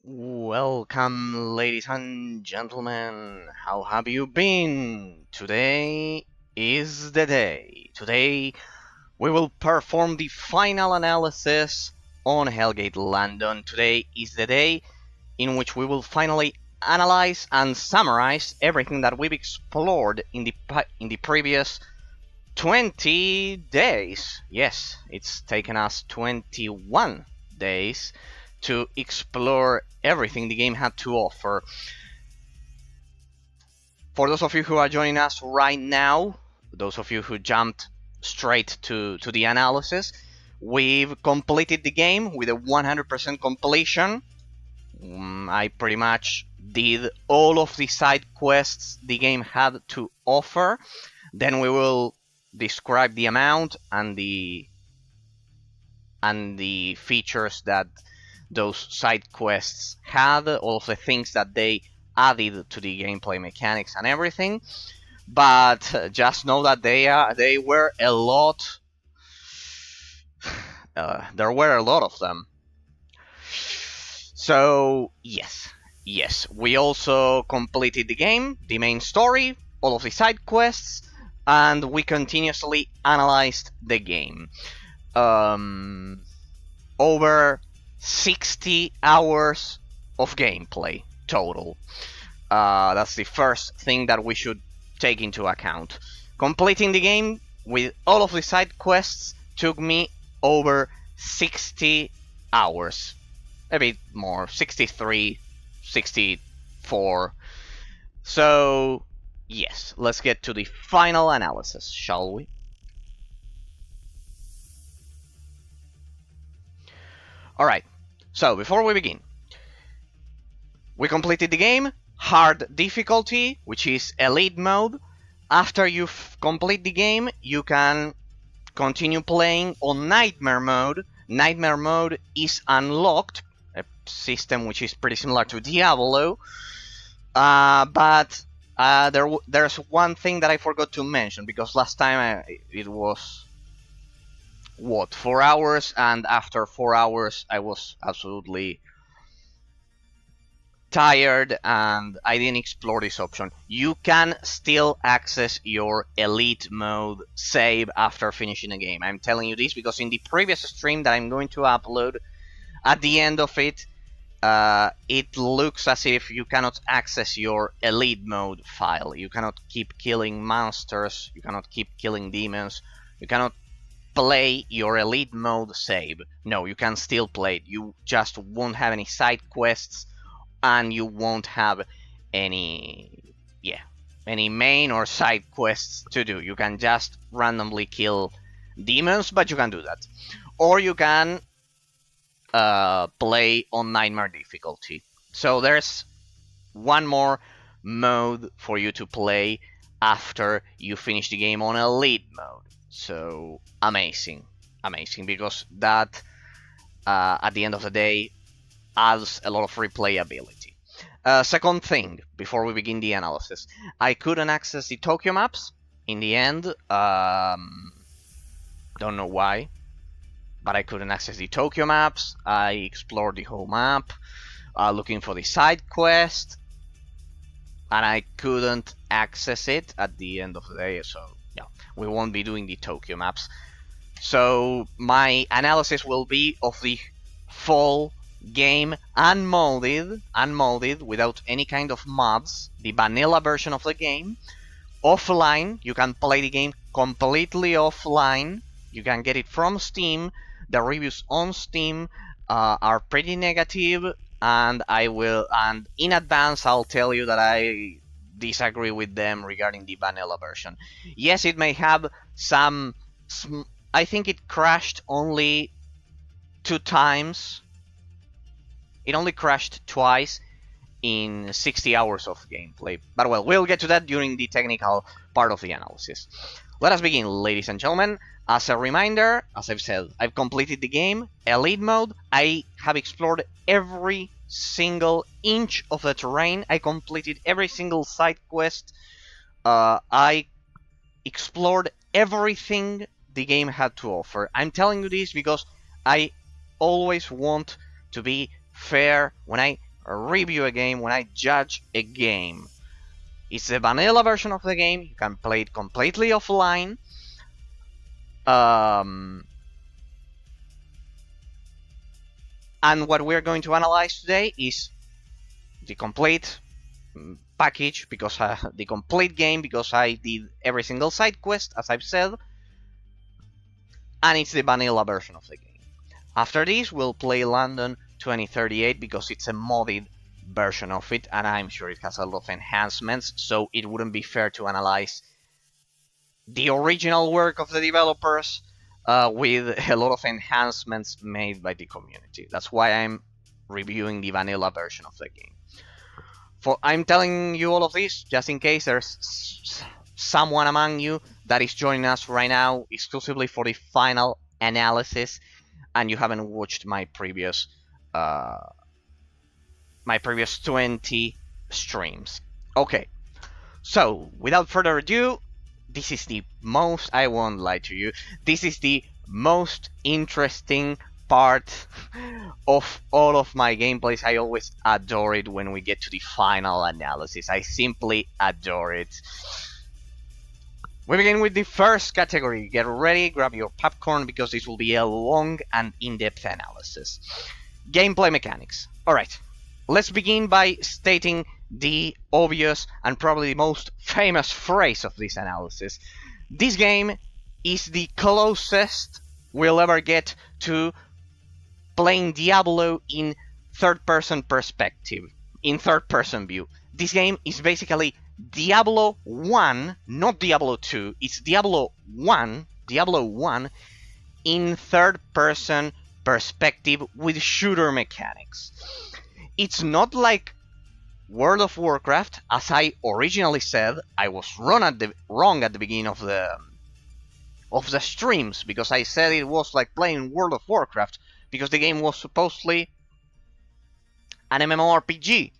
Welcome, ladies and gentlemen. How have you been? Today is the day. Today we will perform the final analysis on Hellgate London. Today is the day in which we will finally analyze and summarize everything that we've explored in the previous 20 days. Yes, it's taken us 21 days to explore everything the game had to offer. For those of you who are joining us right now, those of you who jumped straight to the analysis, we've completed the game with a 100% completion. I pretty much did all of the side quests the game had to offer. Then we will describe the amount and the features that those side quests had, all of the things that they added to the gameplay mechanics and everything. But just know that they were a lot. There were a lot of them. So yes, we also completed the game, the main story, all of the side quests, and we continuously analyzed the game. Over 60 hours of gameplay total. That's the first thing that we should take into account. Completing the game with all of the side quests took me over 60 hours. A bit more, 63, 64. So, yes, let's get to the final analysis, shall we? Alright, so before we begin, we completed the game, hard difficulty, which is elite mode. After you complete the game, you can continue playing on nightmare mode. Nightmare mode is unlocked, a system which is pretty similar to Diablo, but there's one thing that I forgot to mention, because last time it was 4 hours, and after 4 hours I was absolutely tired and I didn't explore this option. You can still access your elite mode save after finishing a game. I'm telling you this because in the previous stream that I'm going to upload, at the end of it, it looks as if you cannot access your elite mode file. You cannot keep killing monsters, you cannot keep killing demons, you cannot play your elite mode save. No, you can still play it. You just won't have any side quests, and you won't have any main or side quests to do. You can just randomly kill demons, but you can do that. Or you can play on nightmare difficulty. So there's one more mode for you to play after you finish the game on elite mode. So amazing, because that at the end of the day adds a lot of replayability. Second thing, before we begin the analysis, I couldn't access the Tokyo maps in the end. Don't know why, but I couldn't access the Tokyo maps. I explored the whole map looking for the side quest, and I couldn't access it at the end of the day. So yeah, we won't be doing the Tokyo maps. So my analysis will be of the full game unmodded without any kind of mods, the vanilla version of the game, offline. You can play the game completely offline. You can get it from Steam. The reviews on Steam are pretty negative, and in advance I'll tell you that I disagree with them regarding the vanilla version. Yes, it may have some. I think it crashed only 2 times. It only crashed twice in 60 hours of gameplay. But well, we'll get to that during the technical part of the analysis. Let us begin, ladies and gentlemen. As a reminder, as I've said, I've completed the game, elite mode. I have explored every single inch of the terrain. I completed every single side quest. I explored everything the game had to offer. I'm telling you this because I always want to be fair when I review a game, when I judge a game. It's the vanilla version of the game. You can play it completely offline. And what we're going to analyze today is the complete package, because the complete game, because I did every single side quest, as I've said, and it's the vanilla version of the game. After this, we'll play London 2038 because it's a modded version of it, and I'm sure it has a lot of enhancements, so it wouldn't be fair to analyze the original work of the developers with a lot of enhancements made by the community. That's why I'm reviewing the vanilla version of the game. I'm telling you all of this just in case there's someone among you that is joining us right now exclusively for the final analysis, and you haven't watched my previous 20 streams. Okay, so without further ado, this is the most, I won't lie to you, this is the most interesting part of all of my gameplays. I always adore it when we get to the final analysis. I simply adore it. We begin with the first category. Get ready, grab your popcorn, because this will be a long and in-depth analysis. Gameplay mechanics. Alright, let's begin by stating the obvious and probably the most famous phrase of this analysis. This game is the closest we'll ever get to playing Diablo in third-person perspective, in third-person view. This game is basically Diablo 1, not Diablo 2, it's Diablo 1 in third-person perspective with shooter mechanics. It's not like World of Warcraft, as I originally said. I was wrong at the beginning of the streams, because I said it was like playing World of Warcraft, because the game was supposedly an MMORPG,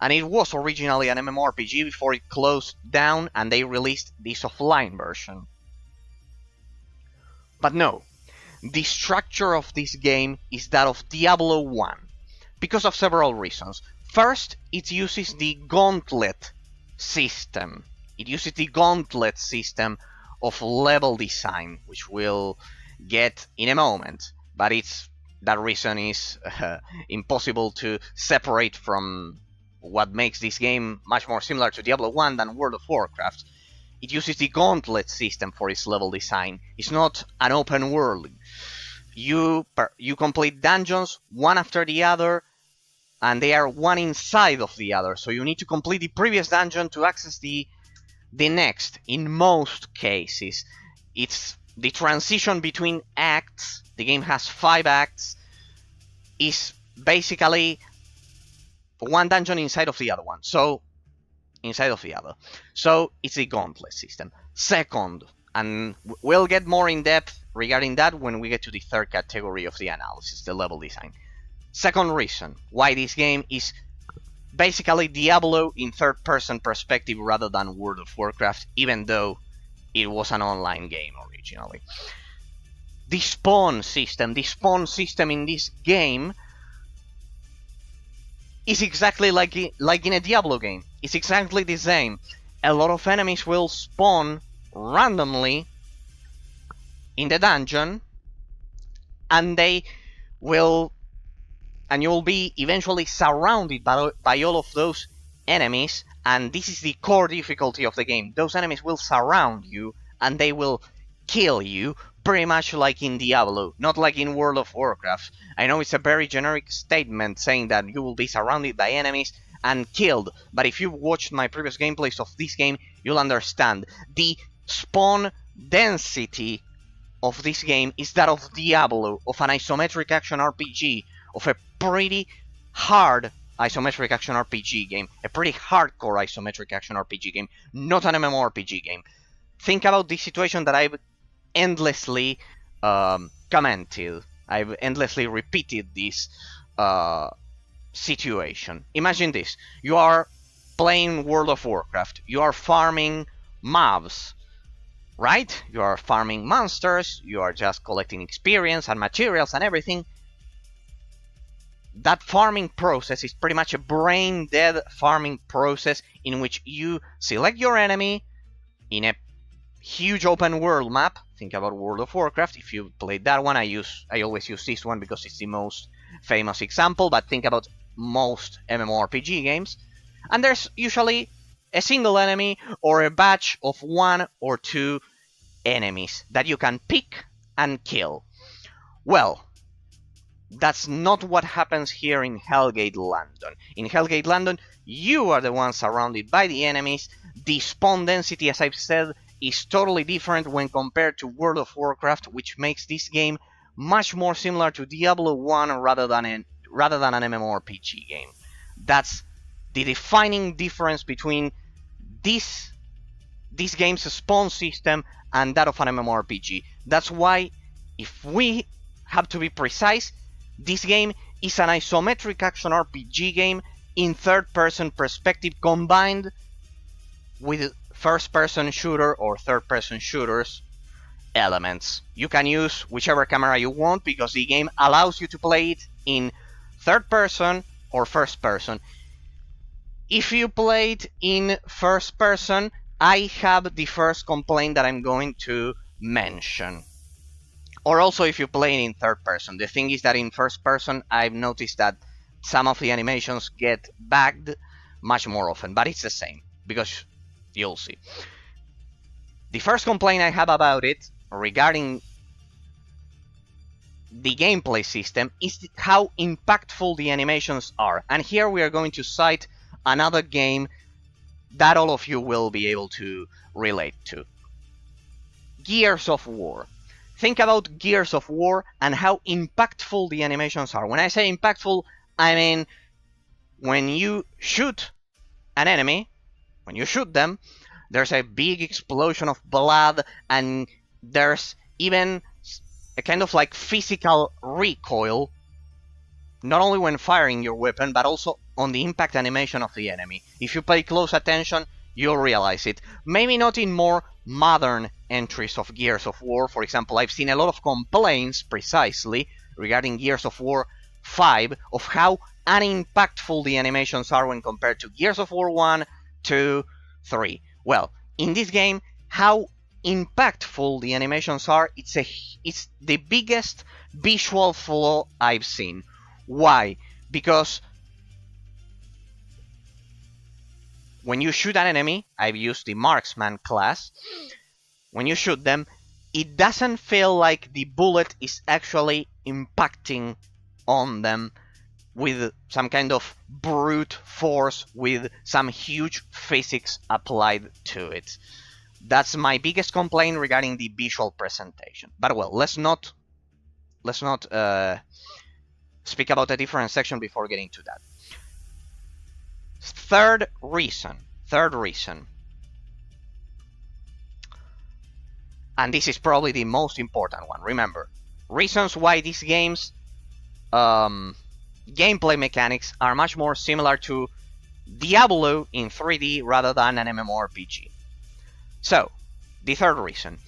and it was originally an MMORPG before it closed down and they released this offline version. But no, the structure of this game is that of Diablo 1, because of several reasons. First, it uses the gauntlet system. It uses the gauntlet system of level design, which we'll get in a moment, but that reason is impossible to separate from what makes this game much more similar to Diablo 1 than World of Warcraft. It uses the gauntlet system for its level design. It's not an open world. You complete dungeons one after the other, and they are one inside of the other, so you need to complete the previous dungeon to access the next. In most cases, it's the transition between acts. The game has 5 acts, is basically one dungeon inside of the other one. So it's the gauntlet system. Second, and we'll get more in depth regarding that when we get to the third category of the analysis, the level design. Second reason why this game is basically Diablo in third-person perspective rather than World of Warcraft, even though it was an online game originally. The spawn system in this game is exactly like in a Diablo game. It's exactly the same. A lot of enemies will spawn randomly in the dungeon, and you'll be eventually surrounded by all of those enemies, and this is the core difficulty of the game. Those enemies will surround you and they will kill you, pretty much like in Diablo, not like in World of Warcraft. I know it's a very generic statement saying that you will be surrounded by enemies and killed, but if you've watched my previous gameplays of this game, you'll understand. The spawn density of this game is that of Diablo, of an isometric action RPG, of a pretty hard isometric action RPG game, a pretty hardcore isometric action RPG game, not an MMORPG game. Think about this situation that I've endlessly commented. I've endlessly repeated this situation. Imagine this. You are playing World of Warcraft. You are farming mobs, right? You are farming monsters. You are just collecting experience and materials and everything. that farming process is pretty much a brain-dead farming process in which you select your enemy in a huge open world map. Think about World of Warcraft. If you played that one, I always use this one because it's the most famous example, but think about most MMORPG games. And there's usually a single enemy or a batch of 1 or 2 enemies that you can pick and kill. Well, that's not what happens here in Hellgate London. In Hellgate London, you are the one surrounded by the enemies. The spawn density, as I've said, is totally different when compared to World of Warcraft, which makes this game much more similar to Diablo 1 rather than an MMORPG game. That's the defining difference between this game's spawn system and that of an MMORPG. That's why, if we have to be precise, this game is an isometric action RPG game in third-person perspective combined with first-person shooter or third-person shooters elements. You can use whichever camera you want because the game allows you to play it in third-person or first-person. If you play it in first-person, I have the first complaint that I'm going to mention. Or also if you play it in third-person. The thing is that in first-person, I've noticed that some of the animations get bagged much more often, but it's the same, because you'll see. The first complaint I have about it, regarding the gameplay system, is how impactful the animations are. And here we are going to cite another game that all of you will be able to relate to. Gears of War. Think about Gears of War and how impactful the animations are. When I say impactful, I mean when you shoot an enemy, when you shoot them, there's a big explosion of blood, and there's even a kind of like physical recoil, not only when firing your weapon, but also on the impact animation of the enemy. If you pay close attention, you'll realize it. Maybe not in more modern entries of Gears of War. For example, I've seen a lot of complaints precisely regarding Gears of War 5 of how unimpactful the animations are when compared to Gears of War 1, 2, 3. Well, in this game, how impactful the animations are, it's the biggest visual flaw I've seen. Why? Because when you shoot an enemy, I've used the marksman class, when you shoot them, it doesn't feel like the bullet is actually impacting on them with some kind of brute force, with some huge physics applied to it. That's my biggest complaint regarding the visual presentation. But well, let's not speak about a different section before getting to that. Third reason, and this is probably the most important one. Remember, reasons why these games gameplay mechanics are much more similar to Diablo in 3D rather than an MMORPG. So, the third reason.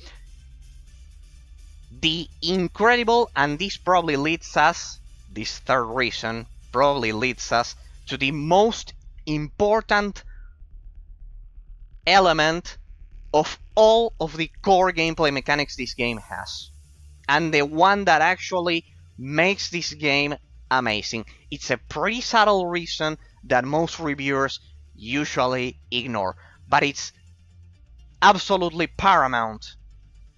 The incredible, and this third reason probably leads us to the most important element of all of the core gameplay mechanics this game has. And the one that actually makes this game amazing. It's a pretty subtle reason that most reviewers usually ignore, but it's absolutely paramount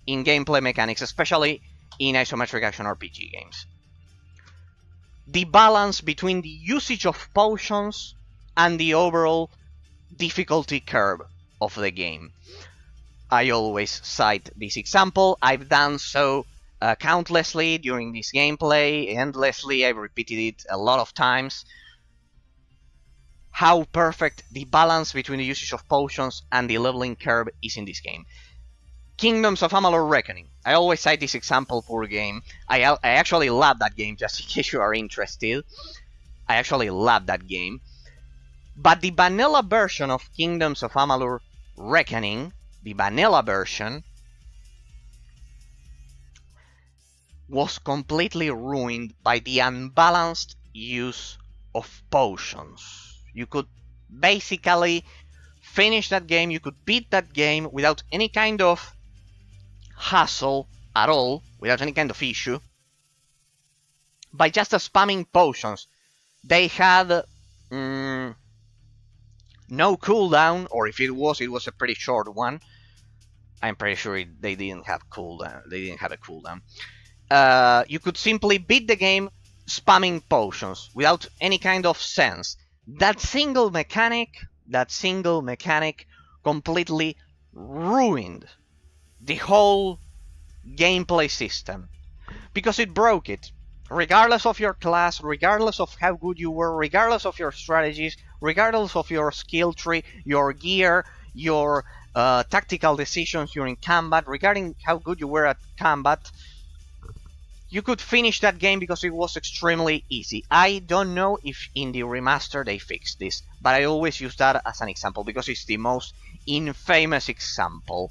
in gameplay mechanics, especially in isometric action RPG games. The balance between the usage of potions and the overall difficulty curve of the game. I always cite this example. I've done so countlessly during this gameplay, endlessly. I've repeated it a lot of times. How perfect the balance between the usage of potions and the leveling curve is in this game. Kingdoms of Amalur Reckoning. I always cite this example for a game. I actually love that game, just in case you are interested. I actually love that game. But the vanilla version of Kingdoms of Amalur Reckoning, the vanilla version, was completely ruined by the unbalanced use of potions. You could basically finish that game, you could beat that game without any kind of hassle at all, without any kind of issue, by just spamming potions. They had no cooldown, or if it was a pretty short one. I'm pretty sure they didn't have cooldown. They didn't have a cooldown. You could simply beat the game spamming potions without any kind of sense. That single mechanic completely ruined the whole gameplay system because it broke it. Regardless of your class, regardless of how good you were, regardless of your strategies, regardless of your skill tree, your gear, your tactical decisions during combat, regarding how good you were at combat, you could finish that game because it was extremely easy. I don't know if in the remaster they fixed this, but I always use that as an example because it's the most infamous example.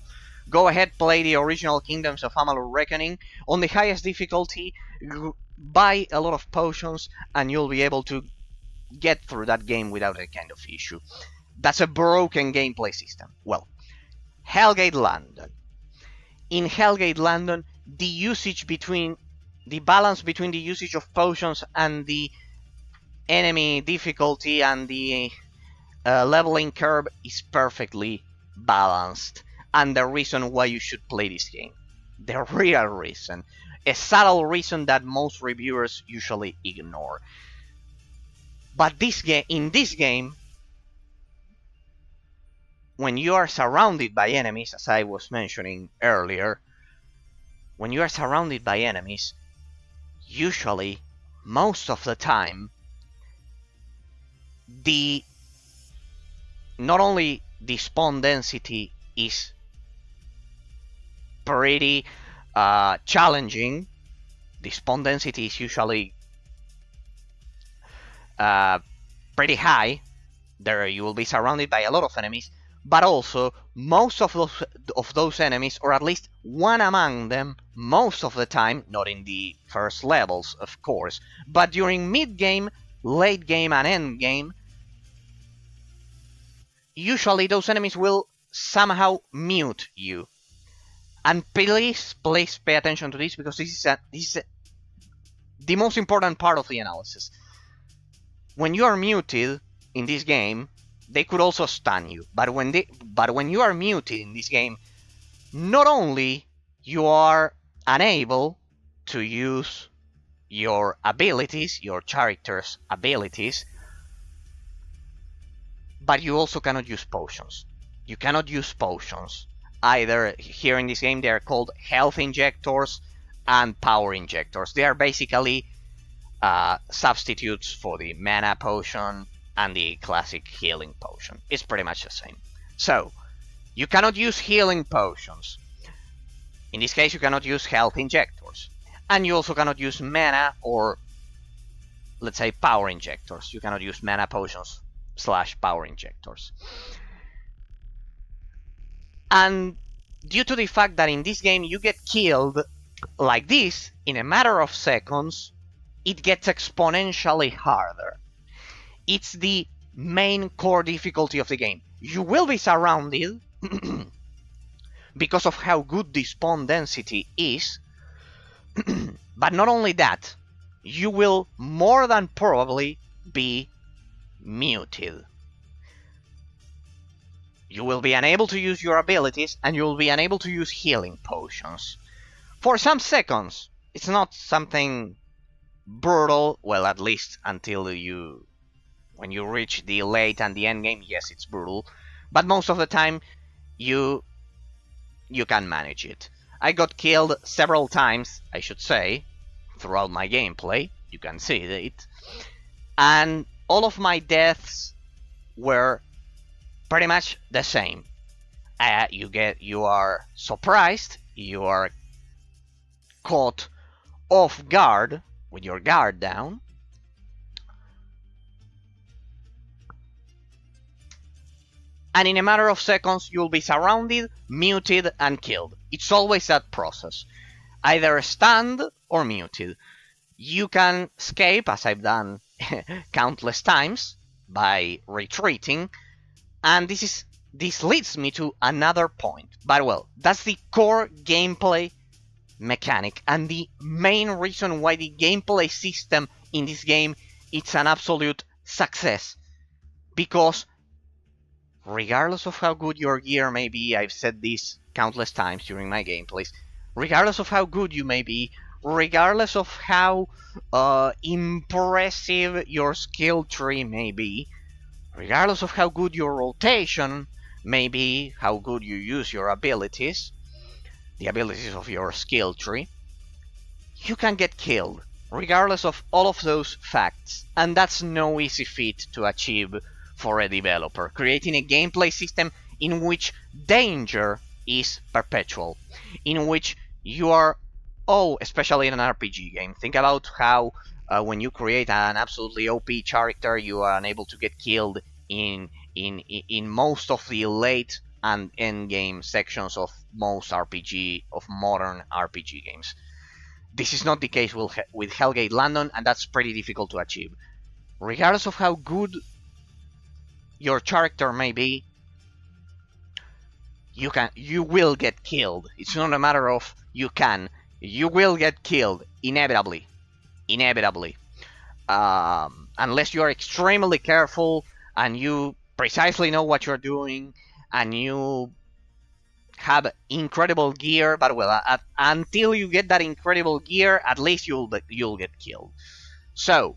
Go ahead, play the original Kingdoms of Amalur Reckoning on the highest difficulty, buy a lot of potions, and you'll be able to get through that game without any kind of issue. That's a broken gameplay system. Well, Hellgate London. In Hellgate London, the balance between the usage of potions and the enemy difficulty and the leveling curve is perfectly balanced. And the reason why you should play this game. The real reason. A subtle reason that most reviewers usually ignore. But in this game, when you are surrounded by enemies, as I was mentioning earlier, when you are surrounded by enemies, usually, most of the time, not only the spawn density is pretty challenging, the spawn density is usually pretty high. There you will be surrounded by a lot of enemies, but also most of those enemies, or at least one among them, most of the time, not in the first levels, of course, but during mid-game, late game, and end game, usually those enemies will somehow mute you. And please pay attention to this, because this is the most important part of the analysis. When you are muted in this game, they could also stun you. But when you are muted in this game, not only you are unable to use your abilities, your character's abilities, but you also cannot use potions. You cannot use potions. Either here in this game they are called health injectors and power injectors. They are basically substitutes for the mana potion and the classic healing potion. It's pretty much the same. So, you cannot use healing potions. In this case, you cannot use health injectors. And you also cannot use mana or, let's say, power injectors. You cannot use mana potions / power injectors. And due to the fact that in this game you get killed like this in a matter of seconds, it gets exponentially harder. It's the main core difficulty of the game. You will be surrounded because of how good the spawn density is, but not only that, you will more than probably be muted. You will be unable to use your abilities, and you will be unable to use healing potions. For some seconds, it's not something brutal, well, at least until when you reach the late and the end game, yes, it's brutal, but most of the time, you can manage it. I got killed several times, I should say, throughout my gameplay, you can see it, and all of my deaths were pretty much the same. You are surprised, you are caught off guard with your guard down, and in a matter of seconds you'll be surrounded, muted, and killed. It's always that process, either stunned or muted. You can escape, as I've done countless times by retreating, and this leads me to another point. But well, that's the core gameplay mechanic and the main reason why the gameplay system in this game it's an absolute success, because regardless of how good your gear may be, I've said this countless times during my gameplays, regardless of how good you may be, regardless of how impressive your skill tree may be, regardless of how good your rotation may be, how good you use your abilities, the abilities of your skill tree, you can get killed, regardless of all of those facts, and that's no easy feat to achieve for a developer, creating a gameplay system in which danger is perpetual, in which you are, oh, especially in an RPG game, think about how when you create an absolutely OP character, you are unable to get killed in most of the late and end game sections of modern RPG games. This is not the case with Hellgate London, and that's pretty difficult to achieve. Regardless of how good your character may be, you will get killed. It's not a matter of you will get killed inevitably, unless you are extremely careful and you precisely know what you're doing and you have incredible gear. But well, until you get that incredible gear, at least you'll get killed. So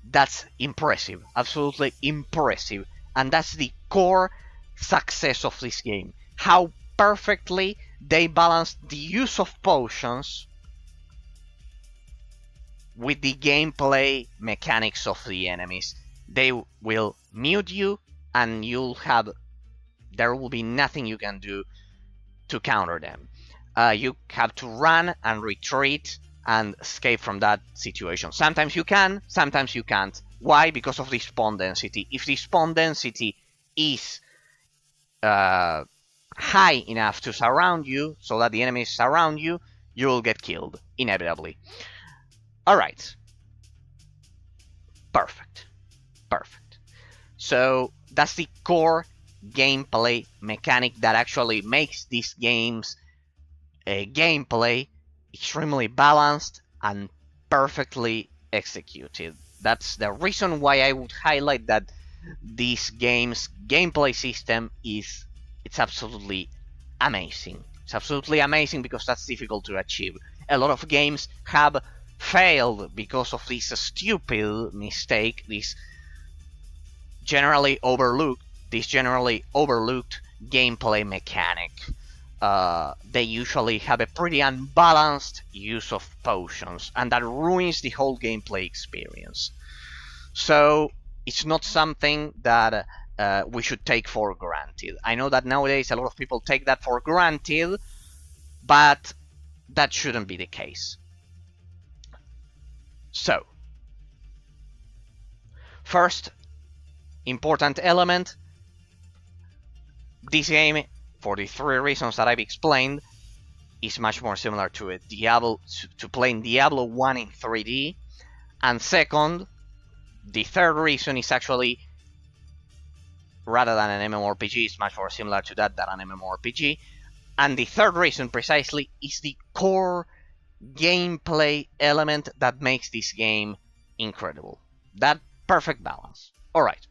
that's impressive, absolutely impressive, and that's the core success of this game. How perfectly they balance the use of potions with the gameplay mechanics of the enemies. They will mute you, and there will be nothing you can do to counter them. You have to run and retreat and escape from that situation. Sometimes you can, sometimes you can't. Why? Because of the spawn density. If the spawn density is high enough to surround you, so that the enemies surround you, you will get killed, inevitably. Alright. Perfect. So that's the core gameplay mechanic that actually makes these games gameplay extremely balanced and perfectly executed. That's the reason why I would highlight that this game's gameplay system it's absolutely amazing. It's absolutely amazing because that's difficult to achieve. A lot of games have failed because of this stupid mistake, this generally overlooked gameplay mechanic. They usually have a pretty unbalanced use of potions, and that ruins the whole gameplay experience. So it's not something that we should take for granted. I know that nowadays a lot of people take that for granted, but that shouldn't be the case. So, first important element, this game, for the three reasons that I've explained, is much more similar to playing Diablo 1 in 3D. And second, the third reason is actually, rather than an MMORPG, it's much more similar to that than an MMORPG. And the third reason precisely is the core gameplay element that makes this game incredible. That perfect balance. Alright.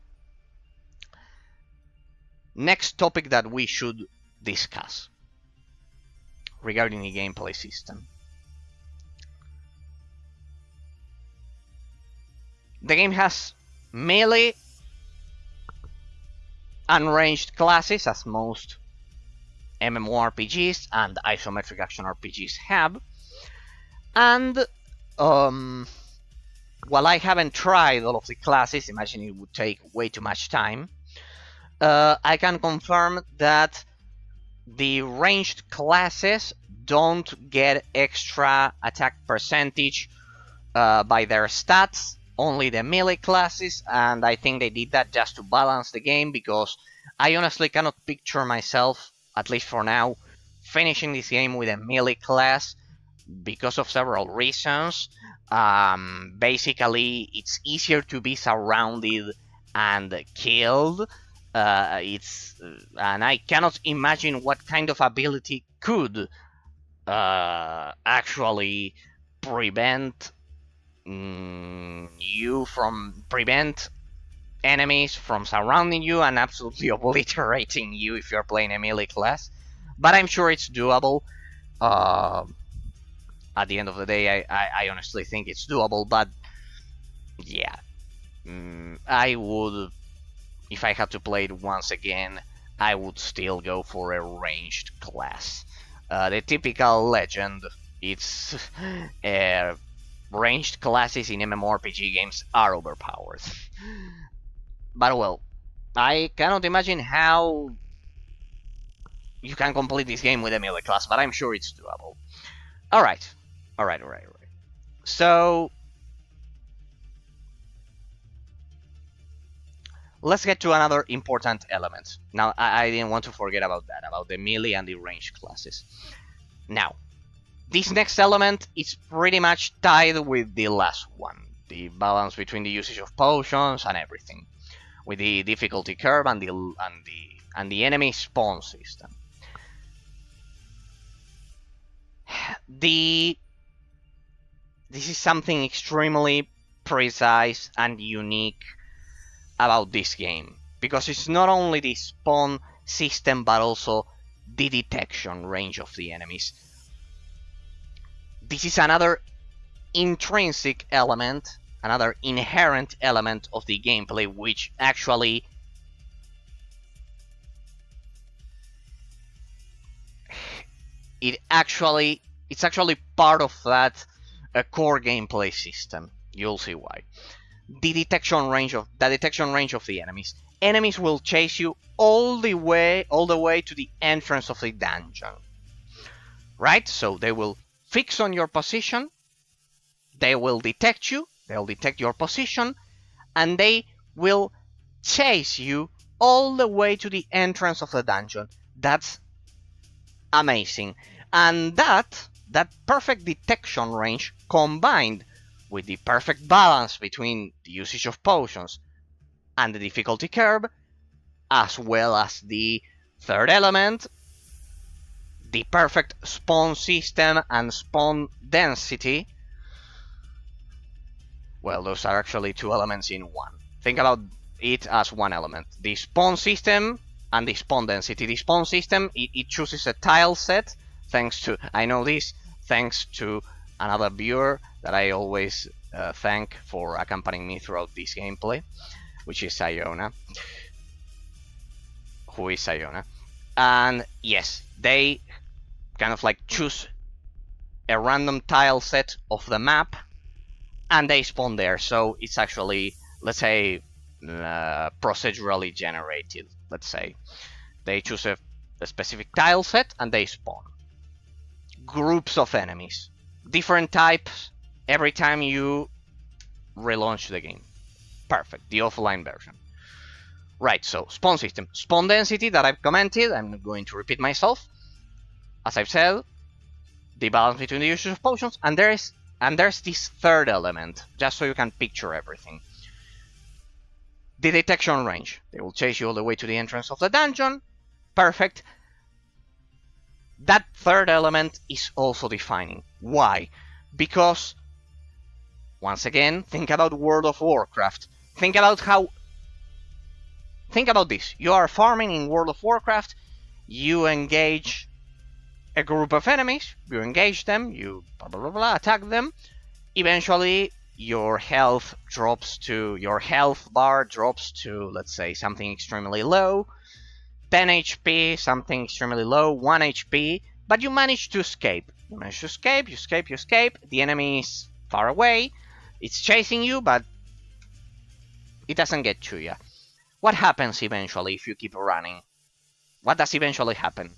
Next topic that we should discuss regarding the gameplay system. The game has melee and ranged classes, as most MMORPGs and isometric action RPGs have. And while I haven't tried all of the classes, imagine it would take way too much time, I can confirm that the ranged classes don't get extra attack percentage by their stats, only the melee classes, and I think they did that just to balance the game, because I honestly cannot picture myself, at least for now, finishing this game with a melee class because of several reasons. Basically, it's easier to be surrounded and killed. And I cannot imagine what kind of ability could actually prevent prevent enemies from surrounding you and absolutely obliterating you if you're playing a melee class. But I'm sure it's doable. Uh, at the end of the day, I honestly think it's doable. But yeah, I would, if I had to play it once again, I would still go for a ranged class. The typical legend, it's ranged classes in MMORPG games are overpowered. But well, I cannot imagine how you can complete this game with a melee class, but I'm sure it's doable. Alright. Alright. So, let's get to another important element. Now, I didn't want to forget about that, about the melee and the ranged classes. Now, this next element is pretty much tied with the last one. The balance between the usage of potions and everything. With the difficulty curve and the enemy spawn system. This is something extremely precise and unique about this game, because it's not only the spawn system but also the detection range of the enemies. This is another intrinsic element, another inherent element of the gameplay, which actually it's actually part of that core gameplay system. You'll see why. The detection range of the enemies. Enemies will chase you all the way to the entrance of the dungeon. Right? So they will fix on your position, they will detect you, they'll detect your position, and they will chase you all the way to the entrance of the dungeon. That's amazing. And that perfect detection range, combined with the perfect balance between the usage of potions and the difficulty curve, as well as the third element, the perfect spawn system and spawn density. Well, those are actually two elements in one. Think about it as one element. The spawn system and the spawn density. The spawn system, it chooses a tile set, thanks to another viewer that I always thank for accompanying me throughout this gameplay, which is Iona. Who is Iona? And yes, they kind of like choose a random tile set of the map and they spawn there. So it's actually, let's say, procedurally generated. Let's say they choose a specific tile set and they spawn groups of enemies, different types, every time you relaunch the game. Perfect, the offline version. Right, so spawn system, spawn density that I've commented. I'm not going to repeat myself. As I've said, the balance between the usage of potions, and there's this third element, just so you can picture everything. The detection range. They will chase you all the way to the entrance of the dungeon. Perfect. That third element is also defining. Why? Because, once again, think about World of Warcraft. Think about this. You are farming in World of Warcraft. You engage a group of enemies. You engage them. You attack them. Eventually, your health bar drops to, let's say, something extremely low. 10 HP, something extremely low, 1 HP, but you manage to escape. You escape. The enemy is far away. It's chasing you, but it doesn't get to you. What happens eventually if you keep running? What does eventually happen?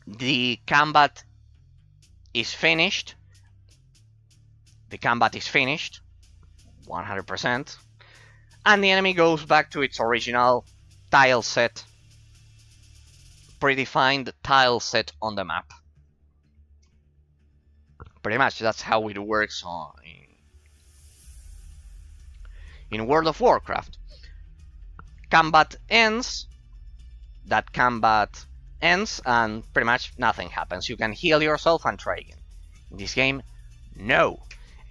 The combat is finished. 100%. And the enemy goes back to its original tile set, predefined tile set on the map. Pretty much that's how it works in World of Warcraft. Combat ends, that combat ends, and pretty much nothing happens. You can heal yourself and try again. In this game, no.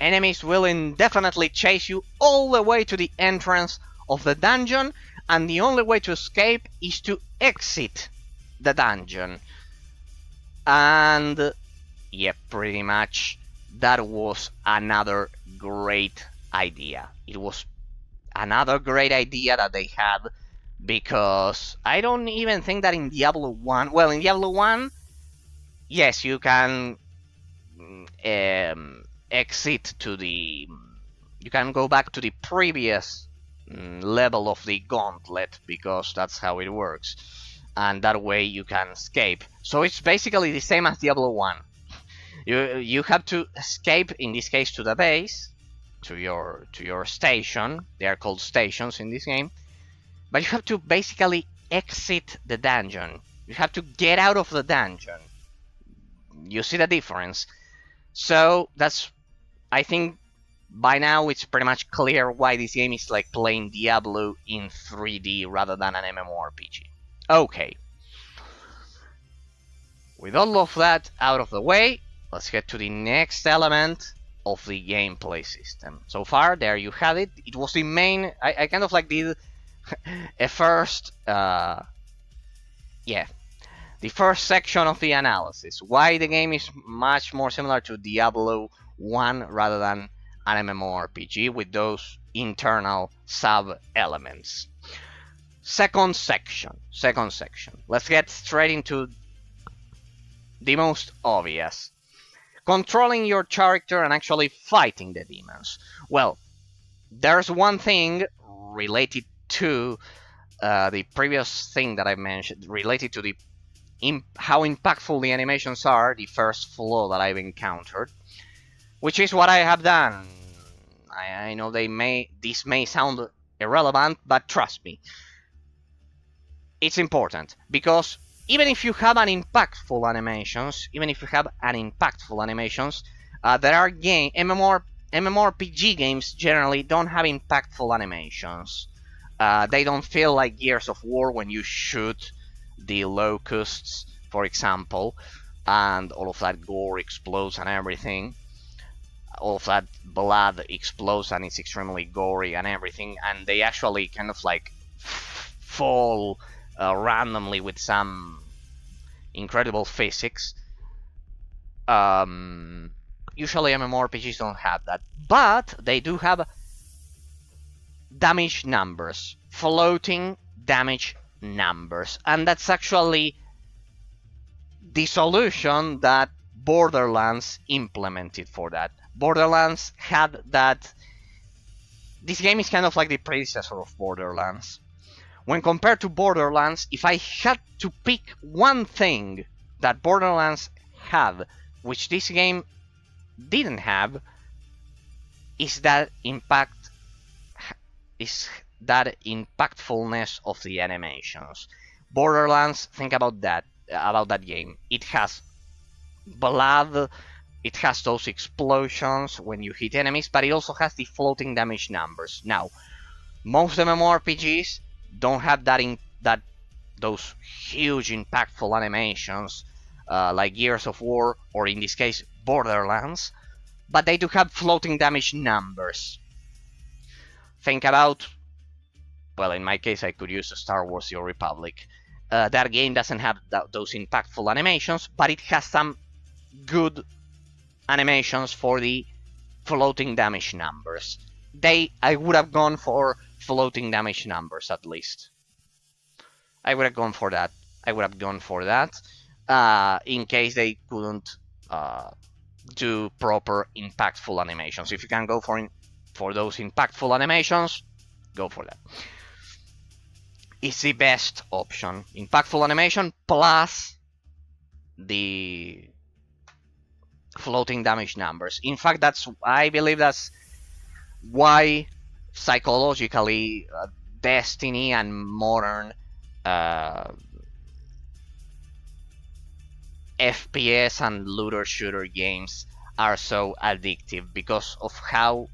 Enemies will indefinitely chase you all the way to the entrance of the dungeon, and the only way to escape is to exit the dungeon. And yeah, pretty much that was another great idea. It was another great idea that they had, because I don't even think that in Diablo 1, well, in Diablo 1, yes, you can exit to the, you can go back to the previous level of the gauntlet, because that's how it works, and that way you can escape. So it's basically the same as Diablo 1. You have to escape, in this case, to the base, to your station. They are called stations in this game. But you have to basically exit the dungeon. You have to get out of the dungeon. You see the difference? So that's, I think by now it's pretty much clear why this game is like playing Diablo in 3D rather than an MMORPG. Okay. With all of that out of the way, let's get to the next element of the gameplay system. So far, there you have it. It was the main, I kind of like did a first, the first section of the analysis. Why the game is much more similar to Diablo 1 rather than an MMORPG with those internal sub-elements. Second section. Let's get straight into the most obvious. Controlling your character and actually fighting the demons. Well, there's one thing related to the previous thing that I mentioned, related to the how impactful the animations are, the first flaw that I've encountered, which is what I have done. I know this may sound irrelevant, but trust me, it's important, because even if you have impactful animations, there are MMORPG games generally don't have impactful animations. They don't feel like Gears of War when you shoot the locusts, for example, and all of that gore explodes and everything. All of that blood explodes and it's extremely gory and everything, and they actually kind of like fall randomly with some incredible physics. Usually MMORPGs don't have that, but they do have damage numbers, floating damage numbers, and that's actually the solution that Borderlands implemented for that. Borderlands had that. This game is kind of like the predecessor of Borderlands. When compared to Borderlands, if I had to pick one thing that Borderlands had, which this game didn't have, is that impactfulness of the animations. Borderlands, think about that game. It has blood, it has those explosions when you hit enemies, but it also has the floating damage numbers. Now, most MMORPGs don't have those huge impactful animations like Gears of War, or in this case Borderlands, but they do have floating damage numbers. Think about, well, in my case I could use Star Wars The Old Republic. That game doesn't have those impactful animations, but it has some good animations for the floating damage numbers. I would have gone for floating damage numbers at least. I would have gone for that. In case they couldn't do proper impactful animations. If you can go for those impactful animations, go for that. It's the best option. Impactful animation plus the floating damage numbers. In fact, I believe that's why psychologically Destiny and modern FPS and looter shooter games are so addictive, because of how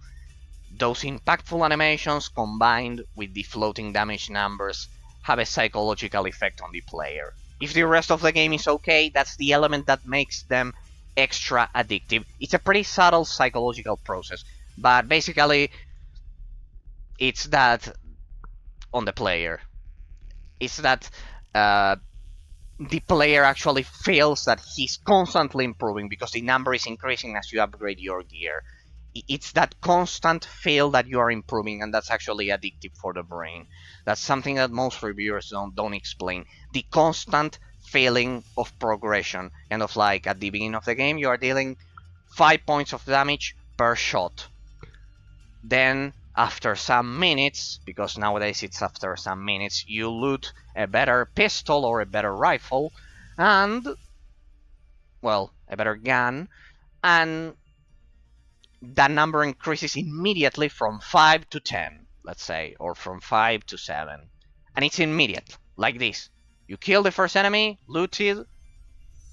those impactful animations combined with the floating damage numbers have a psychological effect on the player. If the rest of the game is okay, that's the element that makes them extra addictive. It's a pretty subtle psychological process, but basically it's that on the player. It's that the player actually feels that he's constantly improving because the number is increasing as you upgrade your gear. It's that constant feel that you are improving, and that's actually addictive for the brain. That's something that most reviewers don't explain. The constant feeling of progression, kind of like at the beginning of the game you are dealing 5 points of damage per shot. Then after some minutes, because nowadays it's after some minutes, you loot a better pistol or a better rifle and, well, a better gun, and that number increases immediately from 5 to 10, let's say, or from 5 to 7. And it's immediate, like this. You kill the first enemy, loot it,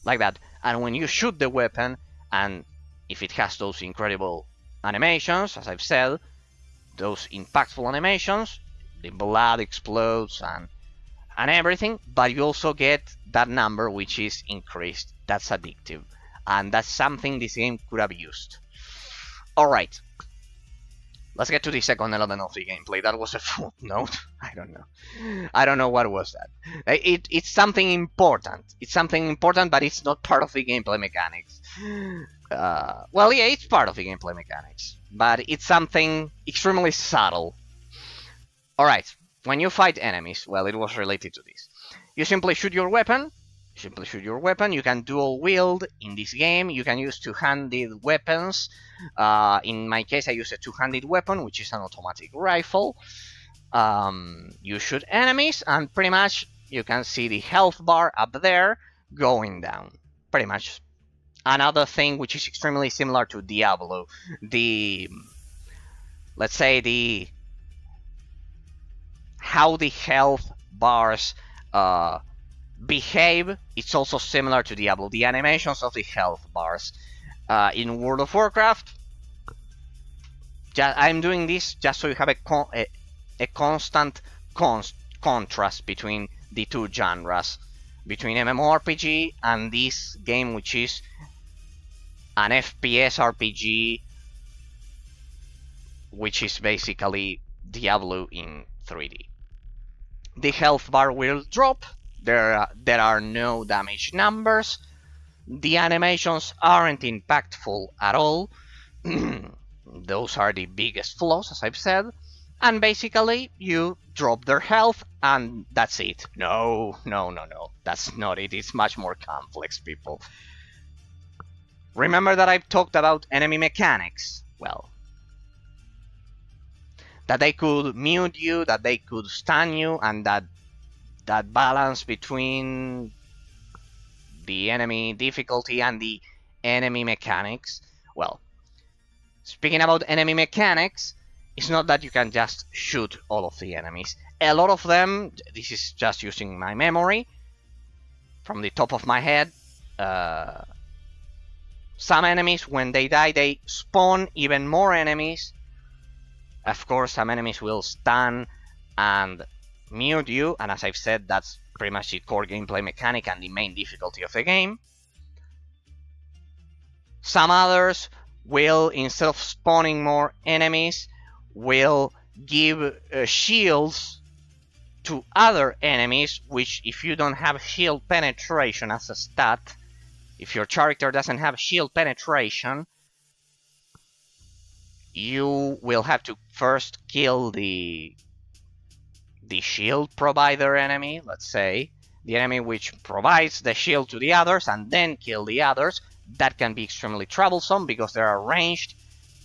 like that. And when you shoot the weapon, and if it has those incredible animations, as I've said, those impactful animations, the blood explodes and everything, but you also get that number which is increased. That's addictive, and that's something this game could have used. Alright, let's get to the second element of the gameplay. That was a footnote. I don't know what was that. It's something important. It's something important, but it's not part of the gameplay mechanics. Well, yeah, it's part of the gameplay mechanics, but it's something extremely subtle. Alright, when you fight enemies, well, it was related to this. You simply shoot your weapon. You can dual wield in this game. You can use two-handed weapons. In my case, I use a two-handed weapon, which is an automatic rifle. You shoot enemies, and pretty much you can see the health bar up there going down. Pretty much. Another thing which is extremely similar to Diablo, let's say how the health bars behave, it's also similar to Diablo. The animations of the health bars. In World of Warcraft, I'm doing this just so you have a constant contrast between the two genres, between MMORPG and this game, which is an FPS RPG, which is basically Diablo in 3D. The health bar will drop. There are no damage numbers. The animations aren't impactful at all. Those are the biggest flaws, as I've said. And basically, you drop their health, and that's it. No. That's not it. It's much more complex, people. Remember that I've talked about enemy mechanics. Well, that they could mute you, that they could stun you, and that balance between the enemy difficulty and the enemy mechanics. Well, speaking about enemy mechanics, it's not that you can just shoot all of the enemies. A lot of them, this is just using my memory from the top of my head, some enemies, when they die, they spawn even more enemies. Of course, some enemies will stun and mute you, and as I've said, that's pretty much the core gameplay mechanic and the main difficulty of the game. Some others will, instead of spawning more enemies, will give shields to other enemies, which if you don't have shield penetration as a stat, if your character doesn't have shield penetration, you will have to first kill the shield provider enemy, let's say, the enemy which provides the shield to the others, and then kill the others. That can be extremely troublesome because there are ranged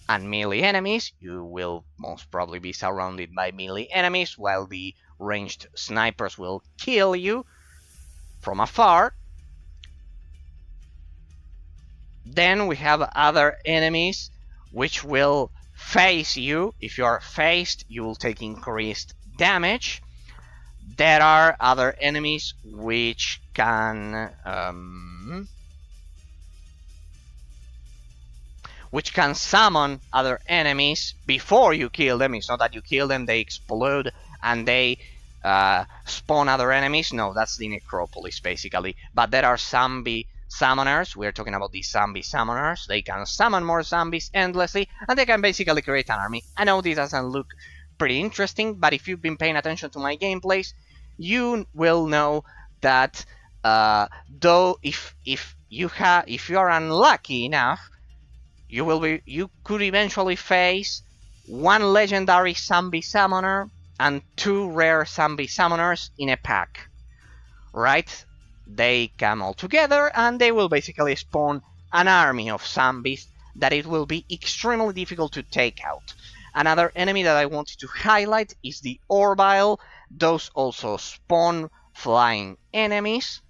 and melee enemies. You will most probably be surrounded by melee enemies, while the ranged snipers will kill you from afar. Then we have other enemies which will face you. If you are faced, you will take increased damage. There are other enemies which can which can summon other enemies before you kill them. It's not that you kill them, they explode and they spawn other enemies. No, that's the necropolis basically. But there are zombie summoners. We're talking about the zombie summoners. They can summon more zombies endlessly, and they can basically create an army. I know this doesn't look pretty interesting, but if you've been paying attention to my gameplays, you will know that though if you are unlucky enough, you could eventually face one legendary zombie summoner and 2 rare zombie summoners in a pack, right? They come all together and they will basically spawn an army of zombies that it will be extremely difficult to take out. Another enemy that I wanted to highlight is the Orville. Those also spawn flying enemies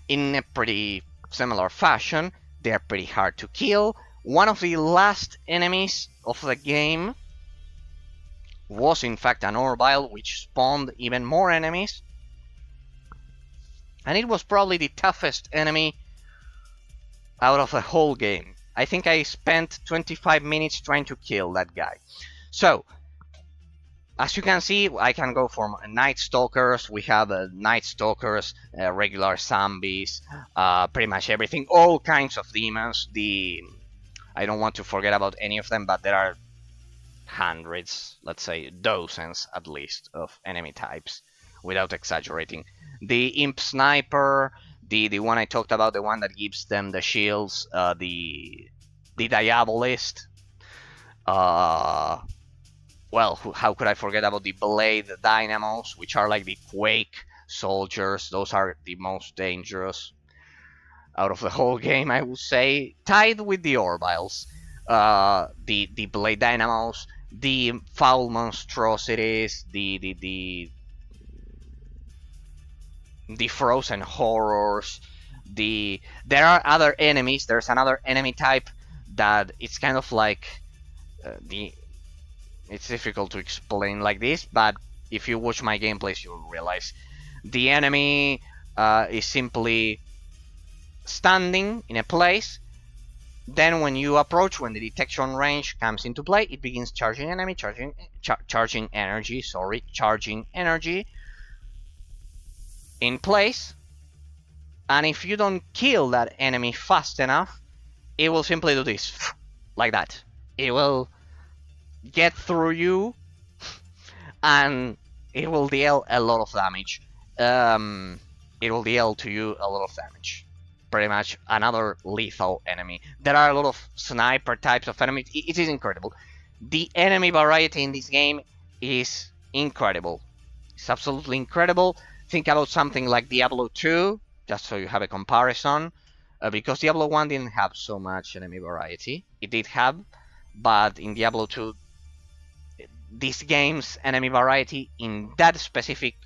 in a pretty similar fashion. They're pretty hard to kill. One of the last enemies of the game was in fact an Orville, which spawned even more enemies. And it was probably the toughest enemy out of the whole game. I think I spent 25 minutes trying to kill that guy. So, as you can see, I can go for Night Stalkers. We have Night Stalkers, regular zombies, pretty much everything. All kinds of demons. I don't want to forget about any of them, but there are hundreds, let's say dozens at least, of enemy types, without exaggerating. The Imp Sniper, the one I talked about, the one that gives them the shields, the Diabolist. Well, how could I forget about the Blade Dynamos, which are like the Quake soldiers. Those are the most dangerous out of the whole game, I would say, tied with the Orviles. The Blade Dynamos, the Foul Monstrosities, the Frozen Horrors. There are other enemies. There's another enemy type that it's kind of like it's difficult to explain like this, but if you watch my gameplays, you'll realize the enemy is simply standing in a place. Then when you approach, when the detection range comes into play, it begins charging energy in place. And if you don't kill that enemy fast enough, it will simply do this, like that. It will get through you, and it will deal a lot of damage. It will deal to you a lot of damage. Pretty much another lethal enemy. There are a lot of sniper types of enemies. It is incredible. The enemy variety in this game is incredible. It's absolutely incredible. Think about something like Diablo 2, just so you have a comparison. Because Diablo 1 didn't have so much enemy variety. It did have, but in Diablo 2, this game's enemy variety in that specific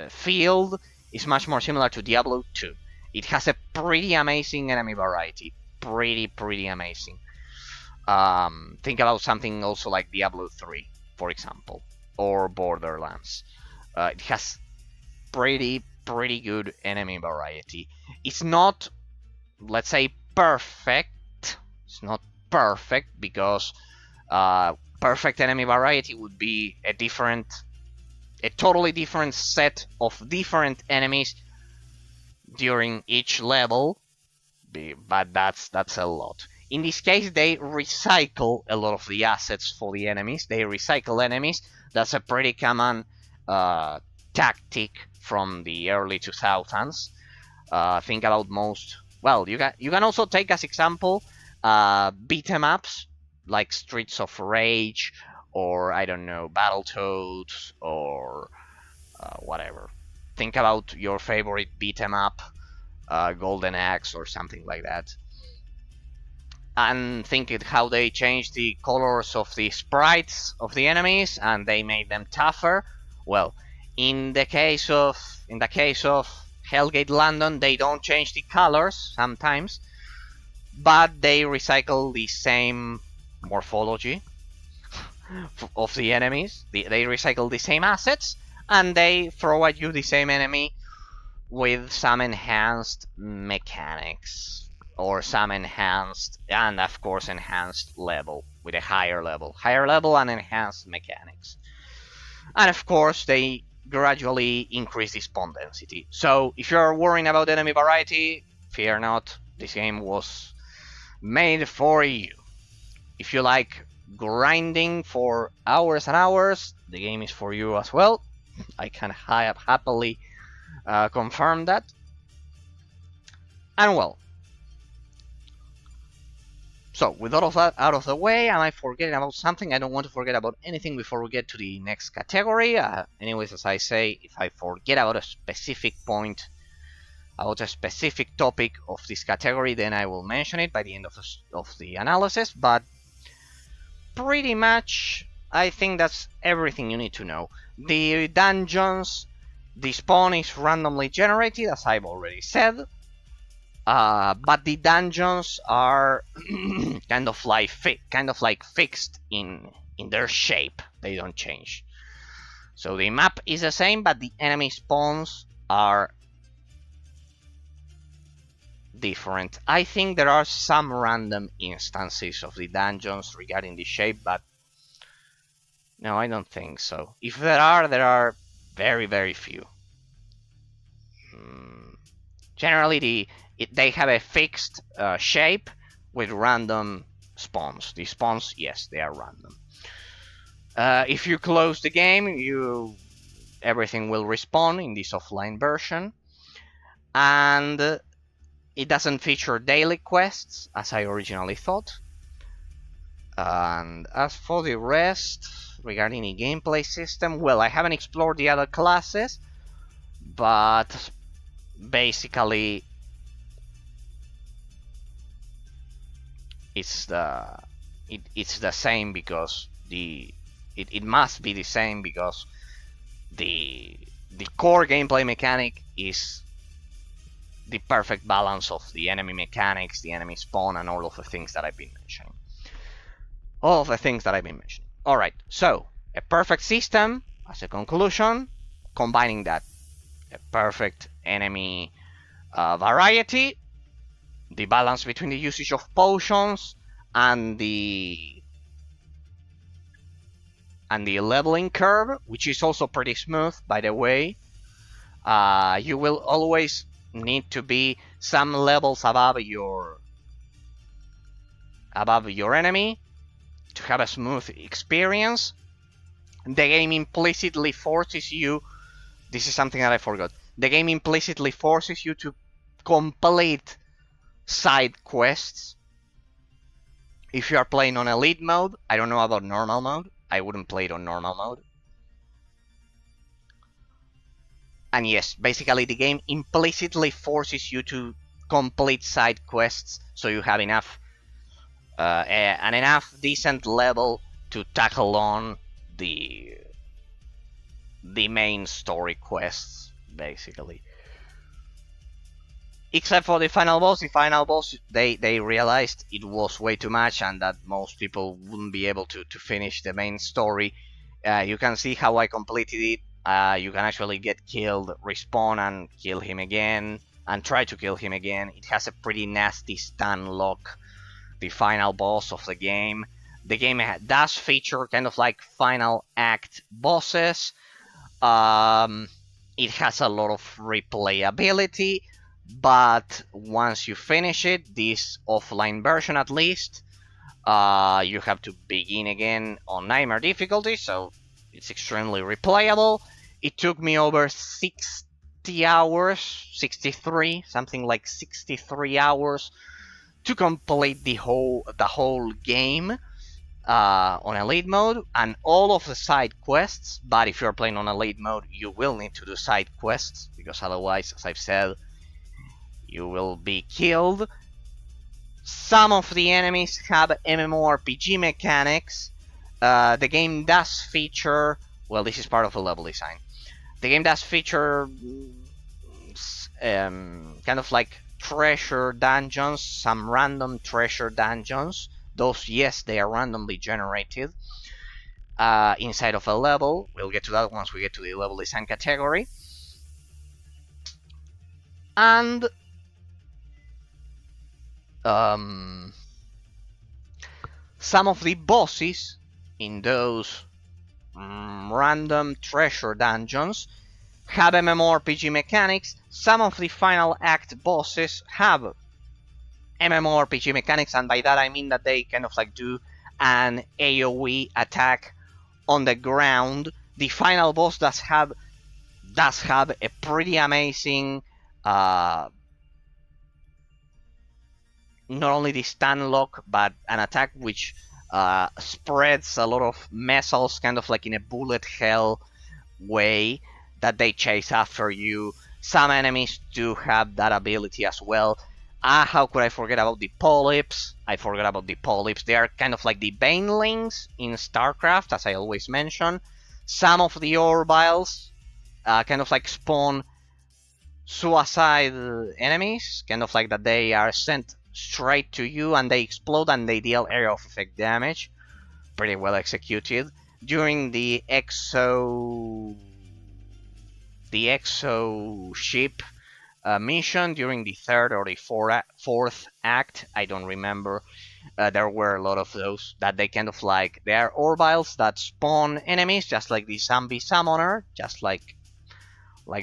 field is much more similar to Diablo 2. It has a pretty amazing enemy variety. Pretty amazing. Think about something also like Diablo 3, for example, or Borderlands. It has pretty good enemy variety. It's not, let's say, perfect. It's not perfect because perfect enemy variety would be a totally different set of different enemies during each level, but that's a lot. In this case, they recycle a lot of the assets for the enemies. They recycle enemies. That's a pretty common tactic from the early 2000s. Think about most. Well, you can also take as example beat 'em ups like Streets of Rage, or I don't know, Battletoads, or whatever. Think about your favorite beat 'em up, Golden Axe or something like that, and think it how they changed the colors of the sprites of the enemies and they made them tougher. Well, in the case of Hellgate London, they don't change the colors sometimes, but they recycle the same morphology of the enemies. They recycle the same assets, and they throw at you the same enemy with some enhanced mechanics. or some enhanced, and of course enhanced level with a higher level and enhanced mechanics. And of course they gradually increase the spawn density. So if you're worrying about enemy variety, fear not, this game was made for you. If you like grinding for hours and hours, the game is for you as well. I can happily confirm that. And well, so with all of that out of the way, am I forgetting about something? I don't want to forget about anything before we get to the next category. Anyways, as I say, if I forget about a specific point, about a specific topic of this category, then I will mention it by the end of the analysis. But pretty much, I think that's everything you need to know. The dungeons, the spawn is randomly generated, as I've already said. But the dungeons are kind of like fixed in their shape. They don't change. So the map is the same, but the enemy spawns are different. I think there are some random instances of the dungeons regarding the shape, but no, I don't think so. If there are very, very few. Generally, they have a fixed shape with random spawns. The spawns, yes, they are random. If you close the game, everything will respawn in this offline version, and it doesn't feature daily quests as I originally thought. And as for the rest, regarding the gameplay system, well, I haven't explored the other classes, but basically it's the same because it must be the same because the core gameplay mechanic is the perfect balance of the enemy mechanics, the enemy spawn, and all of the things that I've been mentioning. Alright, so a perfect system as a conclusion, combining that, a perfect enemy variety, the balance between the usage of potions and the leveling curve, which is also pretty smooth, by the way. You will always need to be some levels above your enemy to have a smooth experience. The game implicitly forces you, this is something that I forgot, the game implicitly forces you to complete side quests. If you are playing on elite mode, I don't know about normal mode, I wouldn't play it on normal mode. And yes, basically the game implicitly forces you to complete side quests so you have enough an enough decent level to tackle on the main story quests, basically. Except for the final boss. The final boss, they realized it was way too much and that most people wouldn't be able to finish the main story. You can see how I completed it. You can actually get killed, respawn and kill him again, and try to kill him again. It has a pretty nasty stun lock, the final boss of the game. The game does feature kind of like final act bosses. It has a lot of replayability, but once you finish it, this offline version at least, you have to begin again on nightmare difficulty, so it's extremely replayable. It took me over 60 hours, 63, something like 63 hours to complete the whole game on elite mode and all of the side quests. But if you're playing on elite mode, you will need to do side quests because otherwise, as I've said, you will be killed. Some of the enemies have MMORPG mechanics. The game does feature, well, this is part of the level design. The game does feature kind of like treasure dungeons, some random treasure dungeons. Those, yes, they are randomly generated inside of a level. We'll get to that once we get to the level design category. And Um, some of the bosses in those random treasure dungeons have MMORPG mechanics. Some of the final act bosses have MMORPG mechanics, and by that I mean that they kind of like do an AoE attack on the ground. The final boss does have a pretty amazing not only the stun lock but an attack which spreads a lot of missiles kind of like in a bullet hell way that they chase after you. Some enemies do have that ability as well. How could I forget about the polyps? I forgot about the polyps. They are kind of like the banelings in StarCraft, as I always mention. Some of the orbiles kind of like spawn suicide enemies, kind of like that they are sent straight to you and they explode and they deal area of effect damage. Pretty well executed. During the exo ship mission during the third or the fourth act, I don't remember. There were a lot of those that they kind of like, they are orbiles that spawn enemies just like the zombie summoner, just like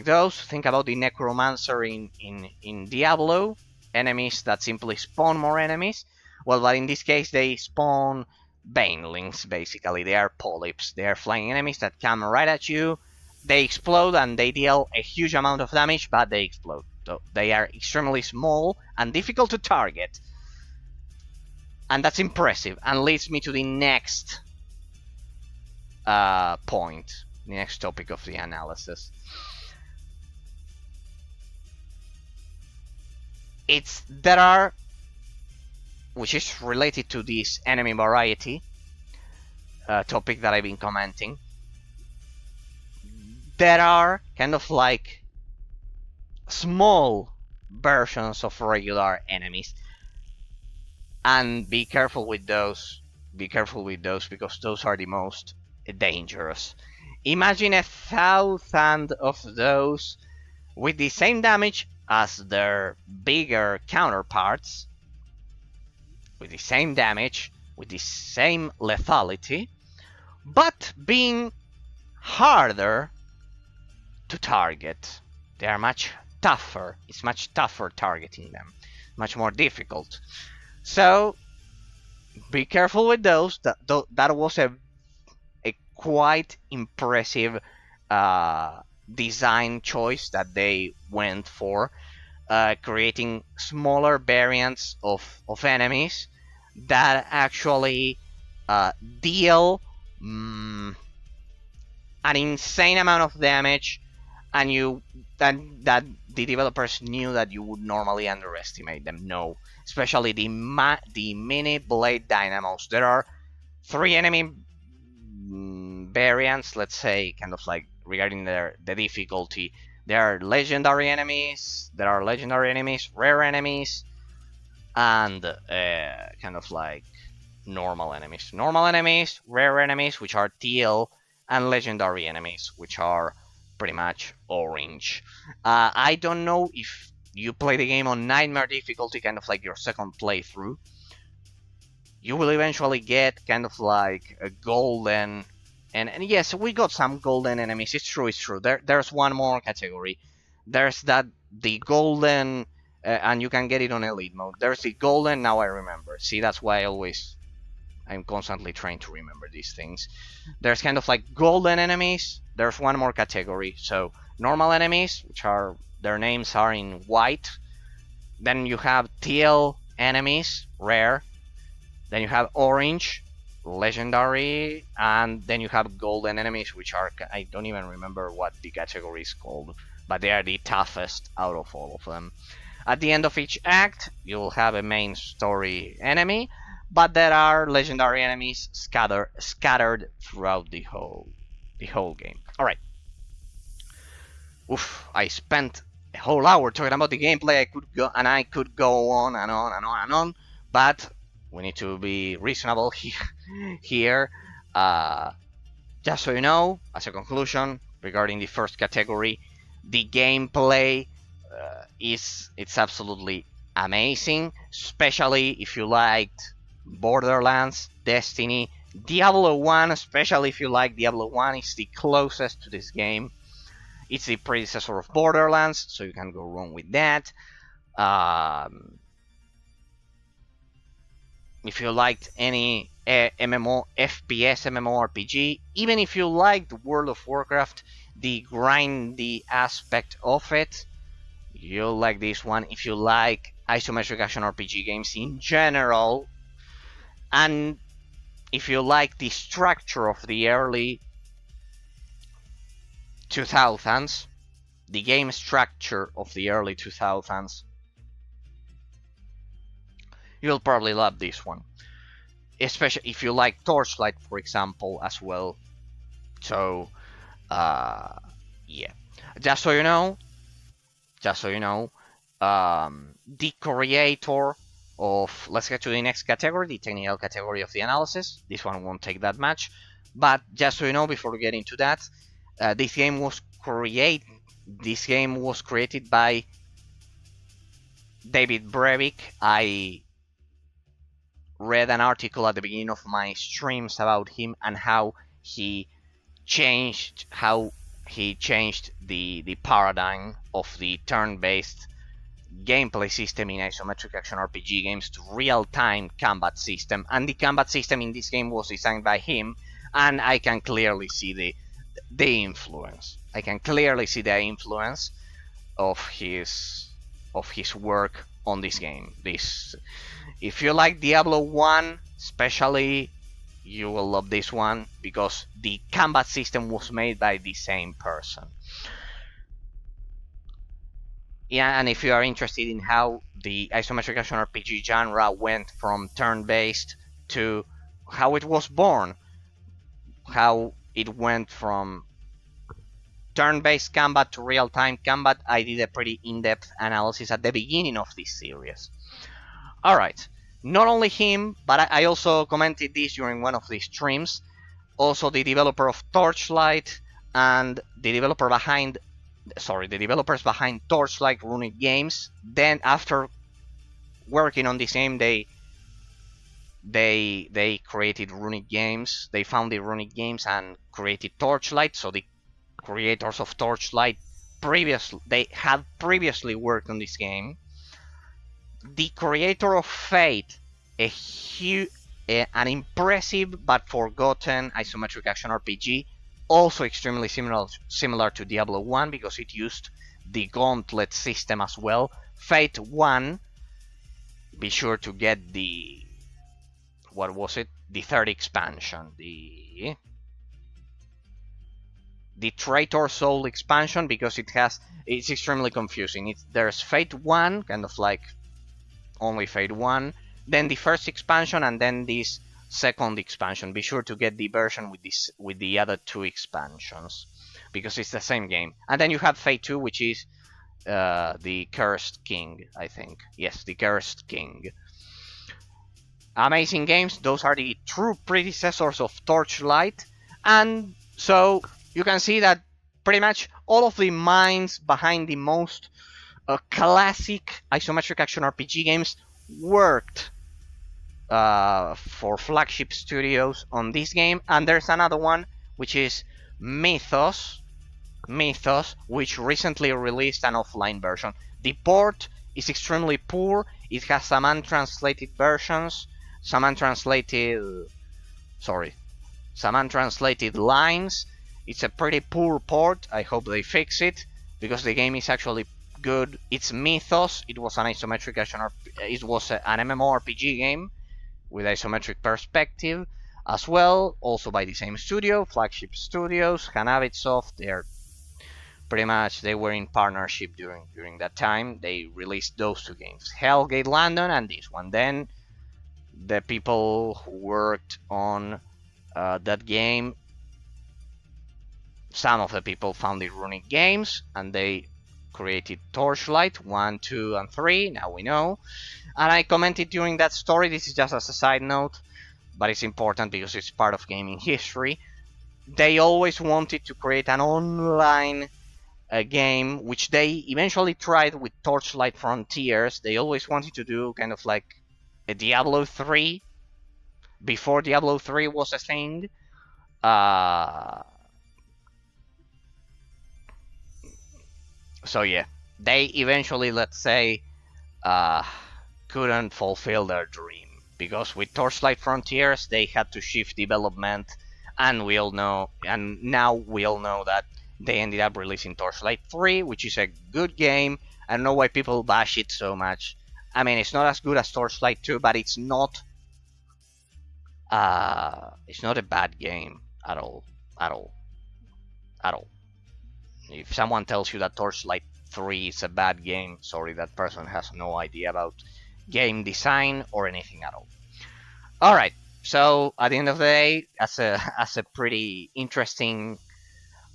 those. Think about the necromancer in Diablo, enemies that simply spawn more enemies. Well, but in this case they spawn banelings. Basically they are polyps, they are flying enemies that come right at you. They explode and they deal a huge amount of damage, but they explode. So they are extremely small and difficult to target. And that's impressive and leads me to the next point, the next topic of the analysis. There are, which is related to this enemy variety topic that I've been commenting. There are kind of like small versions of regular enemies, and be careful with those. Be careful with those because those are the most dangerous. Imagine 1,000 of those with the same damage as their bigger counterparts, with the same damage, with the same lethality, but being harder to target. They are much tougher. It's much tougher targeting them, much more difficult. So be careful with those. That was a quite impressive design choice that they went for, creating smaller variants of enemies that actually deal an insane amount of damage, and that the developers knew that you would normally underestimate them. No, especially the mini blade dynamos. There are 3 enemy variants, let's say, kind of like regarding the difficulty. There are legendary enemies, rare enemies, and kind of like normal enemies. Normal enemies, rare enemies, which are teal, and legendary enemies, which are pretty much orange. I don't know if you play the game on Nightmare difficulty, kind of like your second playthrough. You will eventually get kind of like a golden, and yes, we got some golden enemies. It's true. There's one more category. There's the golden, and you can get it on elite mode. There's the golden. Now I remember. See, that's why I'm constantly trying to remember these things. There's kind of like golden enemies. There's one more category. So normal enemies, which are, their names are in white. Then you have teal enemies, rare. Then you have orange, legendary, and then you have golden enemies, which are, I don't even remember what the category is called, but they are the toughest out of all of them. At the end of each act, you'll have a main story enemy, but there are legendary enemies scattered throughout the whole game. All right. Oof! I spent a whole hour talking about the gameplay. I could go on and on and on and on, but we need to be reasonable here. Just so you know, as a conclusion regarding the first category, the gameplay it's absolutely amazing, especially if you liked Borderlands, Destiny, Diablo 1, especially if you like Diablo 1, is the closest to this game. It's the predecessor of Borderlands, so you can't go wrong with that. If you liked any MMO, FPS, MMORPG, even if you liked World of Warcraft, the grindy aspect of it, you'll like this one. If you like isometric action RPG games in general, and if you like the structure of the early 2000s, the game structure of the early 2000s, you'll probably love this one. Especially if you like Torchlight, for example, as well. So, yeah. Just so you know, the creator of, let's get to the next category, the technical category of the analysis. This one won't take that much, but just so you know, before we get into that, this game was created by David Brevik. I read an article at the beginning of my streams about him and how he changed the paradigm of the turn-based gameplay system in isometric action RPG games to real-time combat system. And the combat system in this game was designed by him, and I can clearly see the influence. I can clearly see the influence of his work on this game. If you like Diablo 1, especially, you will love this one because the combat system was made by the same person. Yeah, and if you are interested in how the isometric action RPG genre went from turn-based to how it was born, how it went from turn-based combat to real-time combat, I did a pretty in-depth analysis at the beginning of this series. Alright, not only him, but I also commented this during one of the streams. Also the developer of Torchlight and the developers behind Torchlight Runic Games. Then after working on this game, they created Runic Games. They founded Runic Games and created Torchlight. So the creators of Torchlight had previously worked on this game. The creator of Fate, an impressive but forgotten isometric action RPG, also extremely similar to Diablo 1 because it used the gauntlet system as well. Fate 1, be sure to get the third expansion, the Traitor Soul expansion, because it's extremely confusing. There's Fate 1, kind of like only Fate 1, then the first expansion, and then this second expansion. Be sure to get the version with the other two expansions because it's the same game. And then you have Fate 2, which is the Cursed King, I think. Yes, the Cursed King. Amazing games. Those are the true predecessors of Torchlight. And so you can see that pretty much all of the minds behind the most classic isometric action RPG games worked for flagship studios on this game. And there's another one, which is Mythos, which recently released an offline version. The port is extremely poor. It has some untranslated versions, some untranslated lines. It's a pretty poor port. I hope they fix it because the game is actually good. It's Mythos. It was an isometric action. It was an MMORPG game with isometric perspective as well. Also by the same studio, flagship studios, Hanabisoft. They were in partnership during that time. They released those two games, Hellgate London and this one. Then the people who worked on that game, some of the people founded Runic Games and they created Torchlight 1, 2, and 3. Now we know. And I commented during that story. This is just as a side note, but it's important because it's part of gaming history. They always wanted to create an online a game which they eventually tried with Torchlight Frontiers. They always wanted to do kind of like a Diablo 3 before Diablo 3 was a thing. So yeah, they eventually, let's say, uh, couldn't fulfill their dream because with Torchlight Frontiers they had to shift development, and now we all know that they ended up releasing Torchlight 3, which is a good game. I don't know why people bash it so much. I mean, it's not as good as Torchlight 2, but it's not a bad game at all, at all, at all. If someone tells you that Torchlight 3 is a bad game, sorry, that person has no idea about game design or anything at all. Alright, so at the end of the day, as a pretty interesting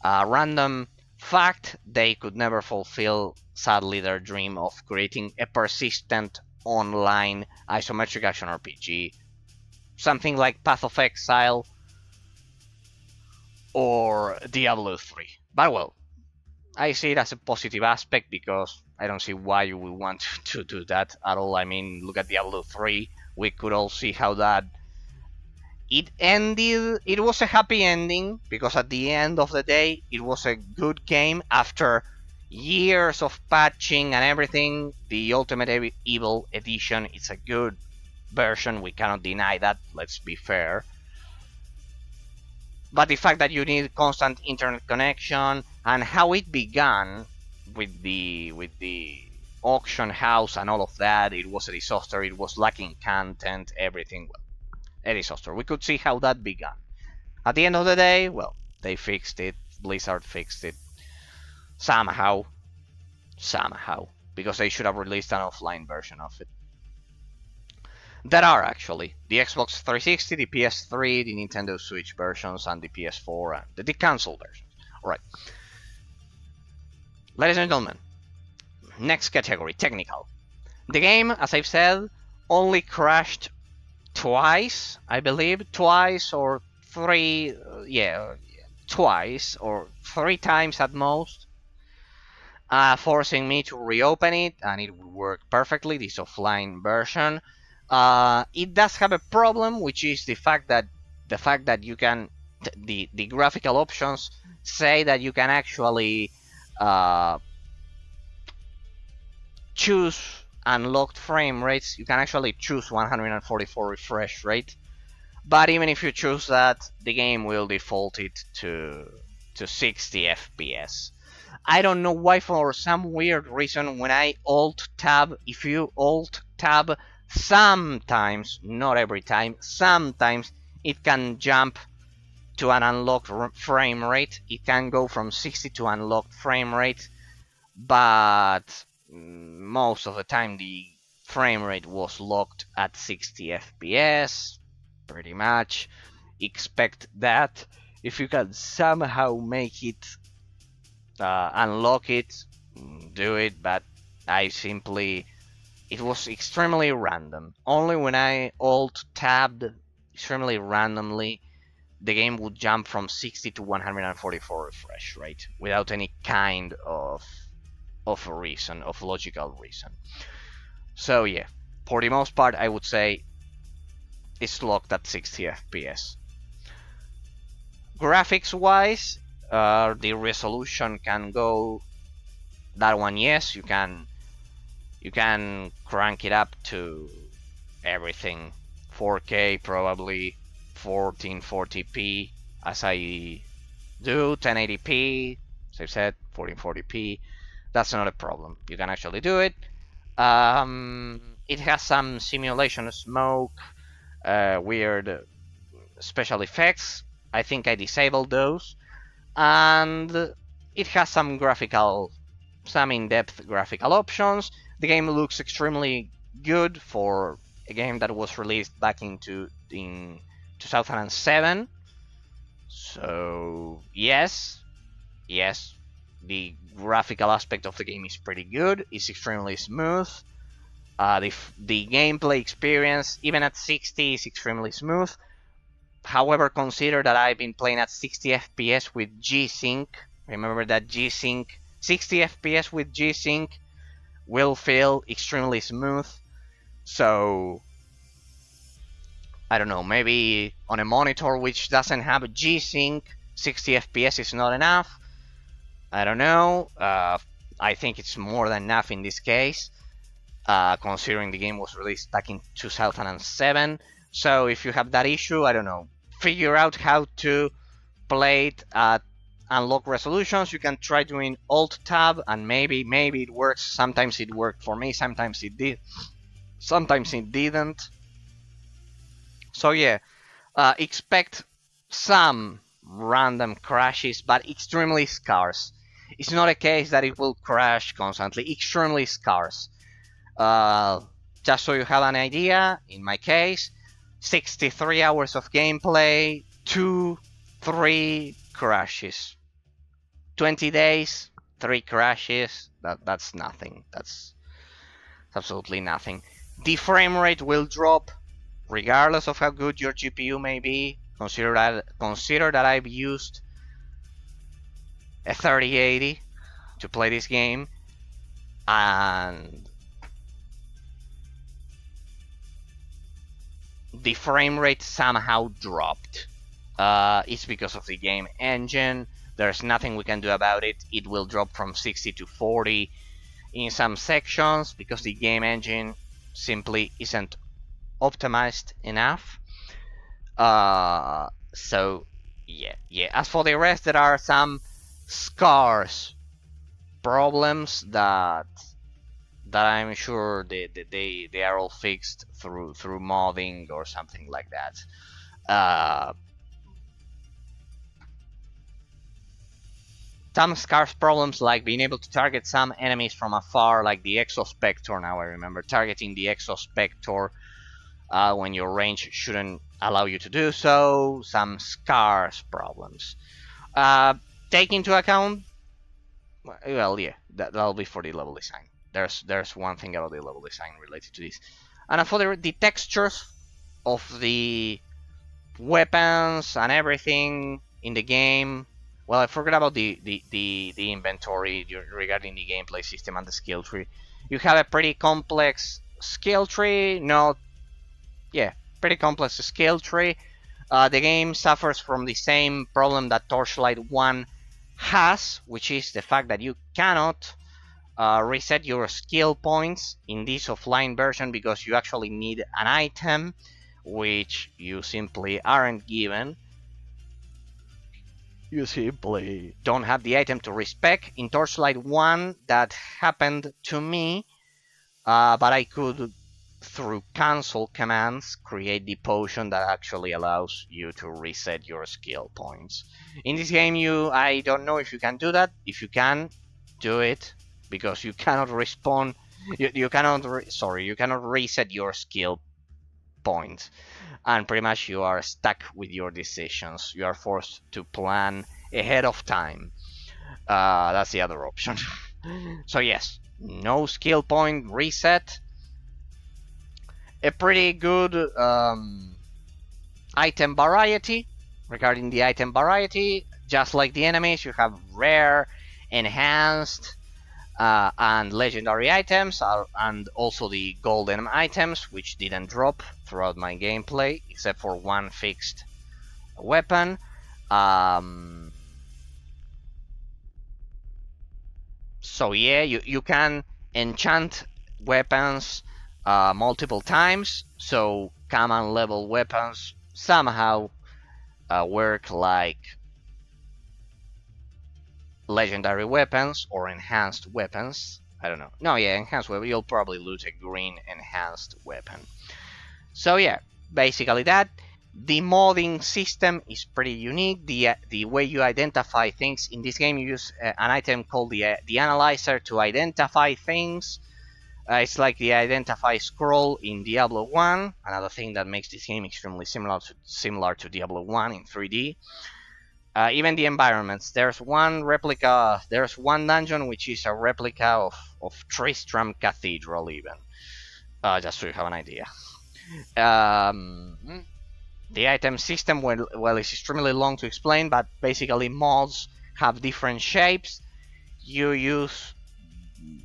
random fact, they could never fulfill, sadly, their dream of creating a persistent online isometric action RPG. Something like Path of Exile or Diablo 3. But well, I see it as a positive aspect because I don't see why you would want to do that at all. I mean, look at Diablo 3. We could all see how that it ended. It was a happy ending because at the end of the day, it was a good game after years of patching and everything. The Ultimate Evil Edition is a good version. We cannot deny that. Let's be fair. But the fact that you need constant internet connection and how it began with the auction house and all of that, it was a disaster. It was lacking content, everything. Well, a disaster. We could see how that began. At the end of the day, well, they fixed it. Blizzard fixed it somehow, because they should have released an offline version of it. There are actually the Xbox 360, the PS3, the Nintendo Switch versions, and the PS4 and the console versions. Alright. Ladies and gentlemen, next category, technical. The game, as I've said, only crashed twice, I believe. Twice or three times at most. Forcing me to reopen it, and it will work perfectly, this offline version. It does have a problem, which is the fact that you can the graphical options say that you can actually choose unlocked frame rates. You can actually choose 144 refresh rate, but even if you choose that, the game will default it to 60 FPS. I don't know why, for some weird reason, when I Alt Tab, if you Alt Tab, sometimes, not every time, sometimes it can jump to an unlocked frame rate. It can go from 60 to unlocked frame rate, but most of the time the frame rate was locked at 60 FPS, pretty much. Expect that. If you can somehow make it unlock it, do it, but it was extremely random. Only when I Alt tabbed extremely randomly, the game would jump from 60 to 144 refresh rate without any kind of a reason, of logical reason. So yeah, for the most part, I would say it's locked at 60 FPS. Graphics wise, the resolution can go. That one, yes, you can crank it up to everything, 4K probably, 1440p as I do, 1080p, as I said, 1440p. That's not a problem. You can actually do it. It has some simulation smoke, weird special effects. I think I disabled those, and it has some in-depth graphical options. The game looks extremely good for a game that was released back in 2007. So yes, the graphical aspect of the game is pretty good. It's extremely smooth. The gameplay experience, even at 60, is extremely smooth. However, consider that I've been playing at 60 FPS with G-Sync. Remember that G-Sync 60 FPS with G-Sync will feel extremely smooth. So I don't know, maybe on a monitor which doesn't have a G-Sync, 60 FPS is not enough. I don't know. I think it's more than enough in this case, considering the game was released back in 2007. So if you have that issue, I don't know, figure out how to play it at unlock resolutions. You can try doing Alt Tab, and maybe it works. Sometimes it worked for me, sometimes it did, sometimes it didn't. So yeah, expect some random crashes, but extremely scarce. It's not a case that it will crash constantly. Extremely scarce. Just so you have an idea, in my case, 63 hours of gameplay, 2-3 crashes. 20 days, 3 crashes. That's nothing. That's absolutely nothing. The frame rate will drop regardless of how good your GPU may be. Consider that I've used a 3080 to play this game, and the frame rate somehow dropped. It's because of the game engine. There's nothing we can do about it. It will drop from 60 to 40 in some sections because the game engine simply isn't optimized enough. So yeah. As for the rest, there are some scarce problems that I'm sure they are all fixed through modding or something like that. Some scarce problems, like being able to target some enemies from afar, like the Exospector. Now I remember targeting the Exospector when your range shouldn't allow you to do so. Some scarce problems. Take into account, well, yeah, that'll be for the level design. There's one thing about the level design related to this, and for the textures of the weapons and everything in the game. Well, I forgot about the inventory regarding the gameplay system and the skill tree. You have a pretty complex skill tree. Pretty complex skill tree. The game suffers from the same problem that Torchlight 1 has, which is the fact that you cannot reset your skill points in this offline version because you actually need an item, which you simply aren't given. You simply don't have the item to respec. In Torchlight 1, that happened to me, but I could, through cancel commands, create the potion that actually allows you to reset your skill points. In this game, I don't know if you can do that. If you can, do it, because you cannot respawn. You cannot reset your skill points, and pretty much you are stuck with your decisions. You are forced to plan ahead of time. That's the other option. So yes, no skill point reset. A pretty good item variety. Regarding the item variety, just like the enemies, you have rare, enhanced, and legendary items, and also the golden items, which didn't drop throughout my gameplay, except for one fixed weapon. So yeah, you can enchant weapons multiple times, so common level weapons somehow work like legendary weapons or enhanced weapons. I don't know. No, yeah, enhanced weapon. You'll probably lose a green enhanced weapon. So yeah, basically that. The modding system is pretty unique. The way you identify things in this game, you use an item called the analyzer to identify things. It's like the identify scroll in Diablo 1. Another thing that makes this game extremely similar to Diablo 1 in 3D. Even the environments. There's one dungeon which is a replica of Tristram Cathedral, even. Just so you have an idea. The item system, well, it's extremely long to explain, but basically mods have different shapes. you use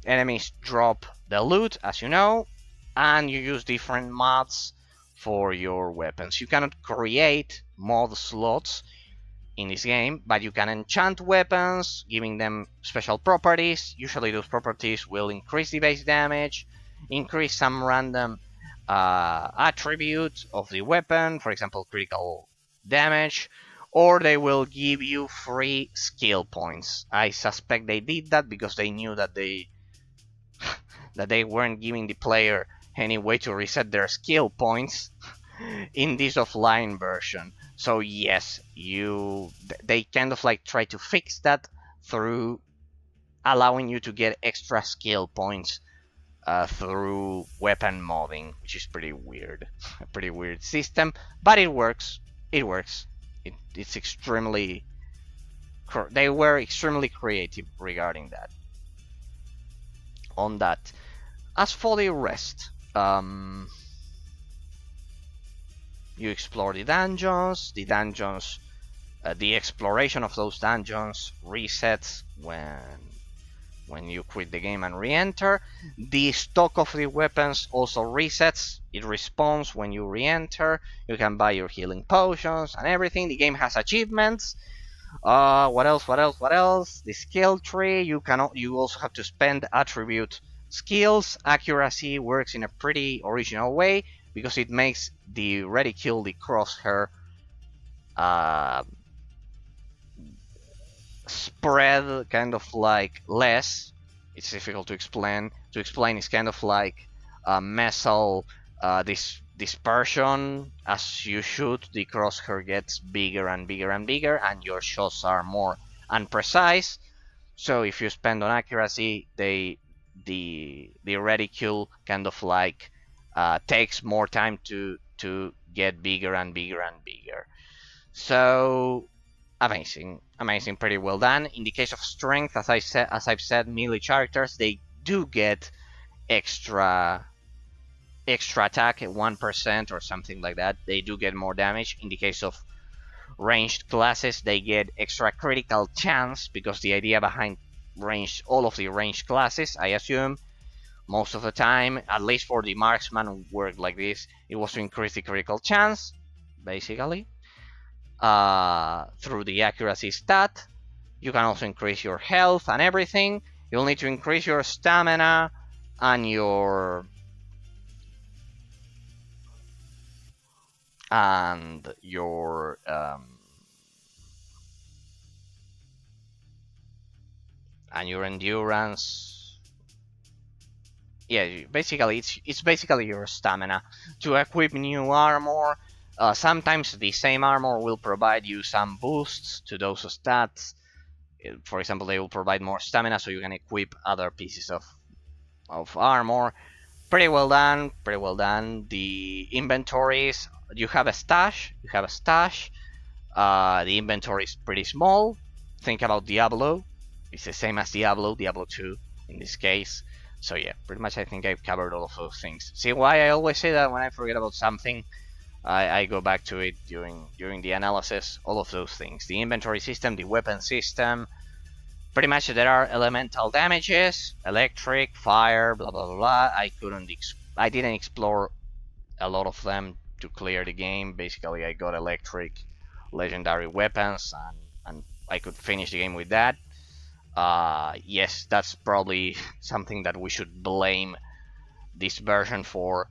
enemies drop the loot, as you know, and you use different mods for your weapons. You cannot create mod slots in this game, but you can enchant weapons, giving them special properties. Usually those properties will increase the base damage, increase some random attribute of the weapon, for example critical damage, or they will give you free skill points. I suspect they did that because they knew that they weren't giving the player any way to reset their skill points in this offline version. So yes, they kind of like try to fix that through allowing you to get extra skill points through weapon modding, which is pretty weird. A pretty weird system, but it works. It works. It's extremely. They were extremely creative regarding that. On that. As for the rest, you explore the dungeons. The exploration of those dungeons resets when you quit the game and re-enter. The stock of the weapons also resets. It respawns when you re-enter. You can buy your healing potions and everything. The game has achievements. What else? The skill tree. You also have to spend attribute skills. Accuracy works in a pretty original way because it makes the reticule, the crosshair, spread kind of like less. It's difficult to explain. It's kind of like missile dispersion. As you shoot, the crosshair gets bigger and bigger and bigger, and your shots are more unprecise. So if you spend on accuracy, the reticule kind of like takes more time to get bigger and bigger and bigger. So amazing, pretty well done. In the case of strength, as I've said, melee characters, they do get extra attack at 1% or something like that. They do get more damage. In the case of ranged classes, they get extra critical chance, because the idea behind all of the ranged classes, I assume, most of the time, at least for the marksman, worked like this. It was to increase the critical chance, basically, through the accuracy stat. You can also increase your health and everything. You'll need to increase your stamina and your endurance. Yeah, basically it's basically your stamina to equip new armor. Sometimes the same armor will provide you some boosts to those stats. For example, they will provide more stamina so you can equip other pieces of armor. Pretty well done, pretty well done. The inventories, you have a stash. The inventory is pretty small. Think about Diablo. It's the same as Diablo 2 in this case. So yeah, pretty much I think I've covered all of those things. See why I always say that when I forget about something, I go back to it during the analysis. All of those things. The inventory system, the weapon system. Pretty much there are elemental damages, electric, fire, blah blah blah. I didn't explore a lot of them to clear the game. Basically, I got electric, legendary weapons, and I could finish the game with that. Yes, that's probably something that we should blame this version for,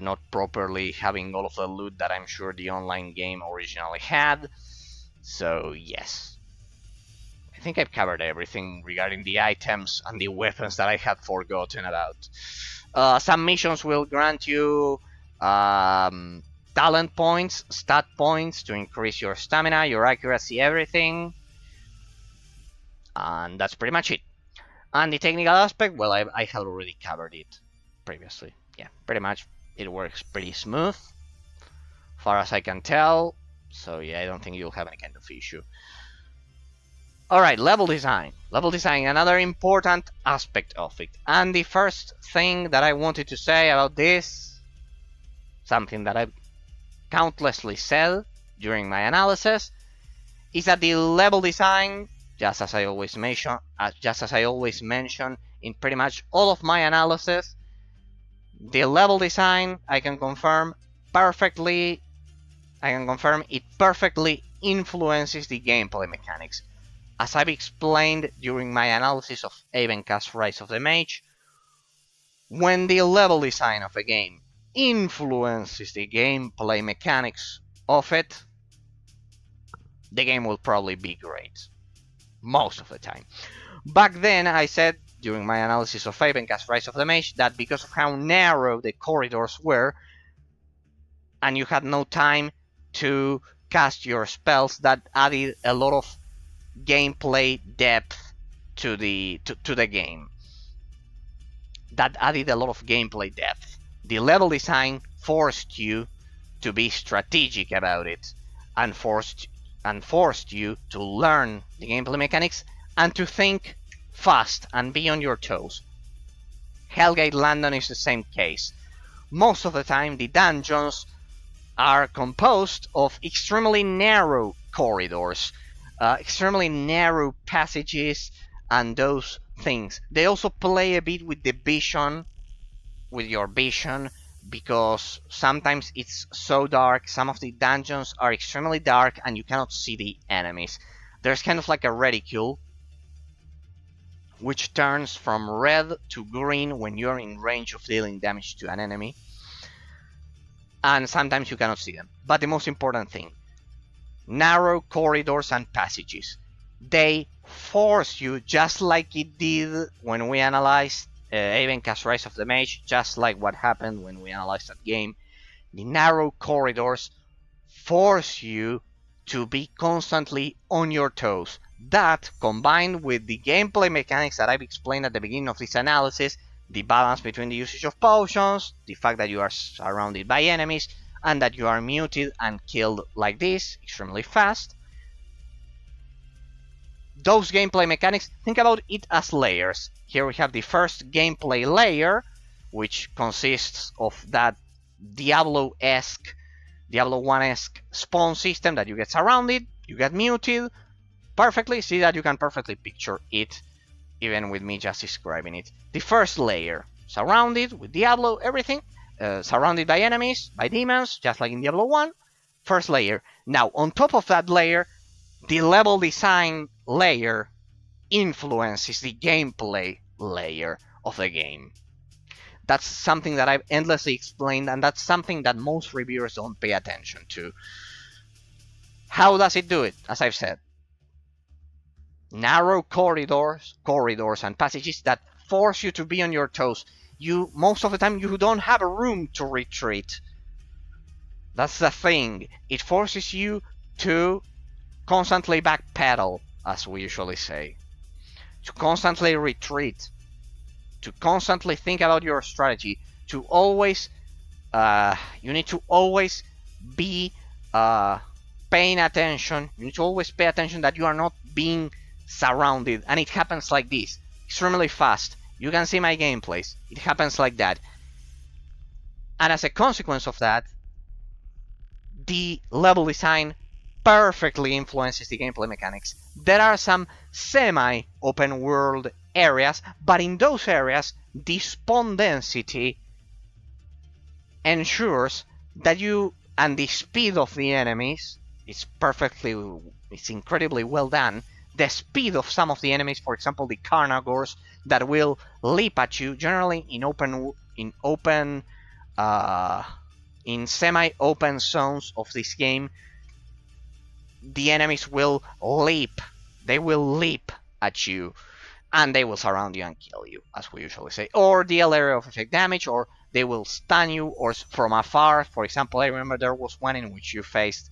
not properly having all of the loot that I'm sure the online game originally had. So yes, I think I've covered everything regarding the items and the weapons that I had forgotten about. Some missions will grant you talent points, stat points to increase your stamina, your accuracy, everything. And that's pretty much it. And the technical aspect, well, I had already covered it previously. Yeah, pretty much it works pretty smooth, far as I can tell. So yeah, I don't think you'll have any kind of issue. Alright, level design. Level design, another important aspect of it. And the first thing that I wanted to say about this, something that I've countlessly said during my analysis, is that the level design just as I always mention in pretty much all of my analysis, the level design I can confirm it perfectly influences the gameplay mechanics. As I've explained during my analysis of Havencast Rise of the Mage, when the level design of a game influences the gameplay mechanics of it, the game will probably be great. Most of the time. Back then, I said during my analysis of Havencast Rise of the Mage that because of how narrow the corridors were, and you had no time to cast your spells, that added a lot of gameplay depth to the game. That added a lot of gameplay depth. The level design forced you to be strategic about it, and forced you to learn the gameplay mechanics and to think fast and be on your toes. Hellgate London is the same case. Most of the time, the dungeons are composed of extremely narrow corridors, extremely narrow passages, and those things. They also play a bit with the vision, with your vision, because sometimes it's so dark. Some of the dungeons are extremely dark and you cannot see the enemies. There's kind of like a reticule which turns from red to green when you're in range of dealing damage to an enemy, and sometimes you cannot see them. But the most important thing, narrow corridors and passages. They force you, just like it did when we analyzed Havencast Rise of the Mage, just like what happened when we analyzed that game. The narrow corridors force you to be constantly on your toes. That, combined with the gameplay mechanics that I've explained at the beginning of this analysis, the balance between the usage of potions, the fact that you are surrounded by enemies, and that you are muted and killed like this, extremely fast. Those gameplay mechanics, think about it as layers. Here we have the first gameplay layer, which consists of that Diablo 1-esque spawn system that you get surrounded, you get muted, perfectly. See that you can perfectly picture it, even with me just describing it. The first layer, surrounded with Diablo, everything, surrounded by enemies, by demons, just like in Diablo 1. First layer. Now, on top of that layer, the level design layer influences the gameplay layer of the game. That's something that I've endlessly explained, and that's something that most reviewers don't pay attention to. How does it do it? As I've said, narrow corridors and passages that force you to be on your toes. Most of the time you don't have a room to retreat. That's the thing. It forces you to constantly backpedal, as we usually say, to constantly retreat, to constantly think about your strategy, to always you need to always be paying attention. You need to always pay attention that you are not being surrounded, and it happens like this, extremely fast. You can see my gameplays. It happens like that, and as a consequence of that, the level design perfectly influences the gameplay mechanics. There are some semi-open world areas, but in those areas, the spawn density ensures that and the speed of the enemies it's incredibly well done. The speed of some of the enemies, for example, the Carnagors that will leap at you, generally in semi-open zones of this game, the enemies will leap. They will leap at you, and they will surround you and kill you, as we usually say, or deal area of effect damage, or they will stun you, or from afar. For example, I remember there was one in which you faced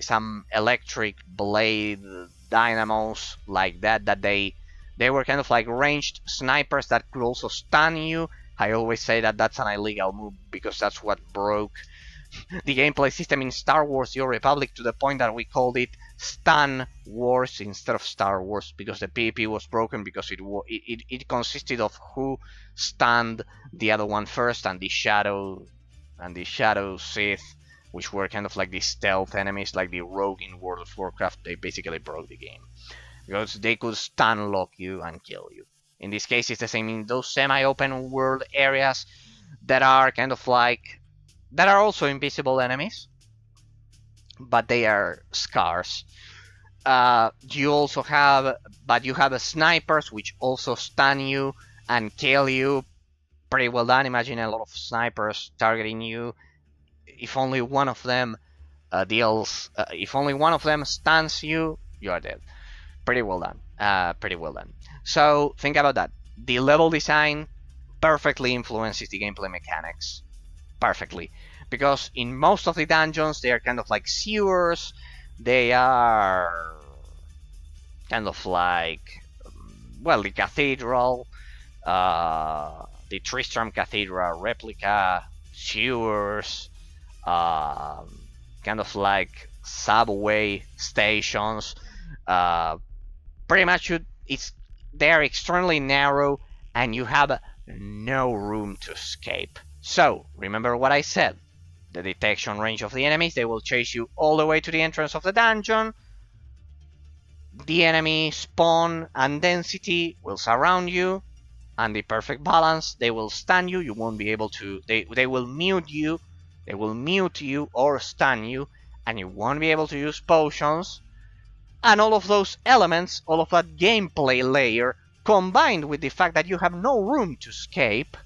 some electric blade dynamos like that they were kind of like ranged snipers that could also stun you. I always say that that's an illegal move because that's what broke the gameplay system in Star Wars The Old Republic, to the point that we called it Stun Wars instead of Star Wars, because the PvP was broken because it consisted of who stunned the other one first, and the Shadow Sith which were kind of like the stealth enemies, like the rogue in World of Warcraft. They basically broke the game because they could stun lock you and kill you. In this case, it's the same in those semi-open world areas that are kind of like, that are also invisible enemies, but they are scarce. You also have, but you have snipers which also stun you and kill you. Pretty well done. Imagine a lot of snipers targeting you. If only one of them if only one of them stuns you, you are dead. Pretty well done. Pretty well done. So think about that. The level design perfectly influences the gameplay mechanics. Perfectly. Because in most of the dungeons, they are kind of like sewers. They are kind of like, well, the cathedral, the Tristram Cathedral replica, sewers, kind of like subway stations. Pretty much they're extremely narrow and you have no room to escape. So remember what I said. The detection range of the enemies, they will chase you all the way to the entrance of the dungeon. The enemy spawn and density will surround you, and the perfect balance, they will stun you, you won't be able to, they will mute you, or stun you, and you won't be able to use potions. And all of those elements, all of that gameplay layer, combined with the fact that you have no room to escape,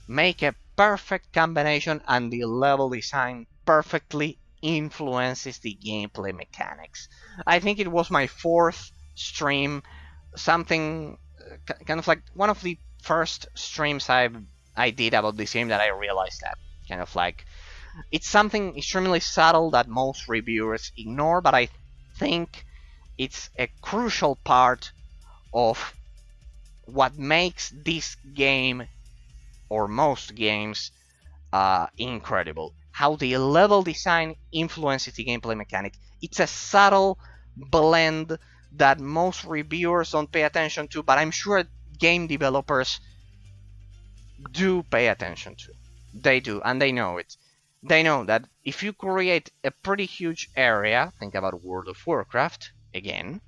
make a perfect combination, and the level design perfectly influences the gameplay mechanics. I think it was my 4th stream, something kind of like one of the first streams I did about this game that I realized that kind of like it's something extremely subtle that most reviewers ignore, but I think it's a crucial part of what makes this game, or most games, incredible. How the level design influences the gameplay mechanic. It's a subtle blend that most reviewers don't pay attention to, but I'm sure game developers do pay attention to. They do, and they know it. They know that if you create a pretty huge area, think about World of Warcraft, again.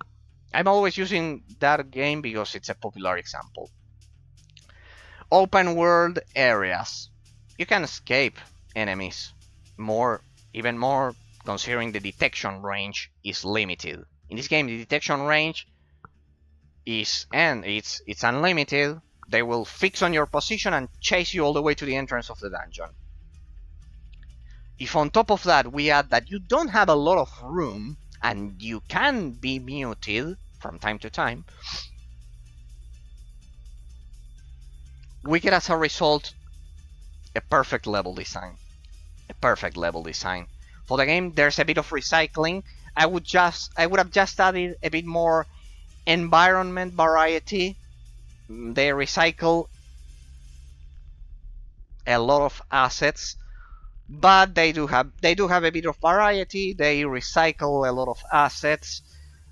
I'm always using that game because it's a popular example. Open world areas. You can escape enemies even more, considering the detection range is limited. In this game, the detection range is it's unlimited. They will fix on your position and chase you all the way to the entrance of the dungeon. If on top of that we add that you don't have a lot of room and you can be muted from time to time, we get as a result a perfect level design. A perfect level design. For the game, there's a bit of recycling. I would have just added a bit more environment variety. They recycle a lot of assets, but they do have a bit of variety. They recycle a lot of assets,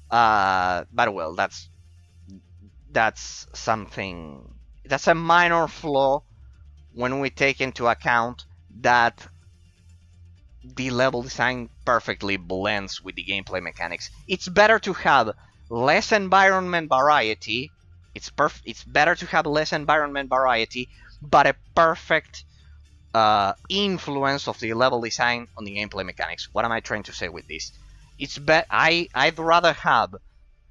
but well, that's something, that's a minor flaw when we take into account that the level design perfectly blends with the gameplay mechanics. It's better to have less environment variety. It's better to have less environment variety, but a perfect influence of the level design on the gameplay mechanics. What am I trying to say with this? I'd rather have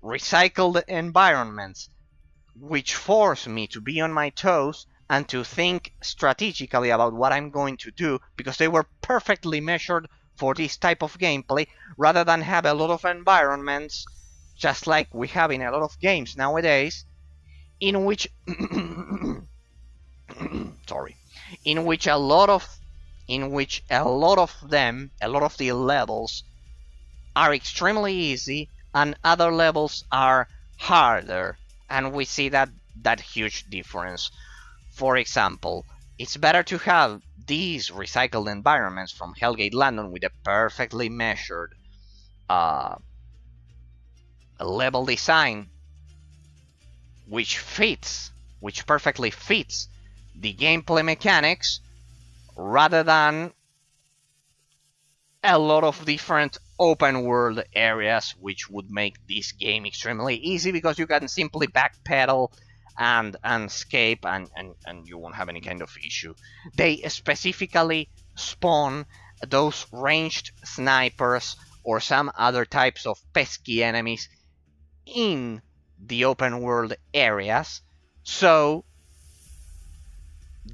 recycled environments which force me to be on my toes and to think strategically about what I'm going to do, because they were perfectly measured for this type of gameplay, rather than have a lot of environments, just like we have in a lot of games nowadays, in which sorry, in which a lot of the levels are extremely easy and other levels are harder, and we see that huge difference. For example, it's better to have these recycled environments from Hellgate London with a perfectly measured level design which perfectly fits the gameplay mechanics, rather than a lot of different open world areas, which would make this game extremely easy because you can simply backpedal and escape, and you won't have any kind of issue. They specifically spawn those ranged snipers or some other types of pesky enemies in the open world areas, so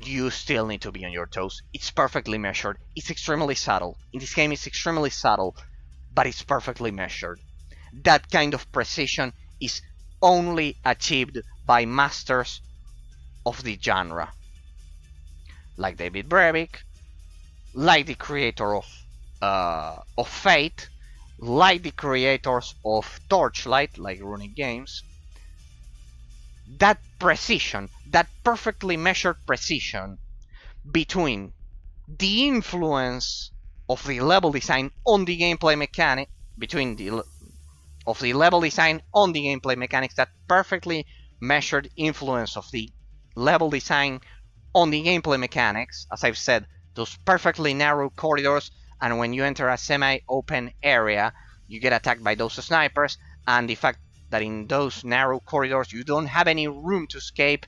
you still need to be on your toes. It's perfectly measured. It's extremely subtle. In this game, it's extremely subtle, but it's perfectly measured. That kind of precision is only achieved by masters of the genre, like David Brevik, like the creator of Fate, like the creators of Torchlight, like Runic Games. That precision, that perfectly measured precision between the influence of the level design on the gameplay mechanic, between the of the level design on the gameplay mechanics, that perfectly measured influence of the level design on the gameplay mechanics, as I've said, those perfectly narrow corridors, and when you enter a semi-open area, you get attacked by those snipers, and the fact that in those narrow corridors you don't have any room to escape,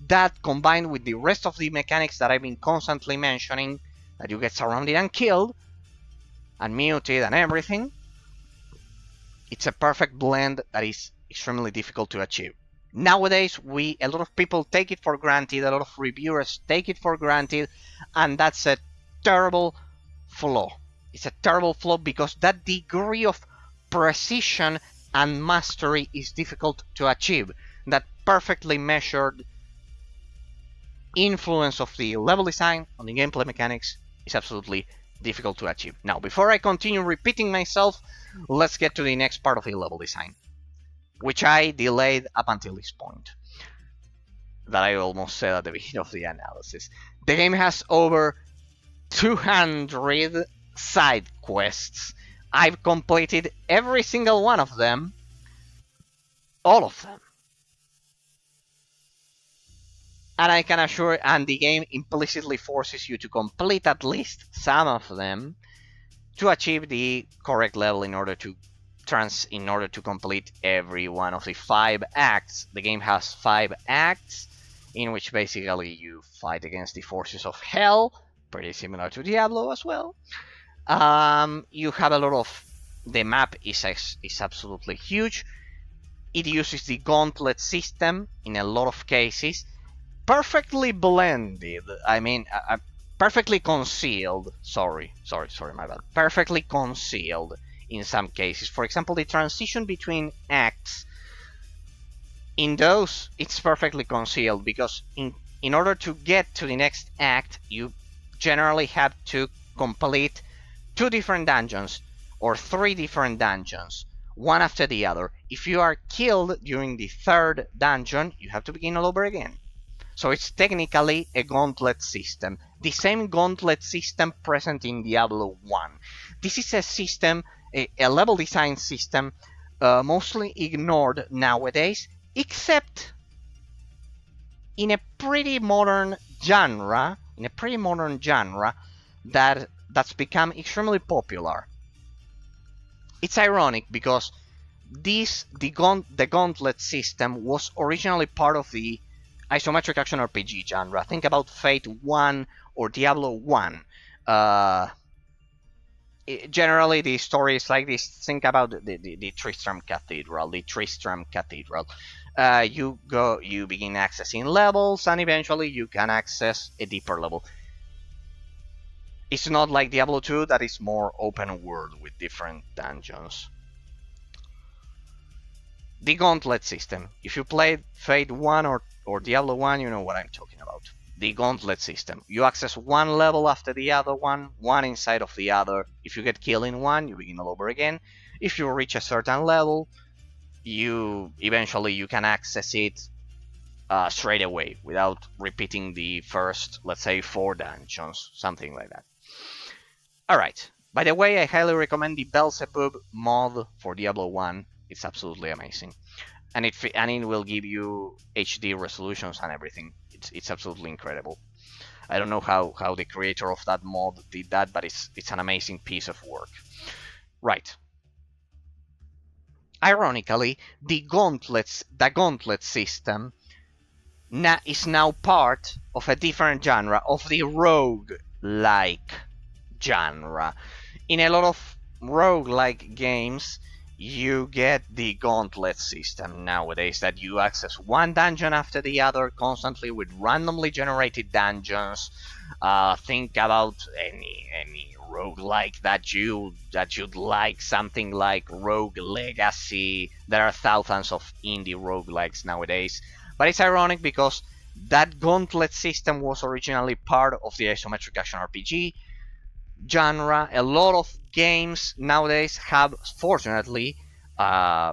that combined with the rest of the mechanics that I've been constantly mentioning, that you get surrounded and killed, and muted and everything, it's a perfect blend that is extremely difficult to achieve. Nowadays, a lot of people take it for granted, a lot of reviewers take it for granted, and that's a terrible flaw. It's a terrible flaw because that degree of precision and mastery is difficult to achieve. That perfectly measured influence of the level design on the gameplay mechanics is absolutely difficult to achieve. Now, before I continue repeating myself, let's get to the next part of the level design, which I delayed up until this point, that I almost said at the beginning of the analysis. The game has over 200 side quests. I've completed every single one of them. All of them. And I can assure, and the game implicitly forces you to complete at least some of them to achieve the correct level in order to complete every one of the 5 acts. The game has 5 acts, in which basically you fight against the forces of hell, pretty similar to Diablo as well. You have a lot of... The map is absolutely huge. It uses the gauntlet system in a lot of cases. Perfectly blended. I mean, perfectly concealed. Sorry, my bad. Perfectly concealed in some cases. For example, the transition between acts. In those, it's perfectly concealed because in order to get to the next act, you generally have to complete 2 different dungeons or 3 different dungeons, one after the other. If you are killed during the 3rd dungeon, you have to begin all over again. So it's technically a gauntlet system. The same gauntlet system present in Diablo 1. This is a system, a level design system, mostly ignored nowadays, except in a pretty modern genre, that's become extremely popular. It's ironic because the gauntlet system was originally part of the isometric action RPG genre. Think about Fate 1 or Diablo 1. Generally, the story is like this. Think about the Tristram Cathedral. You begin accessing levels, and eventually you can access a deeper level. It's not like Diablo 2 that is more open world with different dungeons. The gauntlet system. If you played Fate 1 or Diablo 1, you know what I'm talking about. The gauntlet system. You access one level after the other one inside of the other. If you get killed in one, you begin all over again. If you reach a certain level, eventually you can access it straight away without repeating the first, let's say, 4 dungeons, something like that. Alright, by the way, I highly recommend the Beelzebub mod for Diablo 1. It's absolutely amazing. And it will give you HD resolutions and everything. It's absolutely incredible. I don't know how the creator of that mod did that, but it's an amazing piece of work. Right. Ironically, the gauntlet system is now part of a different genre, of the rogue-like genre. In a lot of rogue-like games, you get the gauntlet system nowadays, that you access one dungeon after the other constantly with randomly generated dungeons. Think about any rogue-like that you'd like, something like Rogue Legacy. There are thousands of indie roguelikes nowadays. But it's ironic because that gauntlet system was originally part of the isometric action RPG genre. A lot of games nowadays have, fortunately, uh,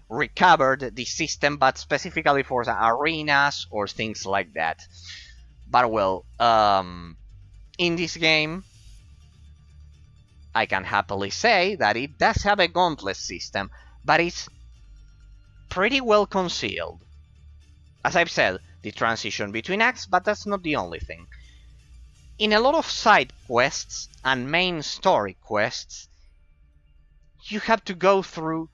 recovered the system, but specifically for the arenas or things like that. But well, in this game, I can happily say that it does have a gauntlet system, but it's pretty well concealed. As I've said, the transition between acts, but that's not the only thing. In a lot of side quests and main story quests, you have to go through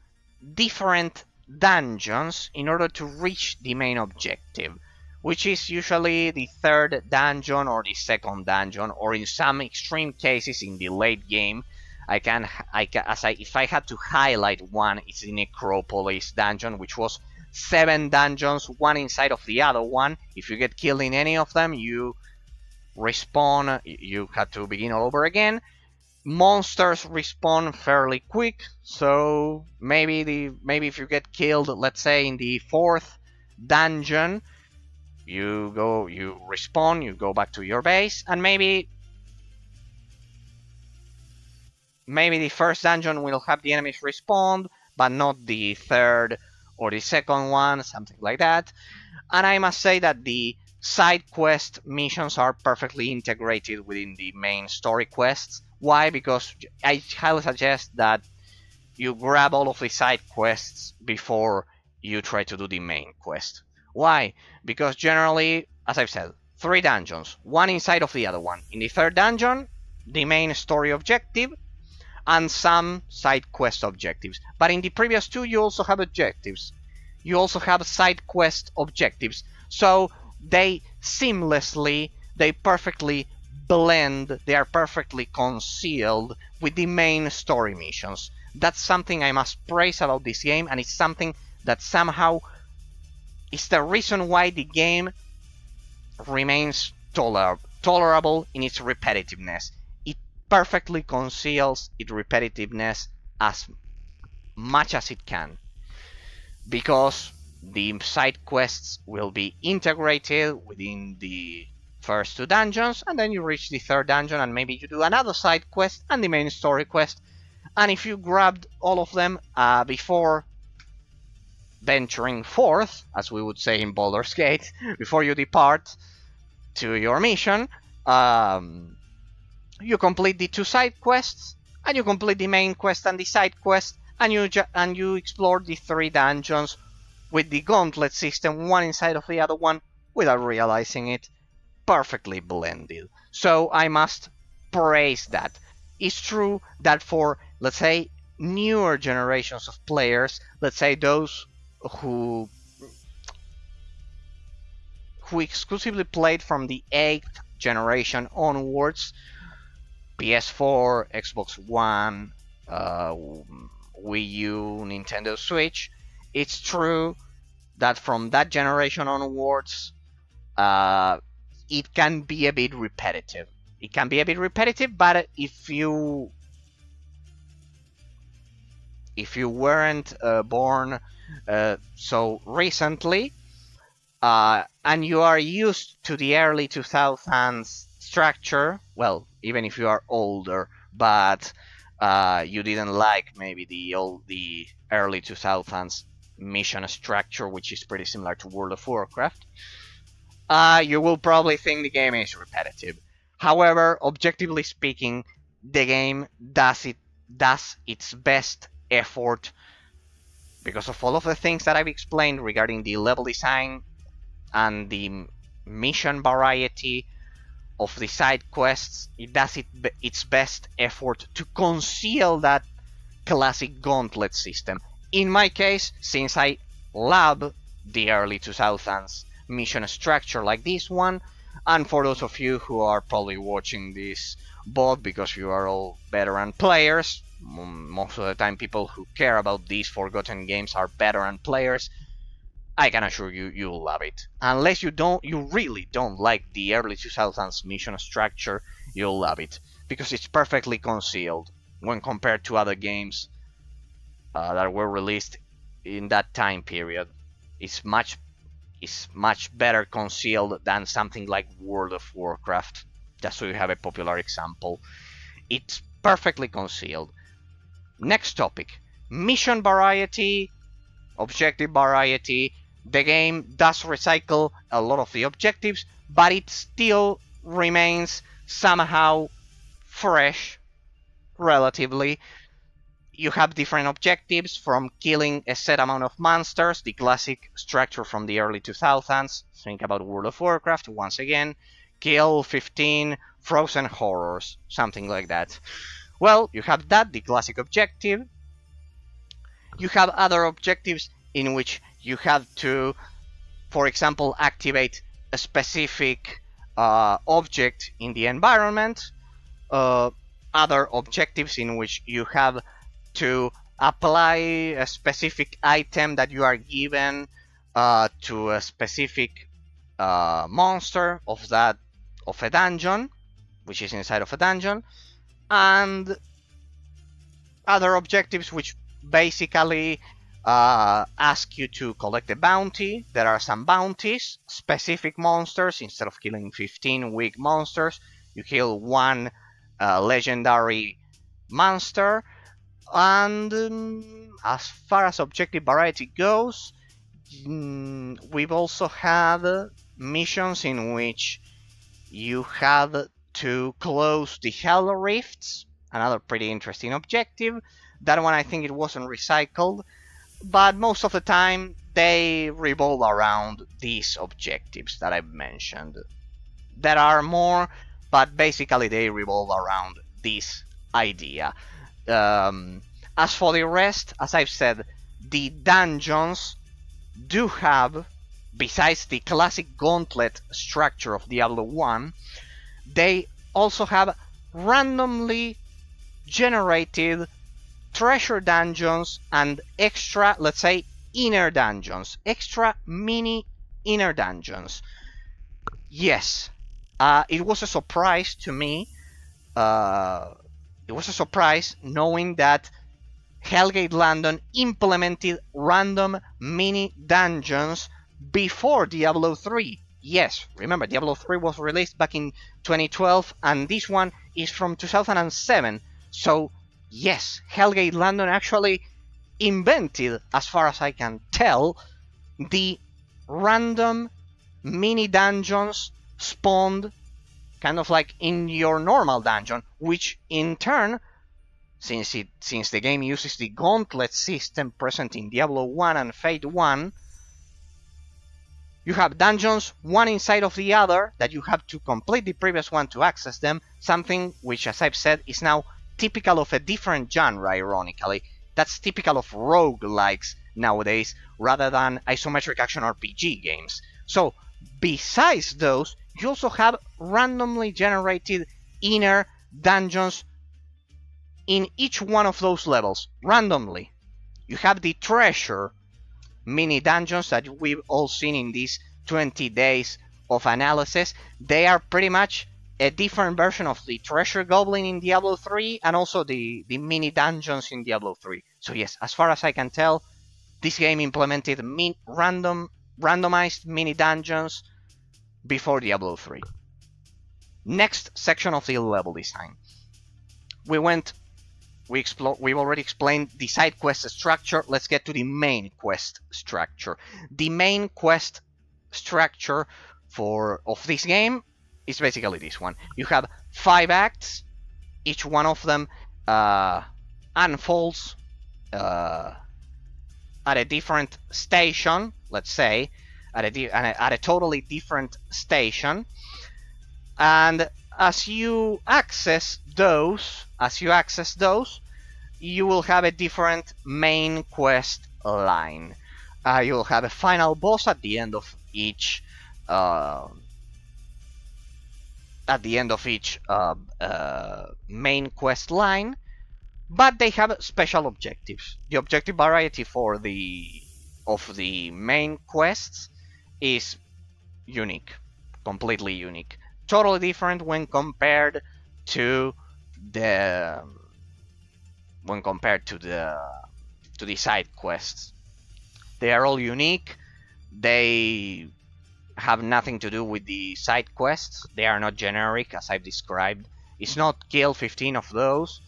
different dungeons in order to reach the main objective, which is usually the third dungeon or the second dungeon, or in some extreme cases in the late game. If I had to highlight one, it's the Necropolis dungeon, which was 7 dungeons, one inside of the other one. If you get killed in any of them, you respawn. You have to begin all over again. Monsters respawn fairly quick, so maybe if you get killed, let's say in the 4th dungeon, you respawn, you go back to your base, and maybe the first dungeon will have the enemies respawn, but not the third or the second one, something like that. And I must say that the side quest missions are perfectly integrated within the main story quests. Why? Because I highly suggest that you grab all of the side quests before you try to do the main quest. Why? Because generally, as I've said, 3 dungeons, one inside of the other one. In the 3rd dungeon, the main story objective and some side quest objectives. But in the previous 2, you also have objectives. You also have side quest objectives. So they perfectly blend, they are perfectly concealed with the main story missions. That's something I must praise about this game, and it's something that somehow is the reason why the game remains tolerable in its repetitiveness. It perfectly conceals its repetitiveness as much as it can, because the side quests will be integrated within the first 2 dungeons, and then you reach the 3rd dungeon and maybe you do another side quest and the main story quest. And if you grabbed all of them before venturing forth, as we would say in Baldur's Gate, before you depart to your mission, you complete the 2 side quests, and you complete the main quest and the side quest, and you explore the 3 dungeons with the gauntlet system, one inside of the other one, without realizing it. Perfectly blended. So I must praise that. It's true that for, let's say, newer generations of players, let's say those who exclusively played from the 8th generation onwards, PS4, Xbox One, Wii U, Nintendo Switch, it's true that from that generation onwards, it can be a bit repetitive. But if you weren't born so recently, and you are used to the early 2000s structure, well, even if you are older, but you didn't like maybe the early 2000s mission structure, which is pretty similar to World of Warcraft, you will probably think the game is repetitive. However, objectively speaking, the game does its best effort because of all of the things that I've explained regarding the level design and the mission variety of the side quests, it does its best effort to conceal that classic gauntlet system. In my case, since I love the early 2000s mission structure like this one, and for those of you who are probably watching this both because you are all veteran players, most of the time people who care about these forgotten games are veteran players, I can assure you, you'll love it. Unless you really don't like the early 2000s mission structure, you'll love it because it's perfectly concealed when compared to other games that were released in that time period. It's much better concealed than something like World of Warcraft. Just so you have a popular example, it's perfectly concealed. Next topic: mission variety, objective variety. The game does recycle a lot of the objectives, but it still remains somehow fresh, relatively. You have different objectives, from killing a set amount of monsters, the classic structure from the early 2000s. Think about World of Warcraft once again. Kill 15 frozen horrors, something like that. Well, you have that, the classic objective. You have other objectives in which you have to, for example, activate a specific object in the environment. Other objectives in which you have to apply a specific item that you are given to a specific monster of a dungeon, which is inside of a dungeon, and other objectives which basically ask you to collect a bounty. There are some bounties, specific monsters. Instead of killing 15 weak monsters, you kill one legendary monster. And as far as objective variety goes, we've also had missions in which you have to close the Hell Rifts, another pretty interesting objective. That one I think it wasn't recycled, but most of the time they revolve around these objectives that I've mentioned. There are more, but basically they revolve around this idea. As for the rest, as I've said, the dungeons do have, besides the classic gauntlet structure of Diablo 1, they also have randomly generated treasure dungeons and extra, let's say, inner dungeons, extra mini inner dungeons. Yes, it was a surprise to me. It was a surprise knowing that Hellgate London implemented random mini dungeons before Diablo 3. Yes, remember, Diablo 3 was released back in 2012, and this one is from 2007. So, yes, Hellgate London actually invented, as far as I can tell, the random mini dungeons spawned kind of like in your normal dungeon, which in turn, since the game uses the gauntlet system present in Diablo 1 and Fate 1, you have dungeons one inside of the other that you have to complete the previous one to access them, something which, as I've said, is now typical of a different genre, ironically. That's typical of roguelikes nowadays, rather than isometric action RPG games. So, besides those, you also have randomly generated inner dungeons in each one of those levels, randomly. You have the treasure mini dungeons that we've all seen in these 20 days of analysis. They are pretty much a different version of the treasure goblin in Diablo 3 and also the mini dungeons in Diablo 3. So yes, as far as I can tell, this game implemented randomized mini dungeons before Diablo 3. Next section of the level design. We've already explained the side quest structure. Let's get to the main quest structure. The main quest structure of this game is basically this one. You have 5 acts. Each one of them unfolds at a different station, let's say, at a totally different station, and as you access those, you will have a different main quest line. You will have a final boss at the end of each uh, main quest line, but they have special objectives. The objective variety for the main quests is unique, completely unique, totally different to the when compared to the side quests. They are all unique. They have nothing to do with the side quests. They are not generic, as I've described. It's not kill 15 of those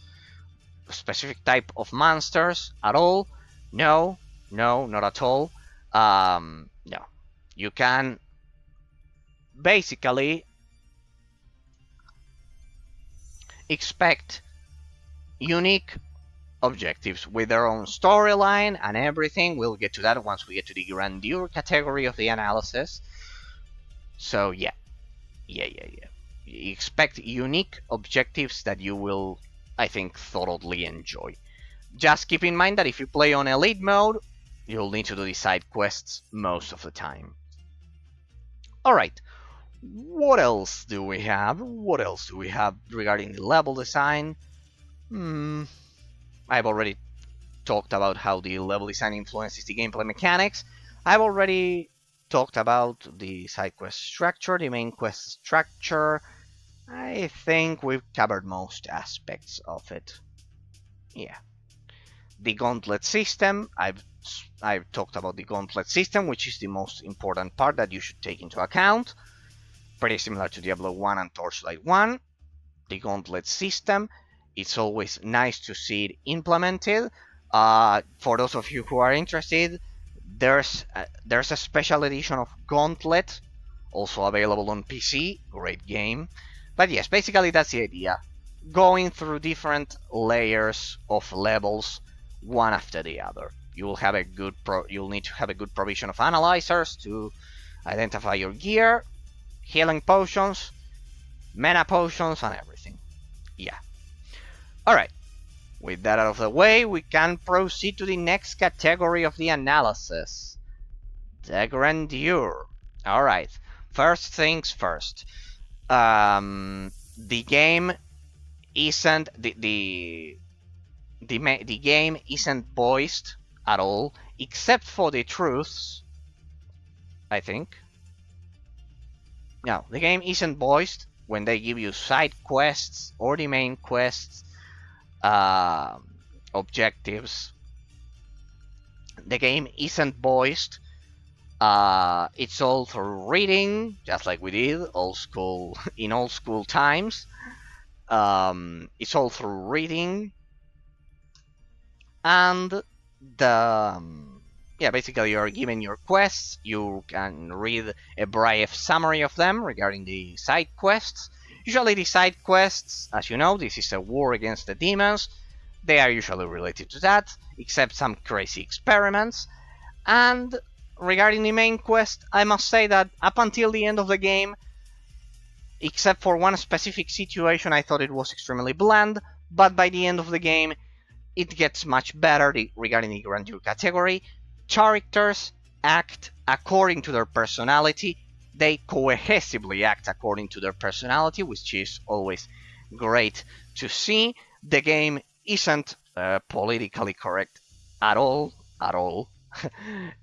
specific type of monsters at all. No, not at all. No, you can basically expect unique objectives with their own storyline and everything. We'll get to that once we get to the Grandeur category of the analysis. So yeah. You expect unique objectives that you will, I think, thoroughly enjoy. Just keep in mind that if you play on Elite mode, you'll need to do the side quests most of the time. Alright, what else do we have? Regarding the level design? I've already talked about how the level design influences the gameplay mechanics. I've already talked about the side quest structure, the main quest structure. I think we've covered most aspects of it. Yeah. The gauntlet system, I've talked about the gauntlet system, which is the most important part that you should take into account. Pretty similar to Diablo 1 and Torchlight 1. The gauntlet system, it's always nice to see it implemented. For those of you who are interested, there's a special edition of Gauntlet, also available on PC. Great game. But yes, basically that's the idea. Going through different layers of levels, one after the other. You'll need to have a good provision of analyzers to identify your gear, healing potions, mana potions, and everything. Yeah. Alright. With that out of the way, we can proceed to the next category of the analysis. The Grandeur. Alright. First things first. The game isn't the game isn't voiced at all, except for the truths, I think. No, the game isn't voiced when they give you side quests or the main quests objectives. The game isn't voiced. It's all through reading, just like we did in old school times. It's all through reading, and basically you're given your quests. You can read a brief summary of them regarding the side quests. Usually the side quests, as you know, this is a war against the demons. They are usually related to that, except some crazy experiments. And regarding the main quest, I must say that up until the end of the game, except for one specific situation, I thought it was extremely bland, but by the end of the game, it gets much better regarding the Grandeur category. Characters act according to their personality. They cohesively act according to their personality, which is always great to see. The game isn't politically correct at all.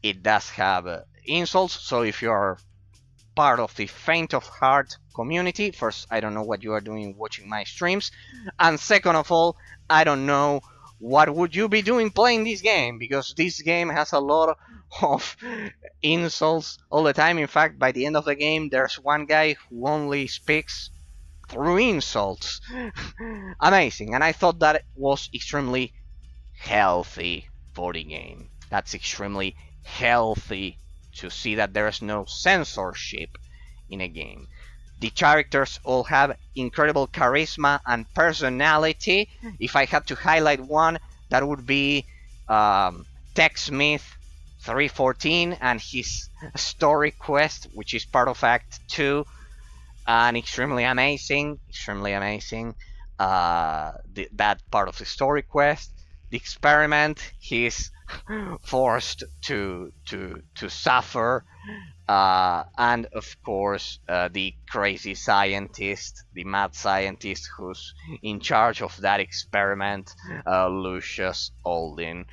It does have insults, so if you are part of the faint of heart community, first, I don't know what you are doing watching my streams, and second of all, I don't know what would you be doing playing this game, because this game has a lot of insults all the time. In fact, by the end of the game, there's one guy who only speaks through insults. Amazing, and I thought that was extremely healthy for the game. That's extremely healthy to see that there is no censorship in a game. The characters all have incredible charisma and personality. If I had to highlight one, that would be Tech Smith 314 and his story quest, which is part of Act 2, and extremely amazing, that part of the story quest. The experiment, he's forced to suffer, and of course the crazy scientist, the mad scientist who's in charge of that experiment, Lucius Aldin.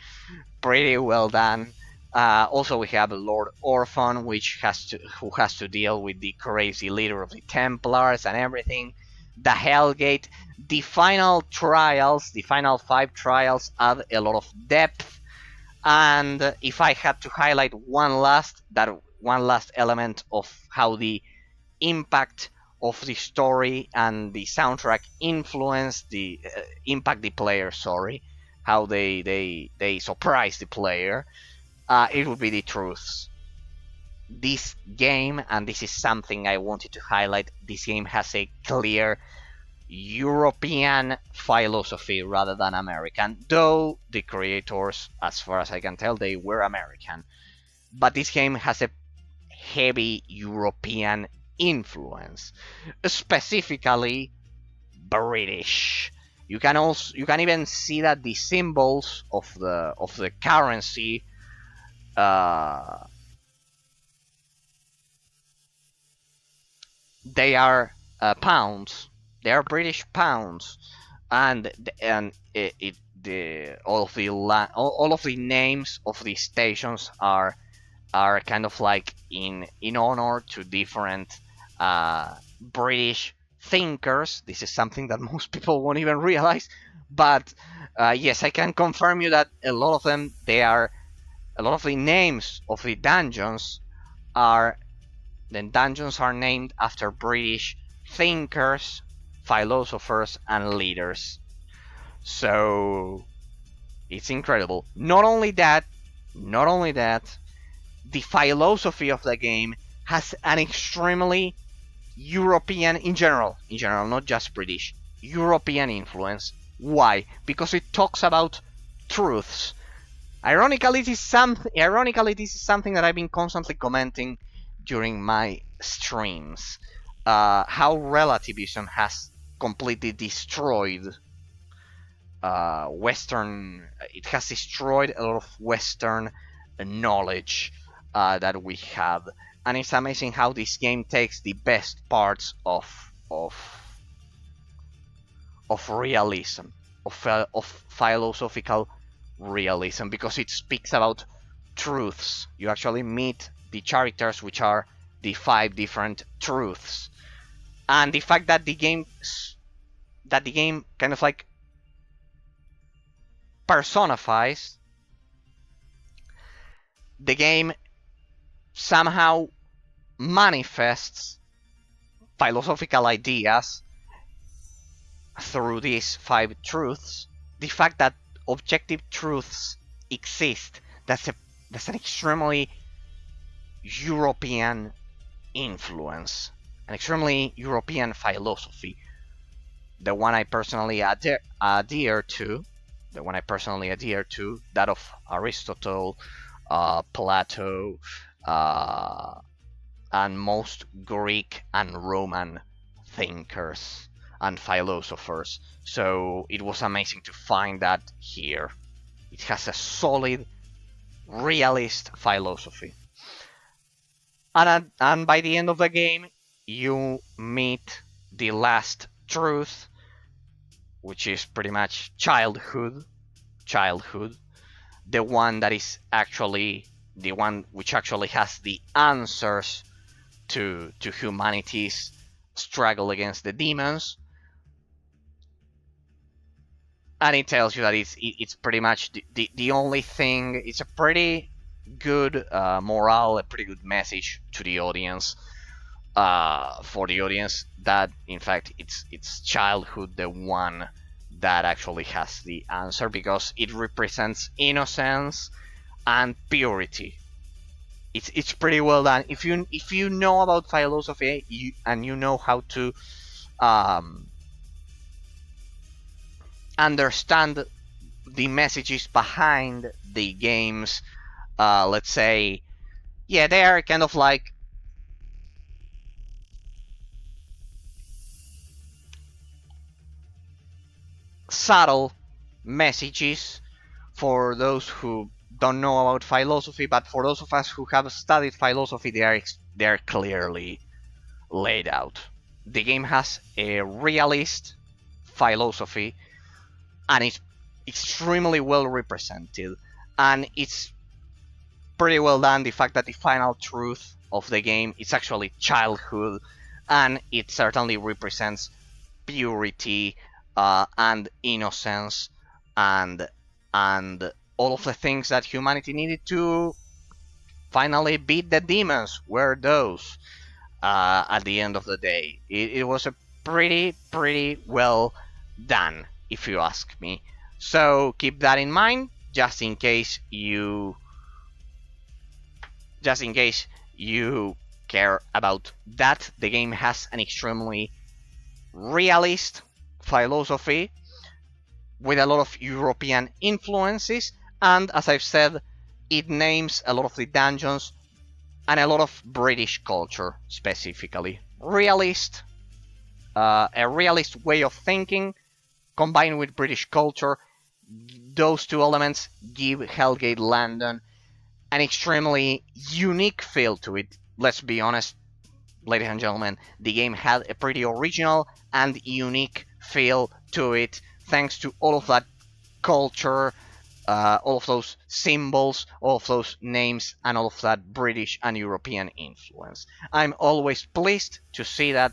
Pretty well done. Also, we have Lord Orphan, who has to deal with the crazy leader of the Templars and everything. The Hellgate, the final trials, the final 5 trials add a lot of depth. And if I had to highlight one last element of how the impact of the story and the soundtrack impact the player, how they surprise the player, it would be the truths. This game, and this is something I wanted to highlight, this game has a clear European philosophy rather than American, though the creators, as far as I can tell, they were American. But this game has a heavy European influence, specifically British. You can even see that the symbols of the currency, they are pounds. They are British pounds, and all of the names of the stations are kind of like in honor to different British thinkers. This is something that most people won't even realize, but yes, I can confirm you that a lot of the names of the dungeons are named after British thinkers, philosophers, and leaders. So it's incredible. Not only that, the philosophy of the game has an extremely European, in general, not just British, European influence. Why? Because it talks about truths. Ironically, this is something that I've been constantly commenting during my streams. How relativism has completely destroyed Western. It has destroyed a lot of Western knowledge that we have, and it's amazing how this game takes the best parts of realism, of philosophical realism, because it speaks about truths. You actually meet the characters, which are the 5 different truths, and the fact that the game kind of like personifies the game, somehow manifests philosophical ideas through these 5 truths. The fact that objective truths exist, that's an extremely European influence, an extremely European philosophy. The one I personally adhere to, that of Aristotle, Plato, and most Greek and Roman thinkers and philosophers. So it was amazing to find that here. It has a solid realist philosophy. And by the end of the game, you meet the last truth, which is pretty much childhood, the one that is actually the one which actually has the answers to humanity's struggle against the demons. And it tells you that it's pretty much the only thing. It's a pretty good morale, a pretty good message to the audience, for the audience, that in fact it's childhood, the one that actually has the answer, because it represents innocence and purity. It's pretty well done. If you know about philosophy, and you know how to understand the messages behind the game's let's say, yeah, they are kind of like subtle messages for those who don't know about philosophy, but for those of us who have studied philosophy, they are clearly laid out. The game has a realist philosophy, and it's extremely well represented, and it's pretty well done. The fact that the final truth of the game is actually childhood, and it certainly represents purity and innocence and and all of the things that humanity needed to finally beat the demons were those at the end of the day. It was a pretty well done, if you ask me. So keep that in mind, just in case you care about that. The game has an extremely realist philosophy with a lot of European influences, and as I've said, it names a lot of the dungeons and a lot of British culture specifically. A realist way of thinking combined with British culture. Those two elements give Hellgate London an extremely unique feel to it. Let's be honest, ladies and gentlemen, the game had a pretty original and unique feel to it, thanks to all of that culture, all of those symbols, all of those names, and all of that British and European influence. I'm always pleased to see that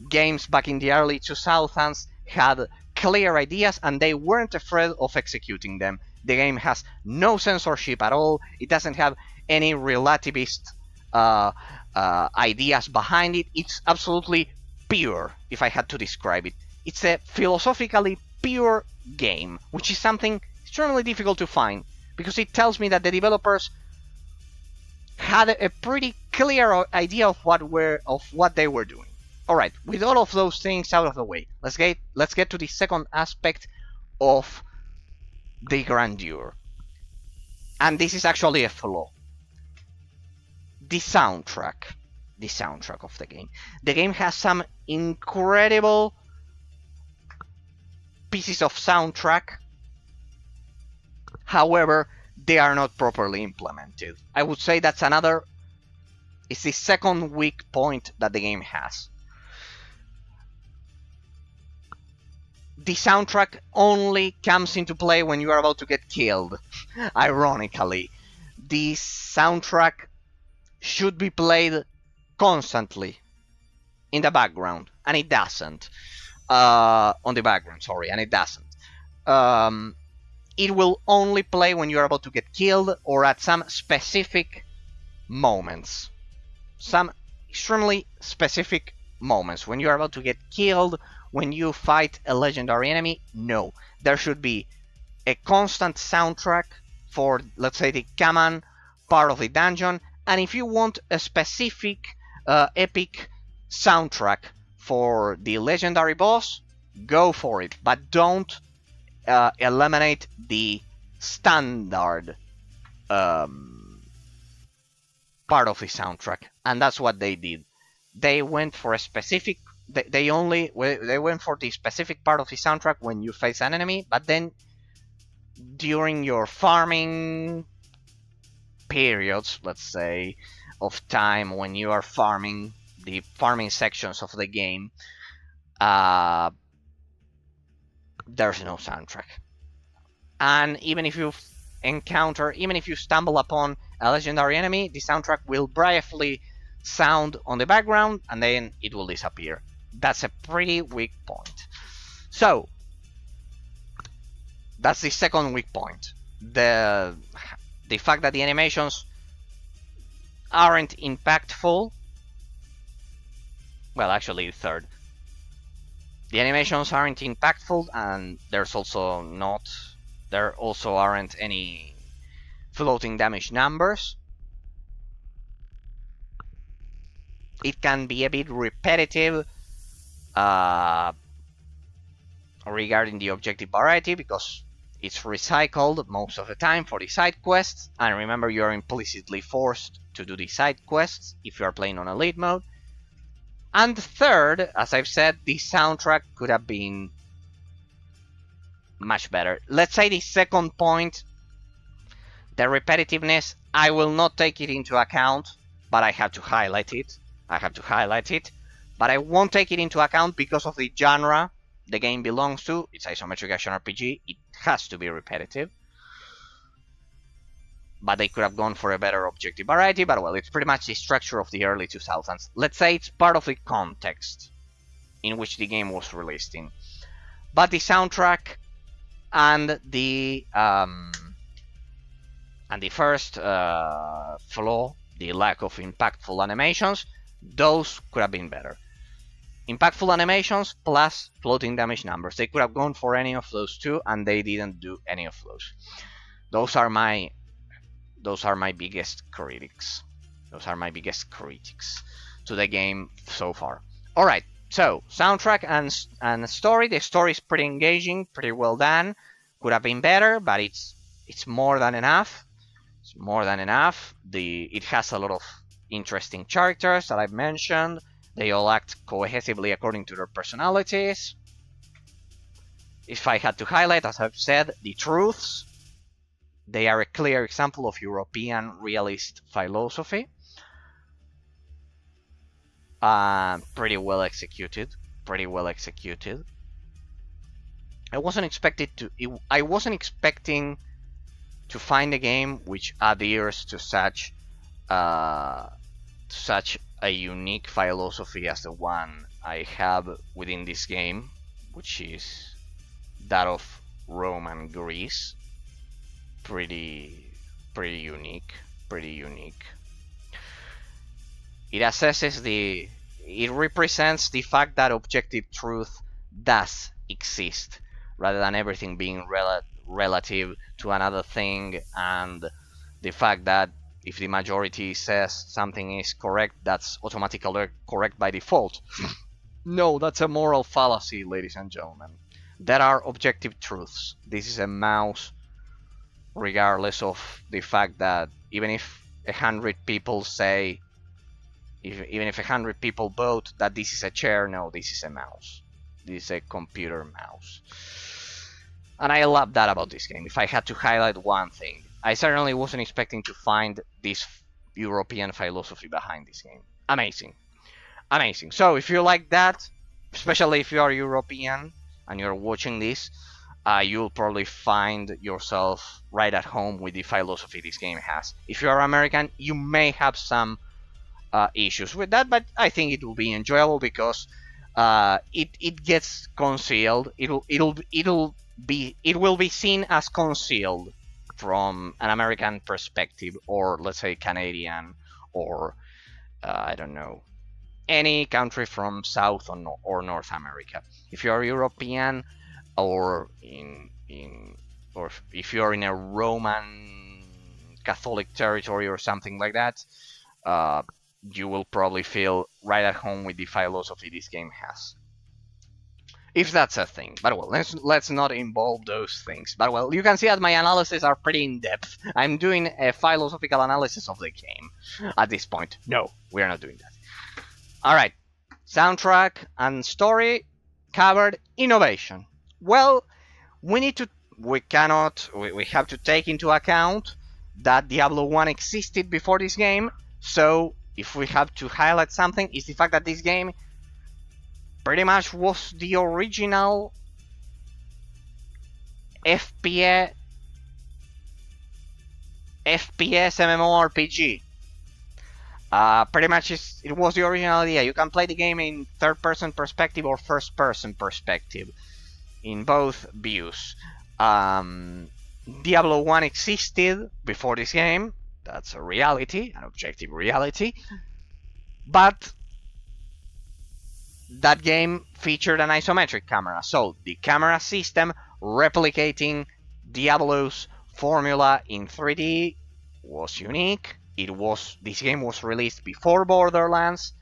games back in the early 2000s had clear ideas and they weren't afraid of executing them. The game has no censorship at all. It doesn't have any relativist ideas behind it. It's absolutely pure, if I had to describe it. It's a philosophically pure game, which is something extremely difficult to find, because it tells me that the developers had a pretty clear idea of what they were doing. All right, with all of those things out of the way, let's get to the second aspect of the Grandeur, and this is actually a flaw. The soundtrack of the game. The game has some incredible pieces of soundtrack. However, they are not properly implemented. I would say it's the second weak point that the game has. The soundtrack only comes into play when you are about to get killed. Ironically, the soundtrack should be played constantly in the background, and it doesn't. On the background, sorry, and it doesn't. It will only play when you're about to get killed or at some specific moments. Some extremely specific moments. When you're about to get killed, when you fight a legendary enemy, no. There should be a constant soundtrack for, let's say, the common part of the dungeon. And if you want a specific epic soundtrack for the legendary boss, go for it. But don't eliminate the standard part of the soundtrack. And that's what they did. They went for a specific... They went for the specific part of the soundtrack when you face an enemy, but then during your farming periods, let's say, of time when you are farming the farming sections of the game, there's no soundtrack. And even if you stumble upon a legendary enemy, the soundtrack will briefly sound on the background and then it will disappear. That's a pretty weak point. So that's the second weak point. The fact that the animations aren't impactful. Well, actually, the third. The animations aren't impactful, and there also aren't any floating damage numbers. It can be a bit repetitive regarding the objective variety, because It's recycled most of the time for the side quests, and remember, you are implicitly forced to do the side quests if you are playing on elite mode. And third, as I've said, the soundtrack could have been much better. Let's say the second point, the repetitiveness, I will not take it into account, but I have to highlight it. But I won't take it into account because of the genre the game belongs to. It's isometric action RPG. It has to be repetitive. But they could have gone for a better objective variety, but well, it's pretty much the structure of the early 2000s. Let's say it's part of the context in which the game was released in. But the soundtrack and the first flaw, the lack of impactful animations, those could have been better. Impactful animations plus floating damage numbers. They could have gone for any of those two, and they didn't do any of those. Those are my biggest critics. To the game so far. Alright, so soundtrack and story. The story is pretty engaging, pretty well done. Could have been better, but it's more than enough. It has a lot of interesting characters that I've mentioned. They all act cohesively according to their personalities. If I had to highlight, as I've said, the truths, they are a clear example of European realist philosophy. Pretty well executed. I wasn't expecting to find a game which adheres to such a unique philosophy as the one I have within this game, which is that of Rome and Greece. Pretty unique. It represents the fact that objective truth does exist, rather than everything being relative to another thing, and the fact that if the majority says something is correct, that's automatically correct by default. No, that's a moral fallacy, ladies and gentlemen. There are objective truths. This is a mouse, regardless of the fact that even if 100 people say, even if 100 people vote that this is a chair, no, this is a mouse. This is a computer mouse. And I love that about this game. If I had to highlight one thing, I certainly wasn't expecting to find this European philosophy behind this game. Amazing. So if you like that, especially if you are European and you're watching this, you'll probably find yourself right at home with the philosophy this game has. If you are American, you may have some issues with that, but I think it will be enjoyable because it gets concealed. It will be seen as concealed from an American perspective, or let's say Canadian, or I don't know, any country from South or North America. If you are European, or if you are in a Roman Catholic territory or something like that, you will probably feel right at home with the philosophy this game has. If that's a thing. But well, let's not involve those things. But well, you can see that my analyses are pretty in-depth. I'm doing a philosophical analysis of the game at this point. No, we're not doing that. Alright, soundtrack and story covered. Innovation. Well, we have to take into account that Diablo 1 existed before this game, so if we have to highlight something, it's the fact that this game pretty much was the original FPS MMORPG. Pretty much it was the original idea. You can play the game in third-person perspective or first-person perspective, in both views. Diablo 1 existed before this game. That's a reality, an objective reality. But that game featured an isometric camera, so the camera system replicating Diablo's formula in 3D was unique. This game was released before Borderlands,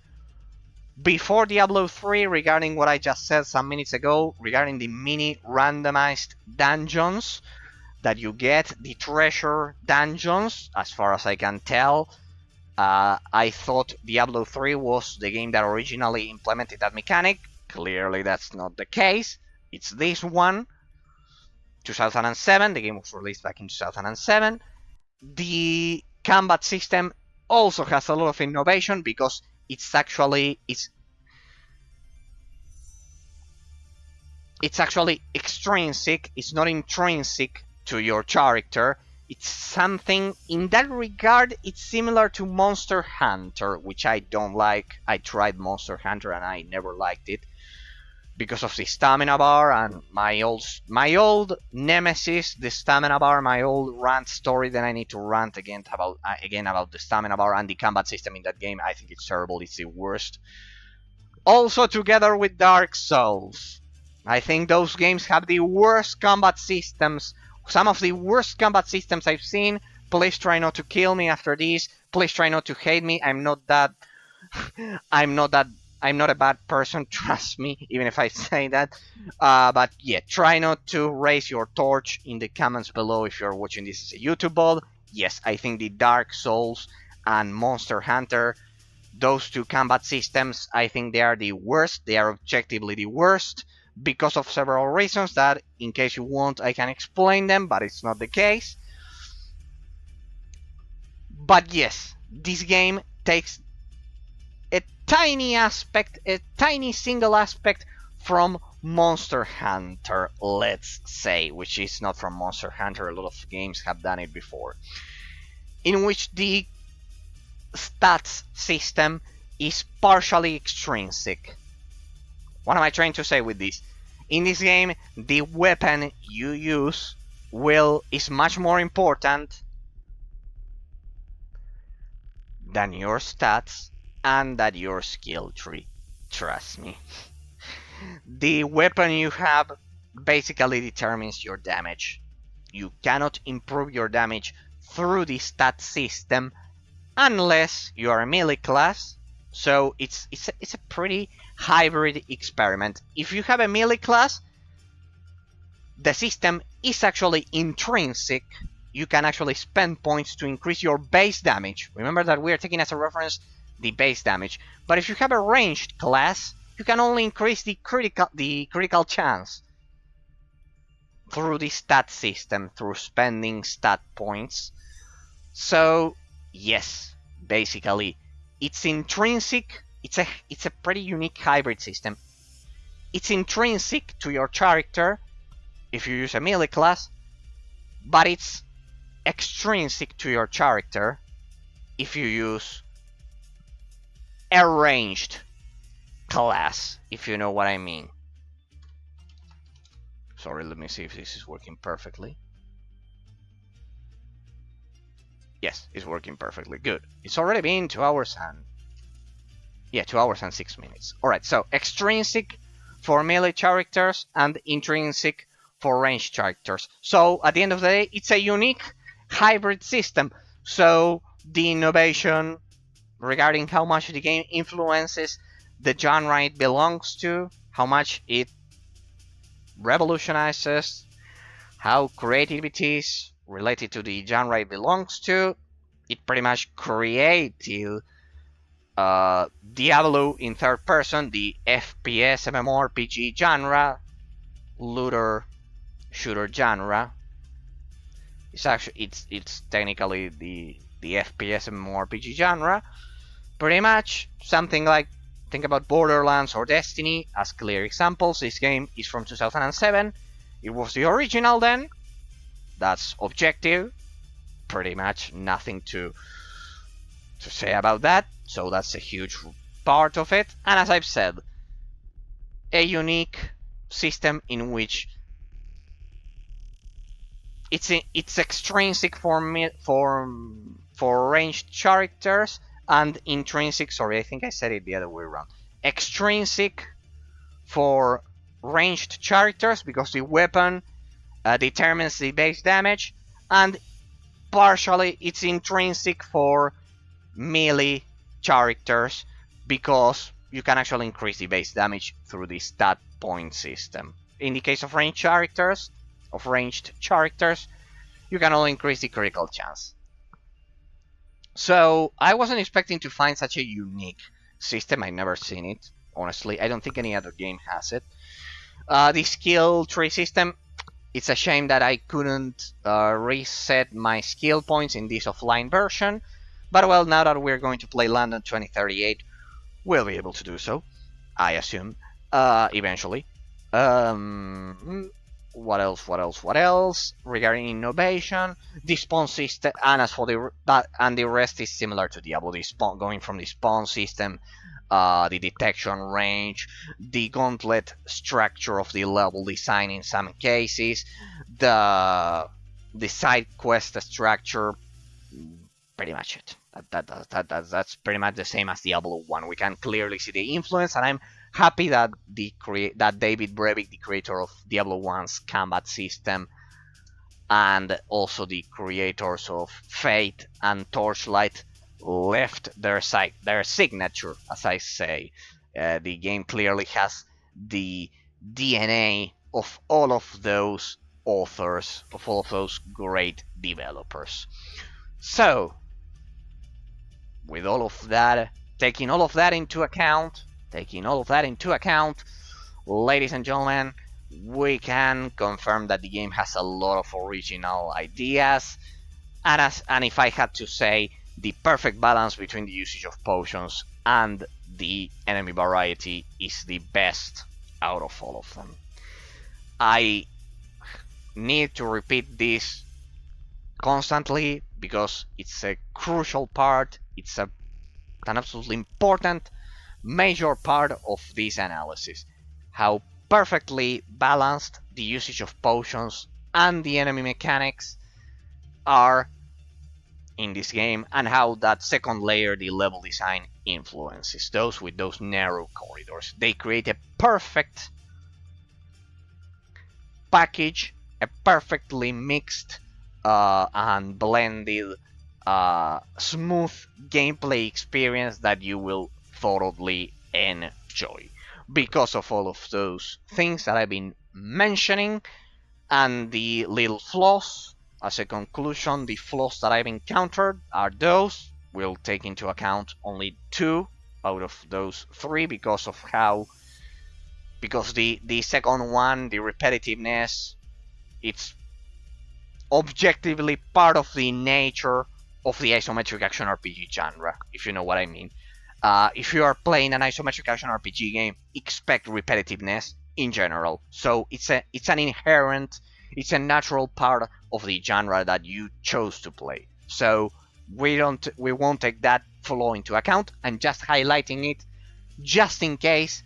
before Diablo 3, regarding what I just said some minutes ago regarding the mini randomized dungeons. that you get the treasure dungeons, as far as I can tell. I thought Diablo 3 was the game that originally implemented that mechanic. Clearly that's not the case. It's this one. 2007, the game was released back in 2007. The combat system also has a lot of innovation because it's actually extrinsic, it's not intrinsic to your character. It's something, in that regard, it's similar to Monster Hunter, which I don't like. I tried Monster Hunter and I never liked it because of the stamina bar and my old nemesis, the stamina bar, my old rant story that I need to rant again about the stamina bar and the combat system in that game. I think it's terrible. It's the worst. Also, together with Dark Souls, I think those games have the worst combat systems. Some of the worst combat systems I've seen. Please try not to kill me after this. Please try not to hate me. I'm not a bad person, trust me, even if I say that. But yeah, try not to raise your torch in the comments below if you're watching this as a YouTube bot. Yes, I think the Dark Souls and Monster Hunter, those two combat systems, I think they are the worst. They are objectively the worst because of several reasons that, in case you want, I can explain them, but it's not the case. But yes, this game takes a tiny single aspect from Monster Hunter, let's say, which is not from Monster Hunter. A lot of games have done it before, in which the stats system is partially extrinsic. What am I trying to say with this? In this game, the weapon you use is much more important than your stats and that your skill tree. Trust me. The weapon you have basically determines your damage. You cannot improve your damage through the stat system unless you are a melee class. So it's a pretty hybrid experiment. If you have a melee class, the system is actually intrinsic. You can actually spend points to increase your base damage. Remember that we are taking as a reference the base damage. But if you have a ranged class, you can only increase the critical chance through the stat system, through spending stat points. So yes, basically it's intrinsic. It's a pretty unique hybrid system. It's intrinsic to your character if you use a melee class, but it's extrinsic to your character if you use a ranged class, if you know what I mean. Sorry, let me see if this is working perfectly. Yes, it's working perfectly. Good. It's already been 2 hours and 6 minutes. Alright, so extrinsic for melee characters and intrinsic for ranged characters. So at the end of the day, it's a unique hybrid system. So the innovation regarding how much the game influences the genre it belongs to, how much it revolutionizes, how creativity is related to the genre it belongs to. It pretty much created Diablo in third person, the FPS MMORPG genre, looter shooter genre. It's technically the FPS MMORPG genre. Pretty much something like, think about Borderlands or Destiny as clear examples. This game is from 2007. It was the original then. That's objective. Pretty much nothing to say about that. So that's a huge part of it. And as I've said, a unique system in which it's extrinsic for ranged characters and intrinsic. Sorry, I think I said it the other way around. Extrinsic for ranged characters because the weapon determines the base damage, and partially it's intrinsic for melee characters because you can actually increase the base damage through the stat point system. In the case of ranged characters, you can only increase the critical chance. So I wasn't expecting to find such a unique system. I've never seen it, honestly. I don't think any other game has it. The skill tree system, it's a shame that I couldn't reset my skill points in this offline version. But well, now that we're going to play London 2038, we'll be able to do so, I assume, eventually. What else? Regarding innovation, the spawn system, and as for the rest is similar to Diablo. The spawn, going from the spawn system, the detection range, the gauntlet structure of the level design in some cases, the side quest structure, pretty much it. That's pretty much the same as Diablo 1. We can clearly see the influence, and I'm happy that that David Brevik, the creator of Diablo 1's combat system, and also the creators of Fate and Torchlight, left their signature, as I say. The game clearly has the DNA of all of those authors, of all of those great developers. So, with all of that, taking all of that into account, ladies and gentlemen, we can confirm that the game has a lot of original ideas, and if I had to say, the perfect balance between the usage of potions and the enemy variety is the best out of all of them. I need to repeat this constantly because it's a crucial part, it's an absolutely important major part of this analysis. How perfectly balanced the usage of potions and the enemy mechanics are in this game, and how that second layer, the level design, influences those with those narrow corridors. They create a perfect package, a perfectly mixed and blended smooth gameplay experience that you will thoroughly enjoy because of all of those things that I've been mentioning, and the little flaws. As a conclusion, the flaws that I've encountered are those. We'll take into account only 2 out of those 3 because the second one, the repetitiveness, it's objectively part of the nature of the isometric action RPG genre, if you know what I mean. If you are playing an isometric action RPG game, expect repetitiveness in general. So it's a natural part of the genre that you chose to play. So we won't take that flaw into account, and just highlighting it just in case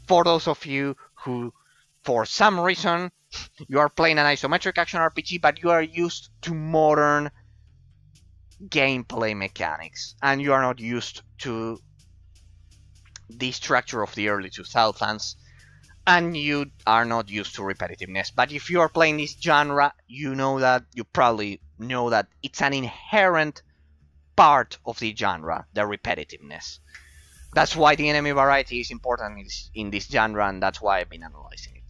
for those of you who, for some reason, you are playing an isometric action RPG, but you are used to modern gameplay mechanics, and you are not used to the structure of the early 2000s, and you are not used to repetitiveness. But if you are playing this genre, you probably know that it's an inherent part of the genre, the repetitiveness. That's why the enemy variety is important in this genre, and that's why I've been analyzing it.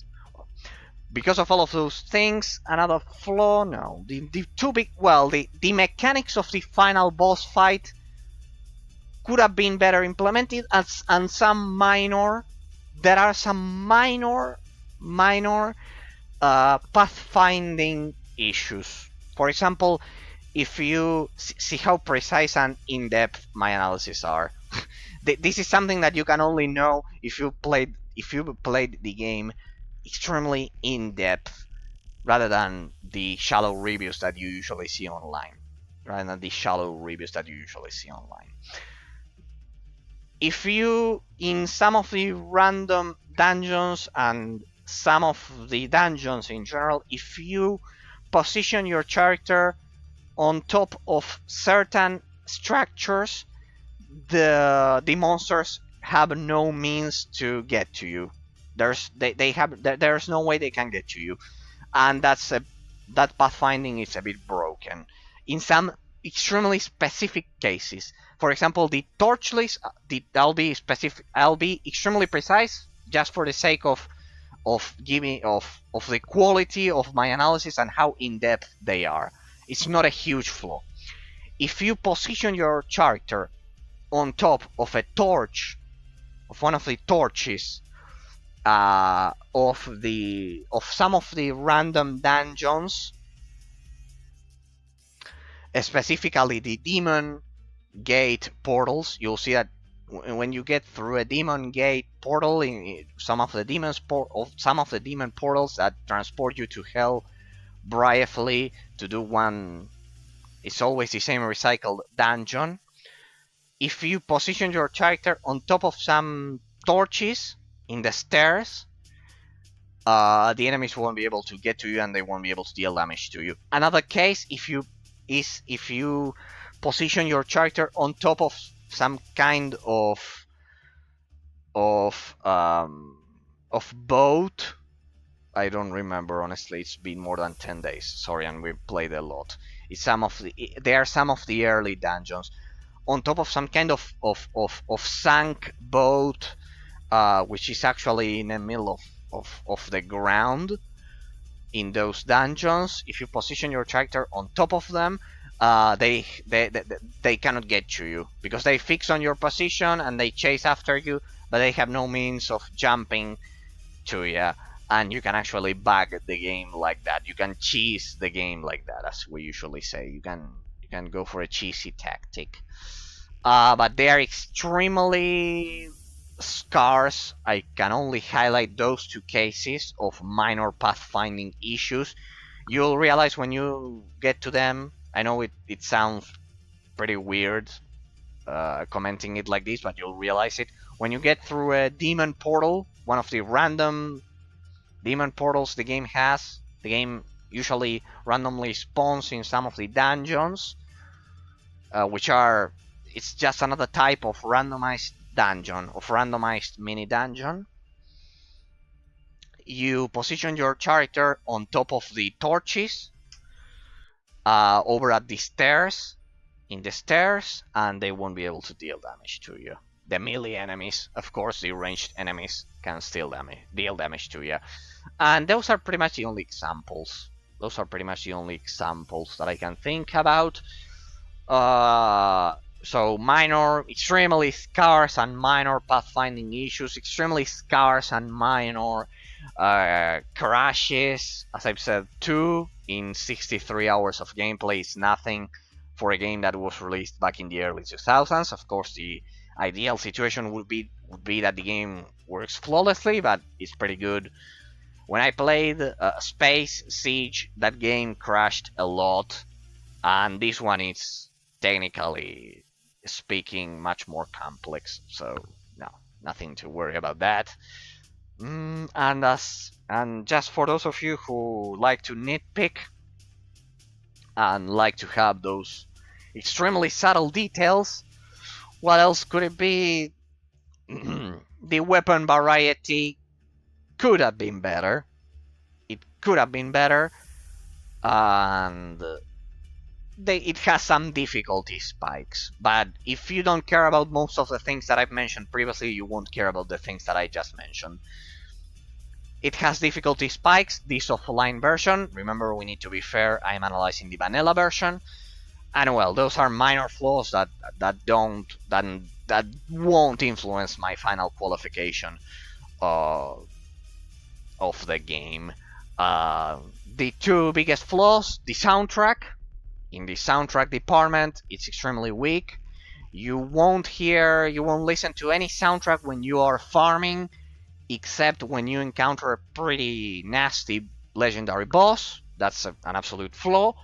Because of all of those things, another flaw, no. The mechanics of the final boss fight could have been better implemented, and there are some minor pathfinding issues. For example, if you see how precise and in-depth my analyses are, this is something that you can only know if you played the game extremely in-depth, rather than the shallow reviews that you usually see online. If you, in some of the random dungeons and some of the dungeons in general, if you position your character on top of certain structures, the monsters have no means to get to you. There's no way they can get to you, and that pathfinding is a bit broken in some extremely specific cases. For example, the torch list, I'll be extremely precise just for the sake of of the quality of my analysis and how in-depth they are. It's not a huge flaw. If you position your character on top of a torch, of one of the torches of some of the random dungeons, specifically the demon gate portals, you'll see that when you get through a demon gate portal in some of the demon portals that transport you to hell briefly to do one, it's always the same recycled dungeon. If you position your character on top of some torches in the stairs, the enemies won't be able to get to you and they won't be able to deal damage to you. Another case, if you position your character on top of some kind of boat. I don't remember, honestly. It's been more than 10 days. Sorry, and we played a lot. They are some of the early dungeons. On top of some kind of sunk boat, which is actually in the middle of the ground in those dungeons. If you position your character on top of them, they cannot get to you because they fix on your position and they chase after you, but they have no means of jumping to you. And you can actually bug the game like that. You can cheese the game like that, as we usually say. You can go for a cheesy tactic. But they are extremely scarce. I can only highlight those two cases of minor pathfinding issues. You'll realize when you get to them. I know it sounds pretty weird commenting it like this, but you'll realize it when you get through a demon portal, one of the random demon portals the game has. The game usually randomly spawns in some of the dungeons, it's just another type of randomized dungeon, of randomized mini dungeon. You position your character on top of the torches over at the stairs, and they won't be able to deal damage to you. The melee enemies, of course, the ranged enemies can still deal damage to you. And those are pretty much the only examples. Those are pretty much the only examples that I can think about. So minor, extremely scarce and minor pathfinding issues, extremely scarce and minor crashes. As I've said, 2 in 63 hours of gameplay is nothing for a game that was released back in the early 2000s. Of course, the ideal situation would be that the game works flawlessly, but it's pretty good. When I played Space Siege, that game crashed a lot, and this one is technically speaking much more complex, so no, nothing to worry about that. And just for those of you who like to nitpick and like to have those extremely subtle details, what else could it be? The weapon variety could have been better. It could have been better, and it has some difficulty spikes. But if you don't care about most of the things that I've mentioned previously, you won't care about the things that I just mentioned. It has difficulty spikes, this offline version. Remember, we need to be fair, I'm analyzing the vanilla version. And well, those are minor flaws that won't influence my final qualification of the game. The two biggest flaws: the soundtrack. In the soundtrack department, it's extremely weak. You won't listen to any soundtrack when you are farming, except when you encounter a pretty nasty legendary boss. That's an absolute flaw.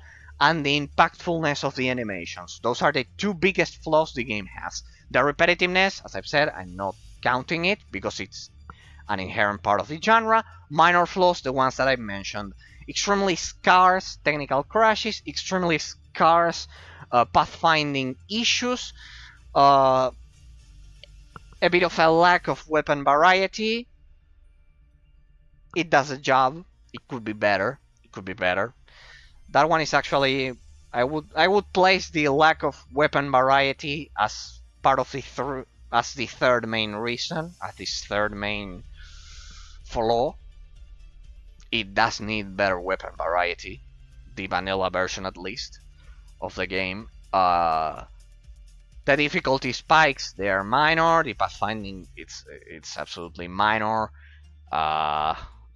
And the impactfulness of the animations. Those are the two biggest flaws the game has. The repetitiveness, as I've said, I'm not counting it because it's an inherent part of the genre. Minor flaws, the ones that I mentioned. Extremely scarce technical crashes, extremely scarce pathfinding issues, a bit of a lack of weapon variety. It does a job. It could be better. That one is actually, I would place the lack of weapon variety as part of the third main reason, as this third main flaw. it does need better weapon variety, the vanilla version at least of the game. The difficulty spikes, they are minor. The pathfinding, it's absolutely minor. The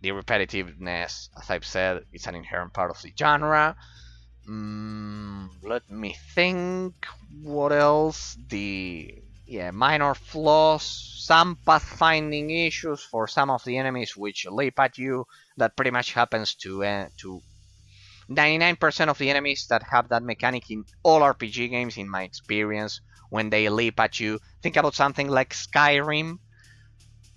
repetitiveness, as I've said, is an inherent part of the genre. Let me think. What else? Minor flaws, some pathfinding issues for some of the enemies which leap at you. That pretty much happens to 99% of the enemies that have that mechanic in all RPG games, in my experience. When they leap at you, think about something like Skyrim,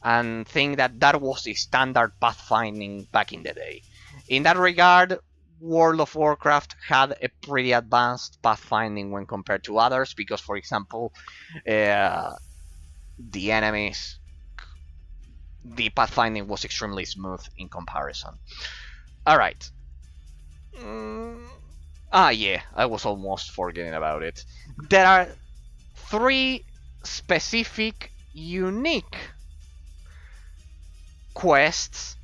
and think that that was the standard pathfinding back in the day. In that regard, World of Warcraft had a pretty advanced pathfinding when compared to others, because, for example, the enemies, the pathfinding was extremely smooth in comparison. Alright. Yeah, I was almost forgetting about it. There are 3 specific, unique quests,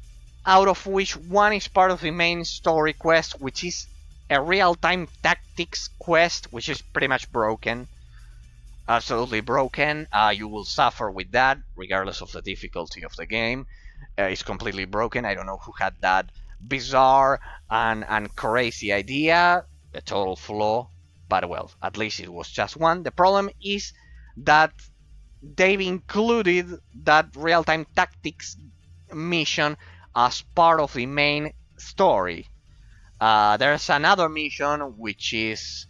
out of which one is part of the main story quest, which is a real-time tactics quest, which is pretty much broken. Absolutely broken. You will suffer with that, regardless of the difficulty of the game. It's completely broken. I don't know who had that bizarre and crazy idea. A total flaw. But well, at least it was just one. The problem is that they've included that real-time tactics mission as part of the main story. There's another mission which is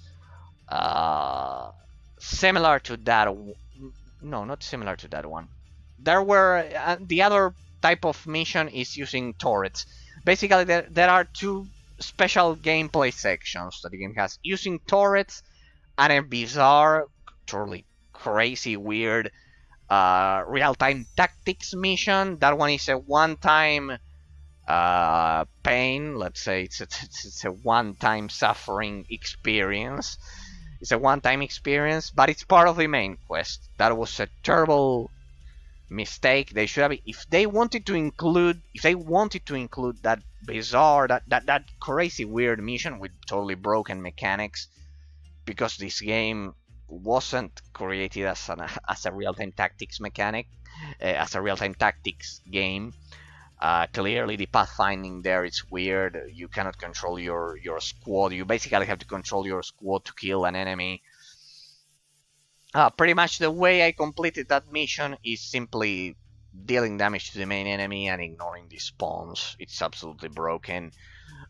similar to that. No, not similar to that one. There were the other type of mission is using turrets. Basically, there are 2 special gameplay sections that the game has, using turrets and a bizarre, totally crazy, weird real-time tactics mission. That one is a one-time pain. Let's say it's a one-time suffering experience. It's a one-time experience, but it's part of the main quest. That was a terrible mistake. They should have, if they wanted to include that bizarre, that crazy weird mission with totally broken mechanics, because this game wasn't created as a real-time tactics mechanic, as a real-time tactics game. Clearly the pathfinding there is weird. You cannot control your squad. You basically have to control your squad to kill an enemy. Pretty much the way I completed that mission is simply dealing damage to the main enemy and ignoring the spawns. It's absolutely broken.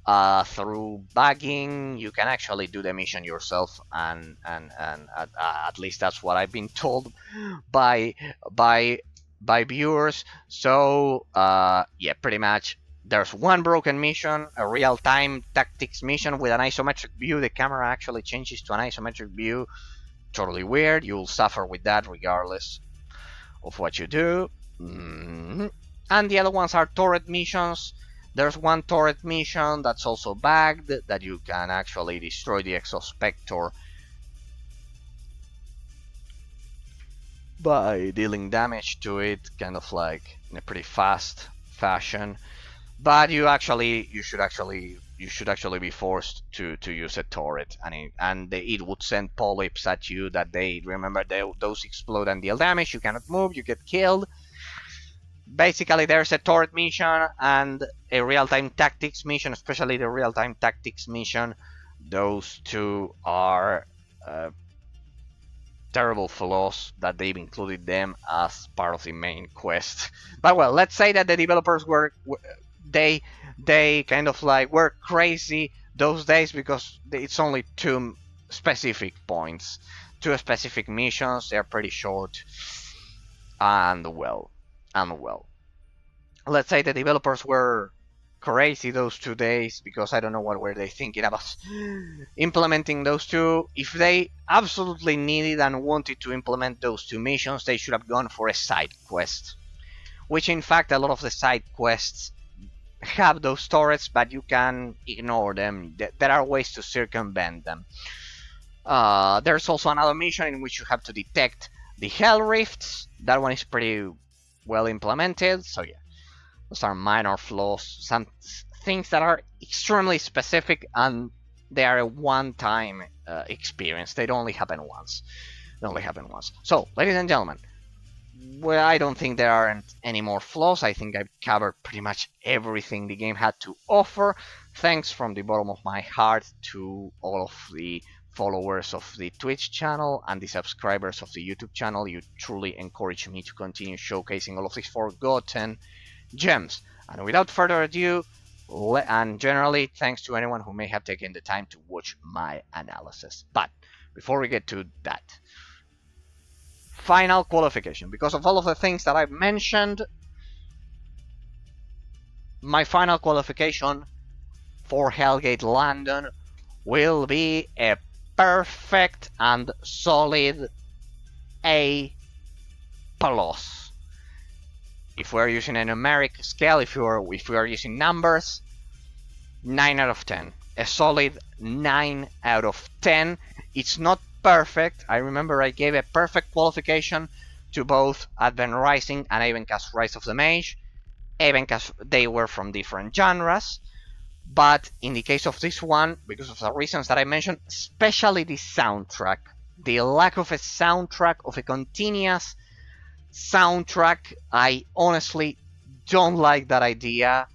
Through bugging, you can actually do the mission yourself, and at least that's what I've been told by viewers. So yeah, pretty much there's one broken mission, a real-time tactics mission with an isometric view. The camera actually changes to an isometric view. Totally weird. You'll suffer with that regardless of what you do. And the other ones are turret missions. There's one turret mission that's also bugged, that you can actually destroy the Exospector by dealing damage to it, kind of like in a pretty fast fashion. But you should actually be forced to use a turret, and it would send polyps at you that those explode and deal damage. You cannot move, you get killed. Basically, there's a turret mission and a real-time tactics mission, especially the real-time tactics mission. Those 2 are terrible flaws that they've included them as part of the main quest. But well, let's say that the developers they kind of like were crazy those days, because it's only 2 specific points, 2 specific missions. They're pretty short, and well, let's say the developers were crazy those 2 days, because I don't know what were they thinking about implementing those 2. If they absolutely needed and wanted to implement those 2 missions, they should have gone for a side quest, which in fact a lot of the side quests have those turrets, but you can ignore them. There are ways to circumvent them. There's also another mission in which you have to detect the hell rifts. That one is pretty well implemented. So yeah, those are minor flaws, some things that are extremely specific and they are a one-time experience. They only happen once. They only happen once. So, ladies and gentlemen, well, I don't think there aren't any more flaws. I think I've covered pretty much everything the game had to offer. Thanks from the bottom of my heart to all of the followers of the Twitch channel and the subscribers of the YouTube channel. You truly encourage me to continue showcasing all of these forgotten gems. And without further ado, and generally thanks to anyone who may have taken the time to watch my analysis. But before we get to that, final qualification. Because of all of the things that I've mentioned, my final qualification for Hellgate London will be a perfect and solid A+. If we're using a numeric scale, if we are using numbers, 9 out of 10. A solid 9 out of 10. It's not perfect. I remember I gave a perfect qualification to both Advent Rising and Evencast Rise of the Mage. Evencast, they were from different genres, but in the case of this one, because of the reasons that I mentioned, especially the soundtrack, the lack of a soundtrack, of a continuous soundtrack, I honestly don't like that idea,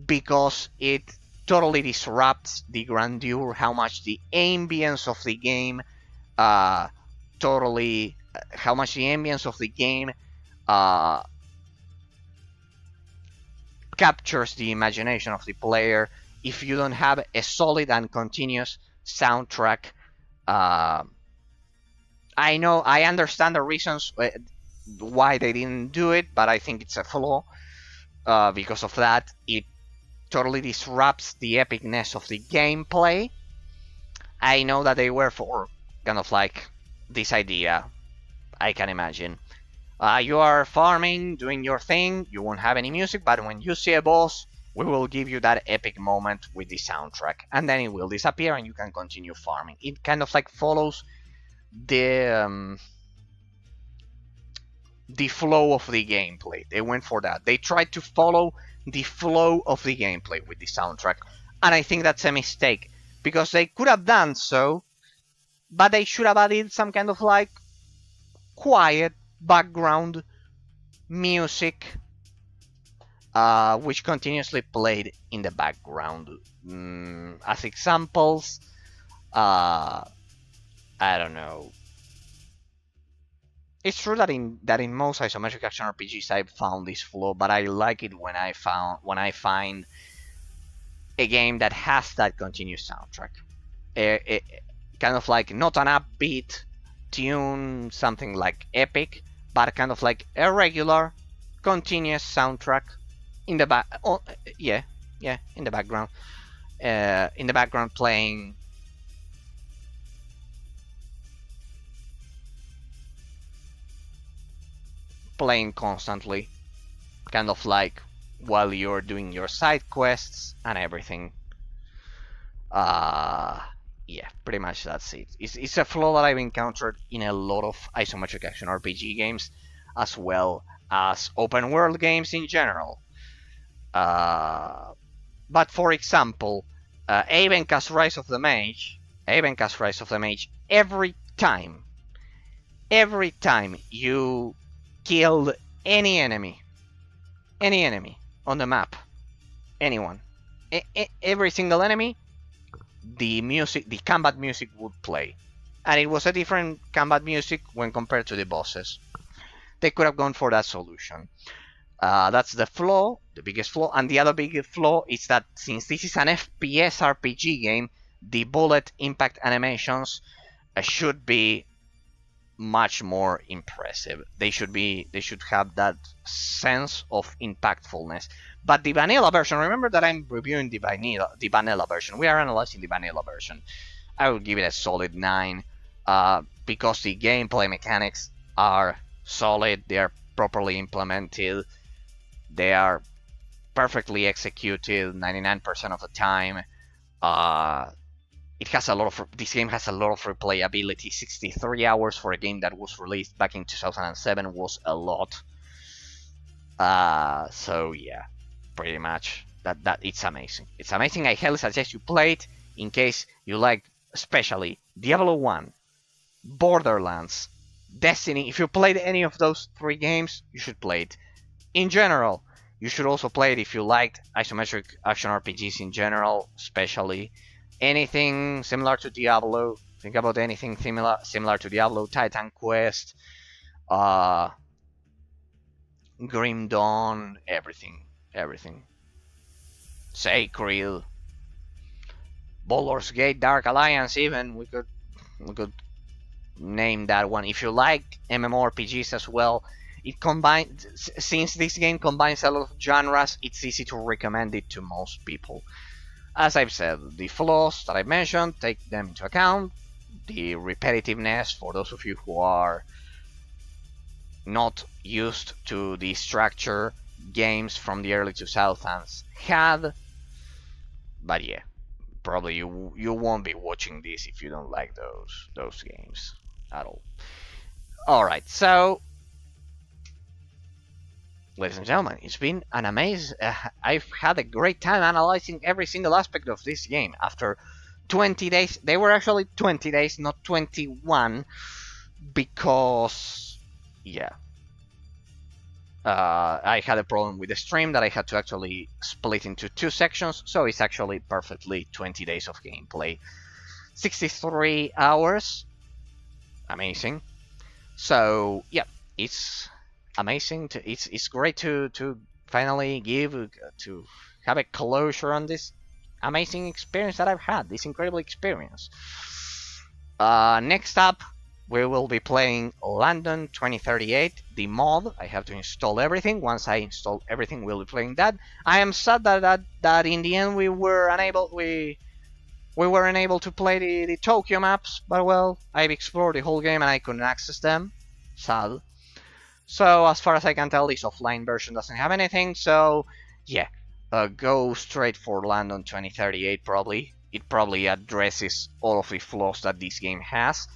because it totally disrupts the grandeur, how much the ambience of the game captures the imagination of the player if you don't have a solid and continuous soundtrack. I understand the reasons why they didn't do it, but I think it's a flaw. Because of that, it totally disrupts the epicness of the gameplay. I know that they were for kind of like this idea, I can imagine. You are farming, doing your thing, you won't have any music, but when you see a boss, we will give you that epic moment with the soundtrack, and then it will disappear and you can continue farming. It kind of like follows the flow of the gameplay. They went for that. They tried to follow the flow of the gameplay with the soundtrack, and I think that's a mistake, because they could have done so, but they should have added some kind of like quiet background music which continuously played in the background. As examples, I don't know. It's true that in most isometric action RPGs I've found this flaw, but I like it when I find a game that has that continuous soundtrack. Kind of like not an upbeat tune, something like epic, but kind of like a regular continuous soundtrack in the back. Oh, yeah, in the background. In the background playing constantly, kind of like while you're doing your side quests and everything. Yeah, pretty much that's it. It's a flaw that I've encountered in a lot of isometric action RPG games, as well as open world games in general. But for example, Evencast Rise of the Mage, every time you killed any enemy on the map, anyone, every single enemy, the combat music would play, and it was a different combat music when compared to the bosses. They could have gone for that solution. That's the flaw, the biggest flaw. And the other big flaw is that since this is an FPS RPG game, the bullet impact animations should be much more impressive. They should have that sense of impactfulness. But the vanilla version, remember that I'm reviewing the vanilla version. We are analyzing the vanilla version. I will give it a solid 9, because the gameplay mechanics are solid. They are properly implemented. They are perfectly executed 99% of the time. This game has a lot of replayability. 63 hours for a game that was released back in 2007 was a lot. So yeah, pretty much that it's amazing. It's amazing. I highly suggest you play it in case you like, especially Diablo 1, Borderlands, Destiny. If you played any of those 3 games, you should play it. In general, you should also play it if you liked isometric action RPGs in general, especially anything similar to Diablo. Think about anything similar to Diablo, Titan Quest, uh, Grim Dawn, everything. Sacred, Baldur's Gate, Dark Alliance. Even we could name that one. If you like MMORPGs as well, it combines. Since this game combines a lot of genres, it's easy to recommend it to most people. As I've said, the flaws that I mentioned, take them into account. The repetitiveness, for those of you who are not used to the structure games from the early 2000s had. But yeah, probably you won't be watching this if you don't like those games at all. All right, so ladies and gentlemen, it's been an amazing. I've had a great time analyzing every single aspect of this game. After 20 days, they were actually 20 days, not 21, because yeah, I had a problem with the stream that I had to actually split into 2 sections, so it's actually perfectly 20 days of gameplay. 63 hours. Amazing. So, yeah, it's amazing. It's great to finally to have a closure on this amazing experience that I've had, this incredible experience. Next up, we will be playing London 2038, the mod. I have to install everything. Once I install everything, we'll be playing that. I am sad that in the end we were unable to play the Tokyo maps, but well, I've explored the whole game and I couldn't access them. Sad. So as far as I can tell, this offline version doesn't have anything. So yeah, go straight for London 2038 probably. It probably addresses all of the flaws that this game has.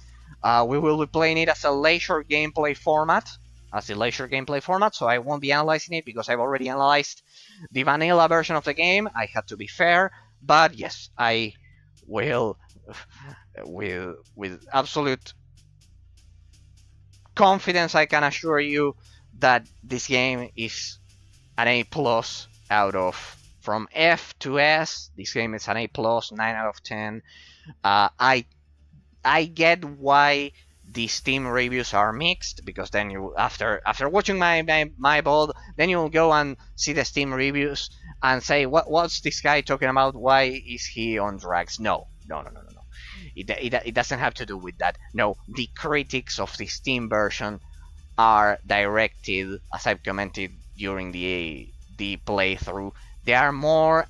We will be playing it as a leisure gameplay format, so I won't be analyzing it because I've already analyzed the vanilla version of the game. I had to be fair, but yes, I will, with absolute confidence, I can assure you that this game is an A plus out of, from F to S. This game is an A plus, 9 out of 10. I get why the Steam reviews are mixed, because then you, after watching my VOD, then you'll go and see the Steam reviews and say, what's this guy talking about? Why is he on drugs? No. It doesn't have to do with that. No, the critics of the Steam version are directed, as I've commented during the playthrough,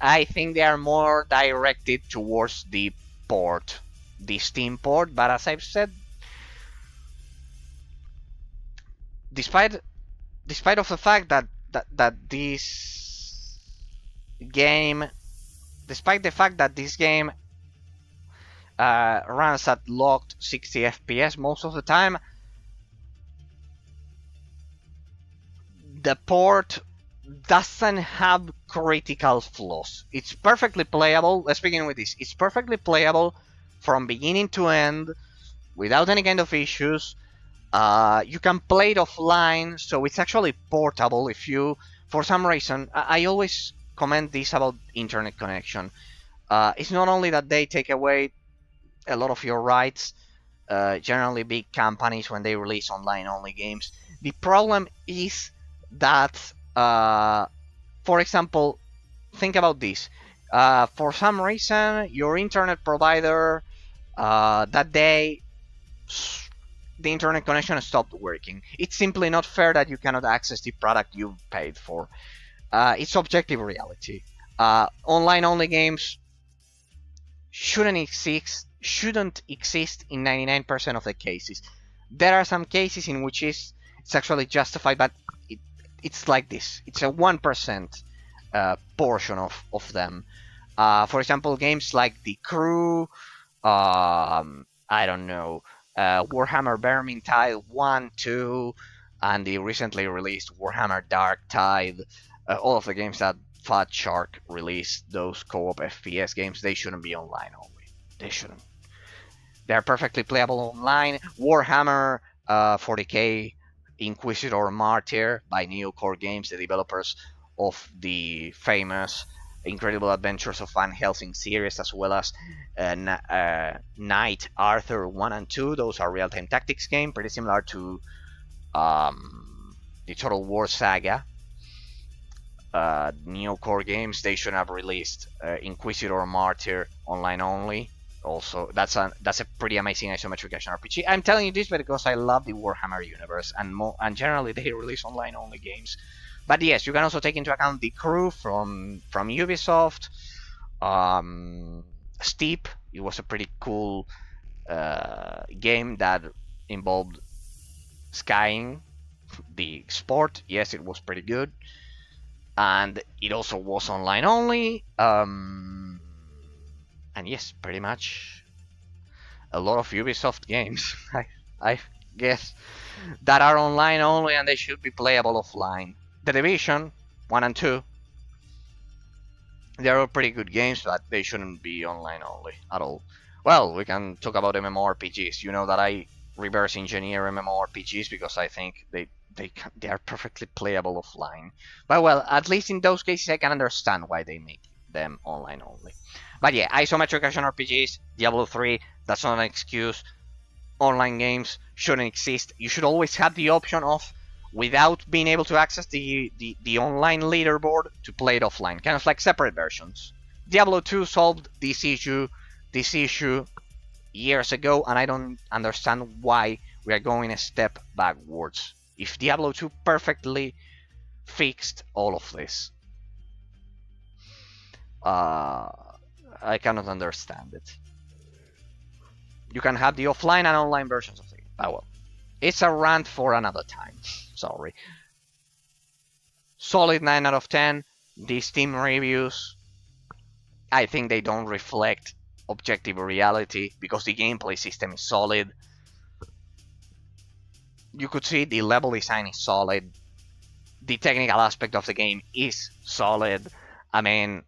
I think they are more directed towards the Steam port. But as I've said, despite of the fact that this game, despite the fact that this game runs at locked 60 FPS most of the time, the port doesn't have critical flaws. It's perfectly playable. Let's begin with this. It's perfectly playable from beginning to end without any kind of issues. You can play it offline, so it's actually portable. If you, for some reason, I always comment this about internet connection. It's not only that they take away a lot of your rights, generally big companies when they release online-only games. The problem is that, for example, think about this. For some reason, your internet provider, that day, the internet connection stopped working. It's simply not fair that you cannot access the product you paid for. It's objective reality. Online-only games shouldn't exist in 99% of the cases. There are some cases in which it's actually justified, but it's like this. It's a 1% portion of them. For example, games like The Crew, I don't know, Warhammer Vermintide 1, 2, and the recently released Warhammer Dark Tide, all of the games that Fat Shark released those co-op FPS games, they shouldn't be online only. They shouldn't. They're perfectly playable online. Warhammer 40k, Inquisitor Martyr by Neocore Games, the developers of the famous Incredible Adventures of Van Helsing series, as well as Knight Arthur 1 and 2. Those are real-time tactics game, pretty similar to the Total War saga. Neocore Games, they should have released Inquisitor Martyr online only. Also, that's a pretty amazing isometric action RPG. I'm telling you this because I love the Warhammer universe, and generally they release online only games. But yes, you can also take into account the crew from Ubisoft. Steep, it was a pretty cool game that involved skying. The sport, yes, it was pretty good, and it also was online only. And yes, pretty much a lot of Ubisoft games, I guess, that are online only and they should be playable offline. The Division 1 and 2, they're all pretty good games, but they shouldn't be online only at all. Well, we can talk about MMORPGs. You know that I reverse engineer MMORPGs because I think they are perfectly playable offline. But well, at least in those cases I can understand why they make them online only. But yeah, isometric action RPGs, Diablo 3, that's not an excuse. Online games shouldn't exist. You should always have the option of, without being able to access the online leaderboard, to play it offline. Kind of like separate versions. Diablo 2 solved this issue years ago, and I don't understand why we are going a step backwards. If Diablo 2 perfectly fixed all of this, I cannot understand it. You can have the offline and online versions of it. Oh well. It's a rant for another time. Sorry. Solid 9 out of 10. The Steam reviews, I think they don't reflect objective reality because the gameplay system is solid. You could see the level design is solid. The technical aspect of the game is solid. I mean,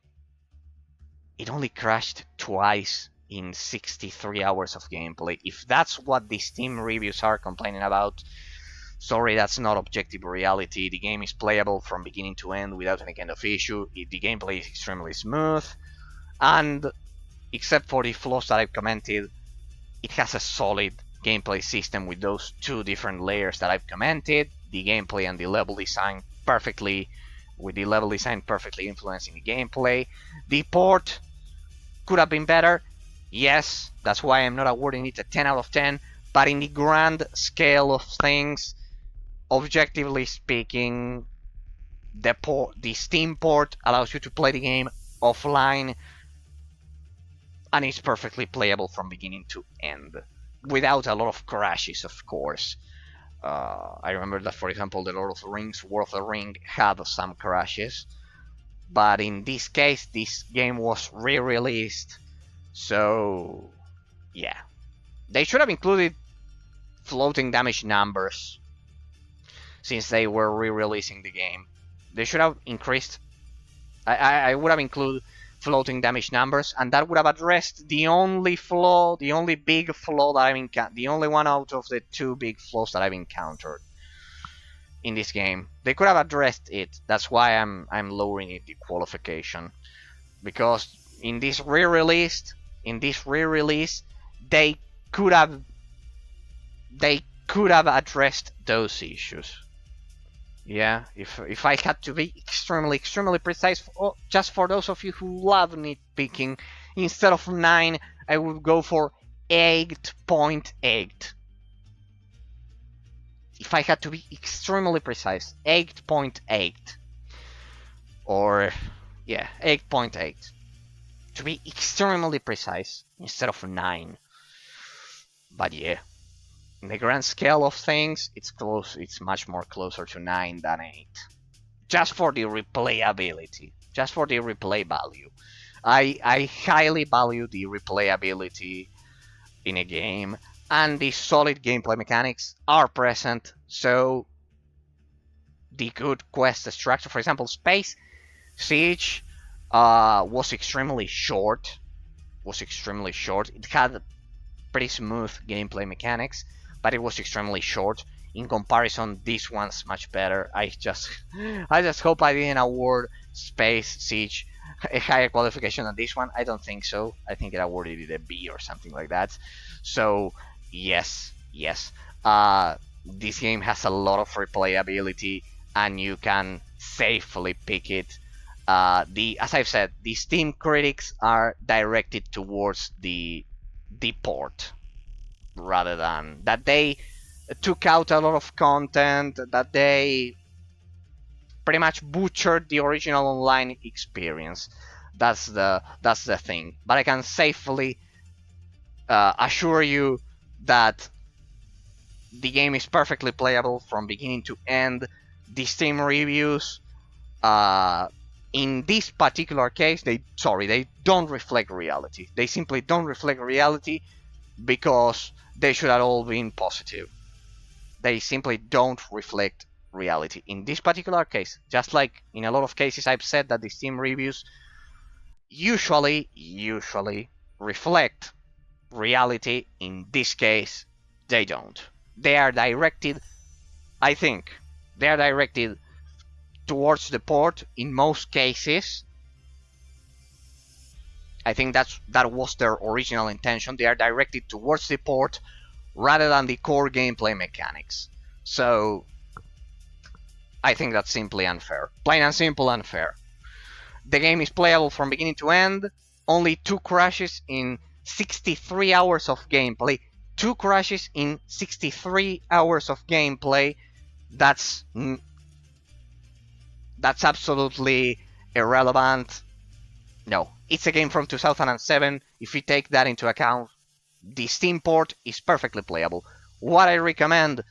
it only crashed twice in 63 hours of gameplay. If that's what the Steam reviews are complaining about, sorry, that's not objective reality. The game is playable from beginning to end without any kind of issue. The gameplay is extremely smooth, and except for the flaws that I've commented, it has a solid gameplay system with those two different layers that I've commented. The gameplay and the level design perfectly, with the level design perfectly influencing the gameplay. The port could have been better. Yes, that's why I'm not awarding it a 10 out of 10, but in the grand scale of things, objectively speaking, the Steam port allows you to play the game offline, and it's perfectly playable from beginning to end, without a lot of crashes, of course. I remember that, for example, the Lord of the Rings, War of the Ring, had some crashes, but in this case, this game was re-released, so yeah. They should have included floating damage numbers, since they were re-releasing the game. They should have increased. I would have included floating damage numbers, and that would have addressed the only flaw, the only big flaw that I've encountered, the only one out of the two big flaws that I've encountered in this game. They could have addressed it. That's why I'm lowering it the qualification, because in this re-release, they could have addressed those issues. Yeah, if I had to be extremely precise, just for those of you who love nitpicking, instead of 9, I would go for 8.8. If I had to be extremely precise, 8.8. Or, yeah, 8.8. To be extremely precise, instead of 9. But yeah. In the grand scale of things, it's close. It's much more closer to 9 than 8. Just for the replayability, just for the replay value. I highly value the replayability in a game, and the solid gameplay mechanics are present. So the good quest structure, for example, space Siege was extremely short. It had pretty smooth gameplay mechanics, but it was extremely short. In comparison, this one's much better. I just hope I didn't award Space Siege a higher qualification than this one. I don't think so. I think it awarded it a B or something like that. So yes. This game has a lot of replayability, and you can safely pick it. As I've said, the Steam critics are directed towards the port rather than that they took out a lot of content, that they pretty much butchered the original online experience. That's the thing. But I can safely assure you that the game is perfectly playable from beginning to end. The Steam reviews, uh, in this particular case, they don't reflect reality. They simply don't reflect reality because they should have all been positive. They simply don't reflect reality. In this particular case, just like in a lot of cases I've said that the Steam reviews usually reflect reality, in this case they don't. They are directed, I think, they are directed towards the port in most cases. I think that was their original intention. They are directed towards the port rather than the core gameplay mechanics. So I think that's simply unfair. Plain and simple unfair. The game is playable from beginning to end. Only 2 crashes in 63 hours of gameplay. 2 crashes in 63 hours of gameplay. That's absolutely irrelevant. No, it's a game from 2007. If you take that into account, the Steam port is perfectly playable. What I recommend,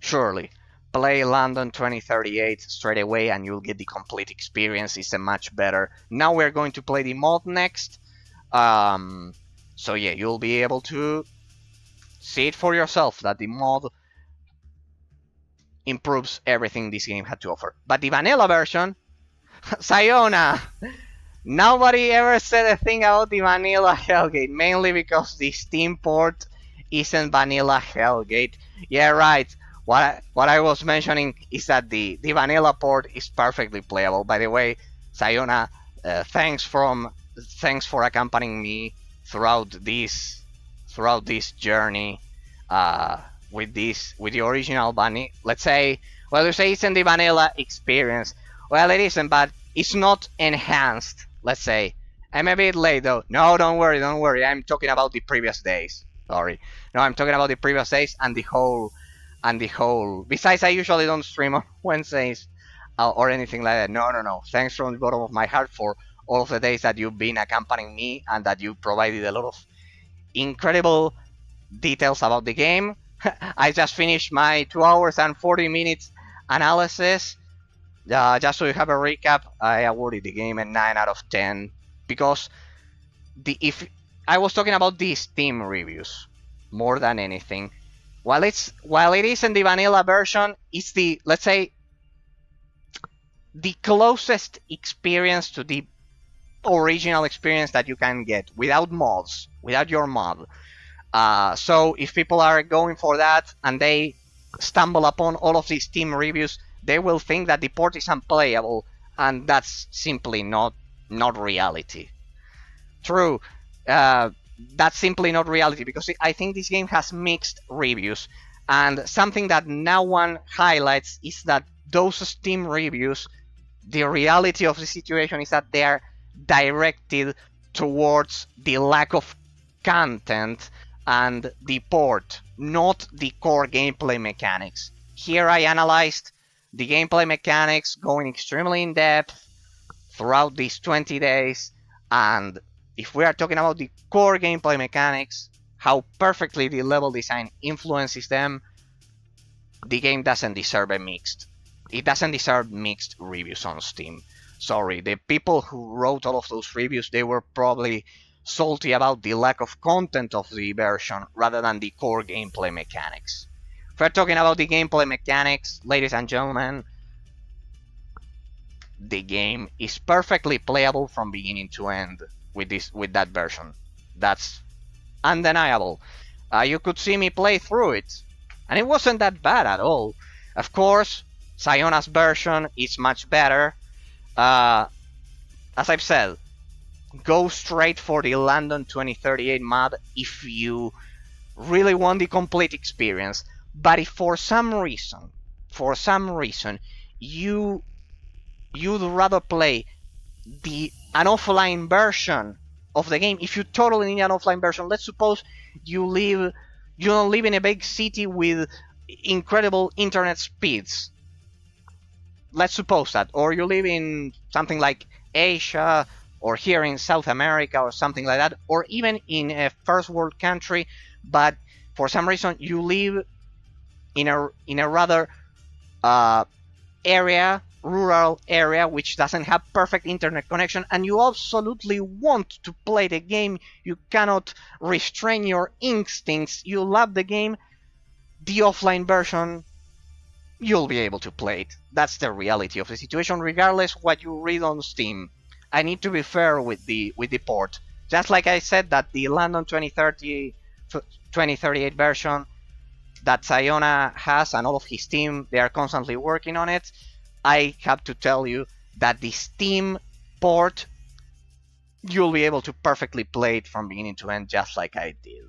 surely, play London 2038 straight away and you'll get the complete experience. It's a much better. Now we're going to play the mod next. So yeah, you'll be able to see it for yourself that the mod improves everything this game had to offer. But the vanilla version, Sayona! Nobody ever said a thing about the vanilla Hellgate, mainly because the Steam port isn't vanilla Hellgate. Yeah, right. What I was mentioning is that the vanilla port is perfectly playable. By the way, Sayona, thanks for accompanying me throughout this journey with the original vanilla. Let's say, well, you say it's in the vanilla experience. Well, it isn't, but it's not enhanced. Let's say. I'm a bit late though. No, don't worry. I'm talking about the previous days. Sorry. No, I'm talking about the previous days and the whole. Besides, I usually don't stream on Wednesdays or anything like that. No. Thanks from the bottom of my heart for all of the days that you've been accompanying me and that you provided a lot of incredible details about the game. I just finished my 2 hours and 40 minutes analysis. Just so you have a recap, I awarded the game a 9 out of 10 because if I was talking about the Steam reviews more than anything. While it is in the vanilla version, it's the, let's say, the closest experience to the original experience that you can get without mods, without your mod. So if people are going for that and they stumble upon all of these Steam reviews, they will think that the port is unplayable, and that's simply not reality. True, that's simply not reality because I think this game has mixed reviews, and something that no one highlights is that those Steam reviews, the reality of the situation is that they are directed towards the lack of content and the port, not the core gameplay mechanics. Here I analyzed the gameplay mechanics going extremely in depth throughout these 20 days, and if we are talking about the core gameplay mechanics, how perfectly the level design influences them, the game doesn't deserve mixed reviews on Steam. Sorry, the people who wrote all of those reviews, they were probably salty about the lack of content of the version rather than the core gameplay mechanics. If we're talking about the gameplay mechanics, ladies and gentlemen, the game is perfectly playable from beginning to end with that version. That's undeniable. You could see me play through it, and it wasn't that bad at all. Of course, Siona's version is much better. As I've said, go straight for the London 2038 mod if you really want the complete experience. But if for some reason, you'd rather play an offline version of the game, if you totally need an offline version, let's suppose you don't live in a big city with incredible internet speeds. Let's suppose that, or you live in something like Asia, or here in South America, or something like that, or even in a first world country, but for some reason you live in a rather rural area which doesn't have perfect internet connection, and you absolutely want to play the game. You cannot restrain your instincts. You love the game. The offline version, you'll be able to play it. That's the reality of the situation, regardless what you read on Steam. I need to be fair with the port. Just like I said that the London 2038 version that Siona has and all of his team, they are constantly working on it. I have to tell you that the Steam port, you'll be able to perfectly play it from beginning to end, just like I did.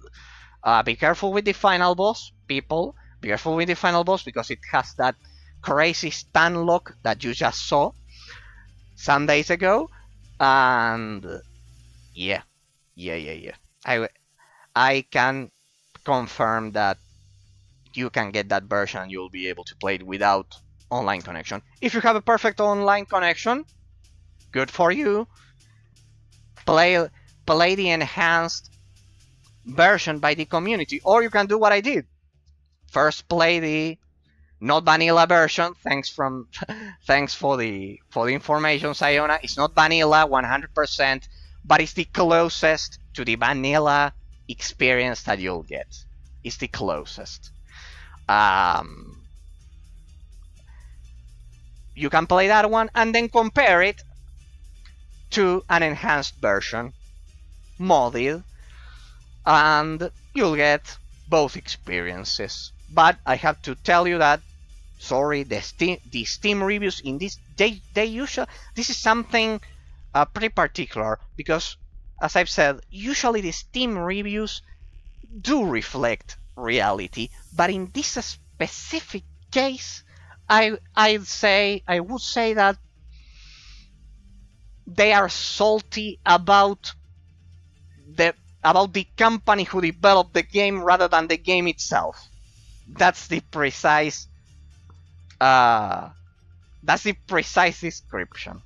Be careful with the final boss, people. Be careful with the final boss, because it has that crazy stun lock that you just saw some days ago. And yeah. I can confirm that you can get that version. You'll be able to play it without online connection. If you have a perfect online connection, good for you. Play the enhanced version by the community, or you can do what I did. First play the not vanilla version. Thanks for the information, Siona. It's not vanilla 100%, but it's the closest to the vanilla experience that you'll get. It's the closest. You can play that one and then compare it to an enhanced version, modded, and you'll get both experiences. But I have to tell you that, sorry, the Steam reviews in this, they usually, this is something pretty particular, because as I've said, usually the Steam reviews do reflect reality, but in this specific case, I would say that they are salty about the company who developed the game rather than the game itself. That's the precise description.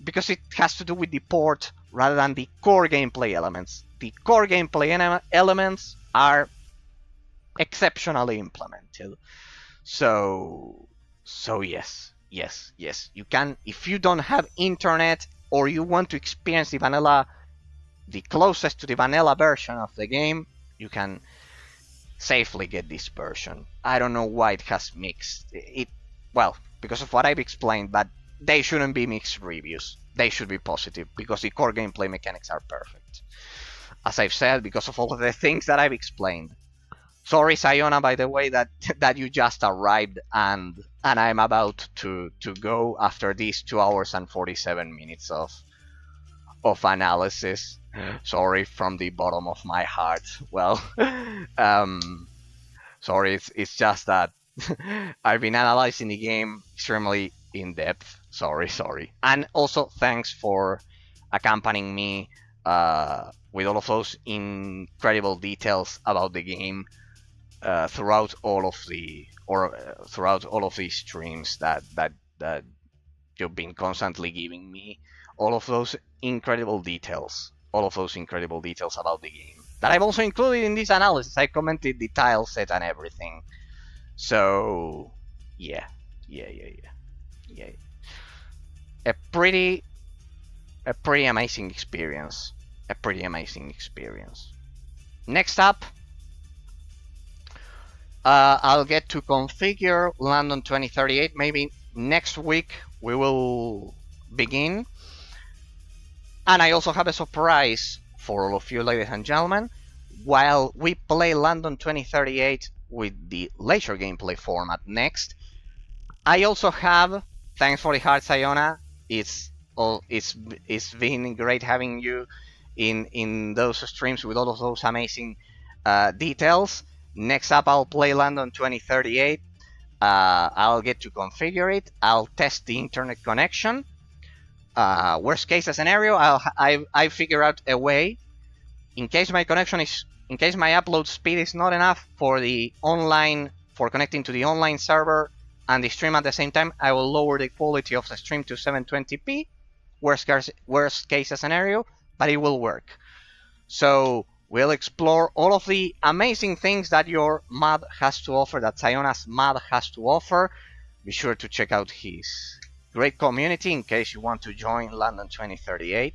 Because it has to do with the port rather than the core gameplay elements. The core gameplay elements are exceptionally implemented. So yes. You can, if you don't have internet or you want to experience the closest to the vanilla version of the game, you can safely get this version. I don't know why it has mixed it. Well, because of what I've explained, but they shouldn't be mixed reviews. They should be positive, because the core gameplay mechanics are perfect. As I've said, because of all of the things that I've explained. Sorry, Siona, by the way, that you just arrived and I'm about to go after these 2 hours and 47 minutes of analysis. Sorry from the bottom of my heart. Well, sorry, it's just that I've been analyzing the game extremely in depth. Sorry. And also thanks for accompanying me with all of those incredible details about the game throughout all of the streams that you've been constantly giving me. All of those incredible details about the game that I've also included in this analysis. I commented the tile set and everything. So yeah. A pretty amazing experience. Next up, I'll get to configure London 2038. Maybe next week we will begin. And I also have a surprise for all of you, ladies and gentlemen. While we play London 2038 with the leisure gameplay format next, I also have, thanks for the hearts, Iona. It's been great having you in those streams with all of those amazing details. Next up, I'll play London 2038. I'll get to configure it. I'll test the internet connection. Worst case scenario, I figure out a way in case my upload speed is not enough for connecting to the online server and the stream at the same time. I will lower the quality of the stream to 720p. Worst case scenario, but it will work. So we'll explore all of the amazing things that your mod has to offer, that Siona's mod has to offer. Be sure to check out his great community in case you want to join London 2038.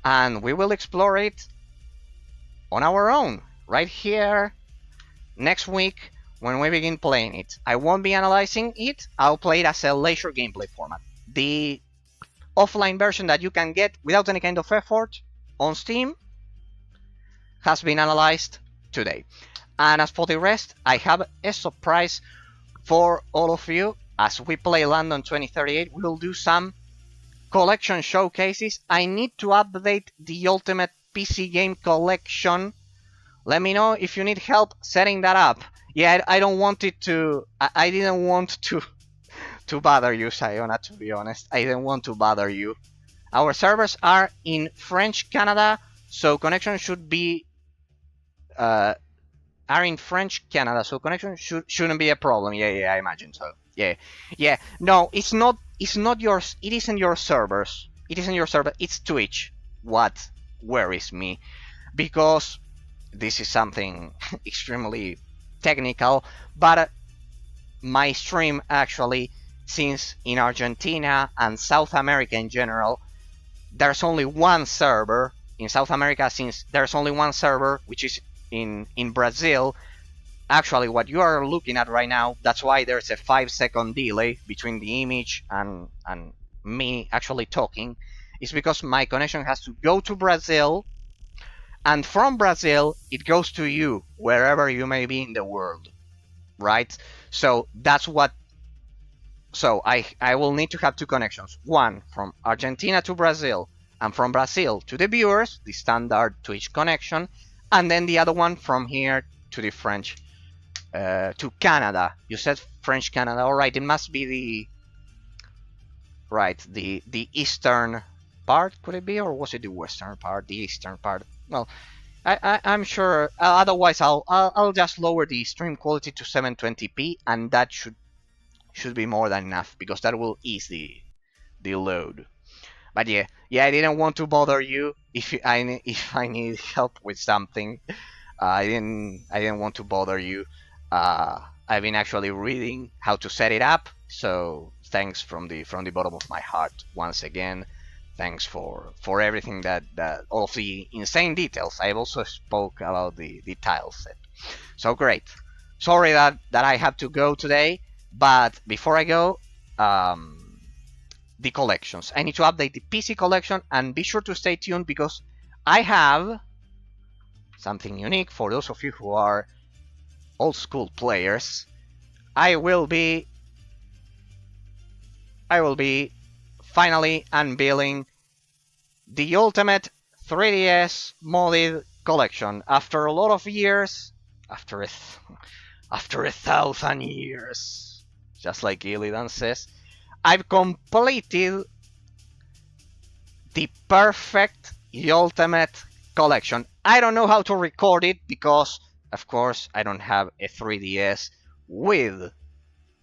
And we will explore it on our own, right here, next week when we begin playing it. I won't be analyzing it, I'll play it as a leisure gameplay format. The offline version that you can get without any kind of effort on Steam has been analyzed today. And as for the rest, I have a surprise for all of you. As we play London 2038, we'll do some collection showcases. I need to update the Ultimate PC Game Collection. Let me know if you need help setting that up. Yeah, I don't want it to... I didn't want to bother you, Sayona, to be honest. I didn't want to bother you. Our servers are in French Canada, so connection should be... are in French Canada, so connection shouldn't be a problem. Yeah, I imagine so. Yeah. No, it's not yours. It isn't your servers. It isn't your server. It's Twitch. What worries me, because this is something extremely technical, but my stream actually, since in Argentina and South America in general, there's only one server. In South America, since there's only one server, which is in Brazil. Actually, what you are looking at right now, that's why there's a 5-second delay between the image and me actually talking, is because my connection has to go to Brazil, and from Brazil it goes to you, wherever you may be in the world, right? So that's what... So I will need to have two connections, one from Argentina to Brazil, and from Brazil to the viewers, the standard Twitch connection, and then the other one from here to the French... to Canada. You said French Canada. Alright, it must be the... Right, the eastern part, could it be? Or was it the western part? The eastern part. Well, I'm sure... otherwise, I'll just lower the stream quality to 720p, and that should be more than enough, because that will ease the load. But yeah, I didn't want to bother you if I need help with something. I didn't want to bother you. I've been actually reading how to set it up, so thanks from the bottom of my heart once again. Thanks for everything, that all of the insane details. I've also spoke about the tile set. So great. Sorry that I had to go today, but before I go, the collections. I need to update the PC collection, and be sure to stay tuned, because I have something unique for those of you who are old school players. I will be finally unveiling the Ultimate 3DS modded collection after a lot of years, after 1,000 years, just like Illidan says. I've completed the perfect Ultimate collection. I don't know how to record it, because of course I don't have a 3DS with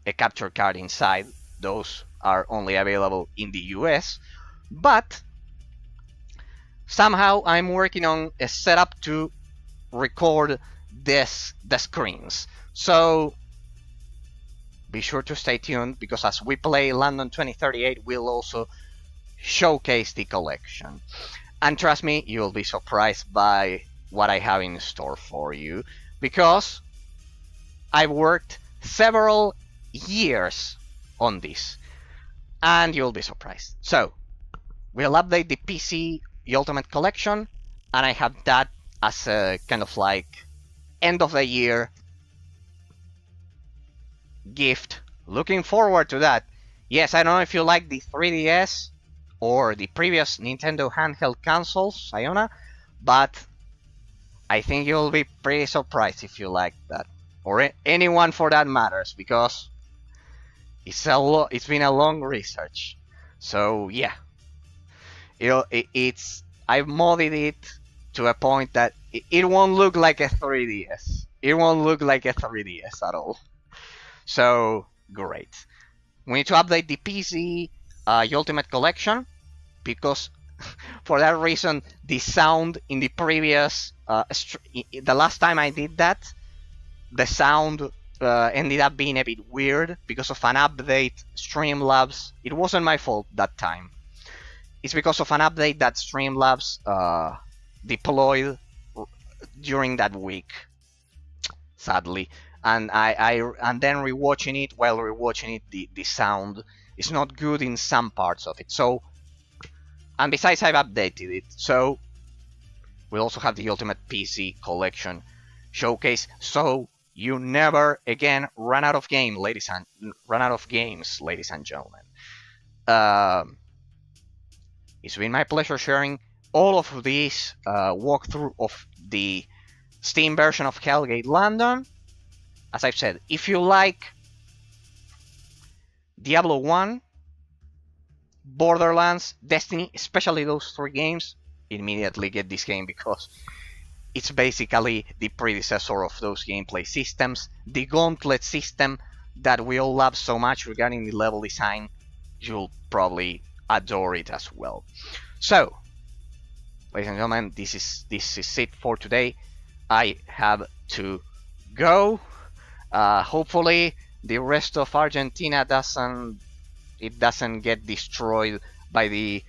a capture card inside. Those are only available in the US, but somehow I'm working on a setup to record the screens. So be sure to stay tuned, because as we play London 2038, we'll also showcase the collection. And trust me, you'll be surprised by what I have in store for you, because I've worked several years on this, and you'll be surprised. So we'll update the PC Ultimate Collection, and I have that as a kind of like end of the year gift. Looking forward to that. Yes, I don't know if you like the 3DS or the previous Nintendo handheld consoles, Sayona, but I think you'll be pretty surprised if you like that, or anyone for that matters, because it's been a long research. So yeah, it's I've modded it to a point that it won't look like a 3DS. It won't look like a 3DS at all. So great. We need to update the PC Ultimate Collection, because for that reason the sound in the previous the last time I did that, the sound ended up being a bit weird because of an update Streamlabs. It wasn't my fault that time. It's because of an update that Streamlabs deployed during that week, sadly. And and then rewatching it, while rewatching it, the sound is not good in some parts of it. So, and besides, I've updated it. So we also have the Ultimate PC Collection showcase. So you never again run out of games, ladies and gentlemen. It's been my pleasure sharing all of this walkthrough of the Steam version of Hellgate London. As I've said, if you like Diablo 1, Borderlands, Destiny, especially those 3 games, immediately get this game, because it's basically the predecessor of those gameplay systems. The gauntlet system that we all love so much regarding the level design, you'll probably adore it as well. So, ladies and gentlemen, this is it for today. I have to go. Hopefully the rest of Argentina doesn't get destroyed by the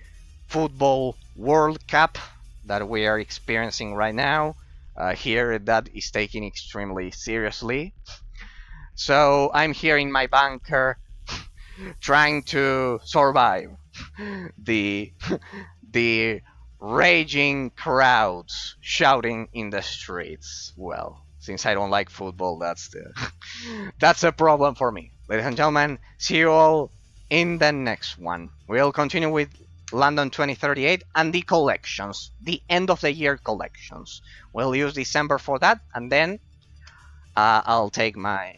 football World Cup that we are experiencing right now. Here, that is taken extremely seriously. So I'm here in my bunker trying to survive the the raging crowds shouting in the streets. Well, since I don't like football, that's a problem for me. Ladies and gentlemen, see you all in the next one. We'll continue with London 2038 and the collections, the end of the year collections. We'll use December for that, and then I'll take my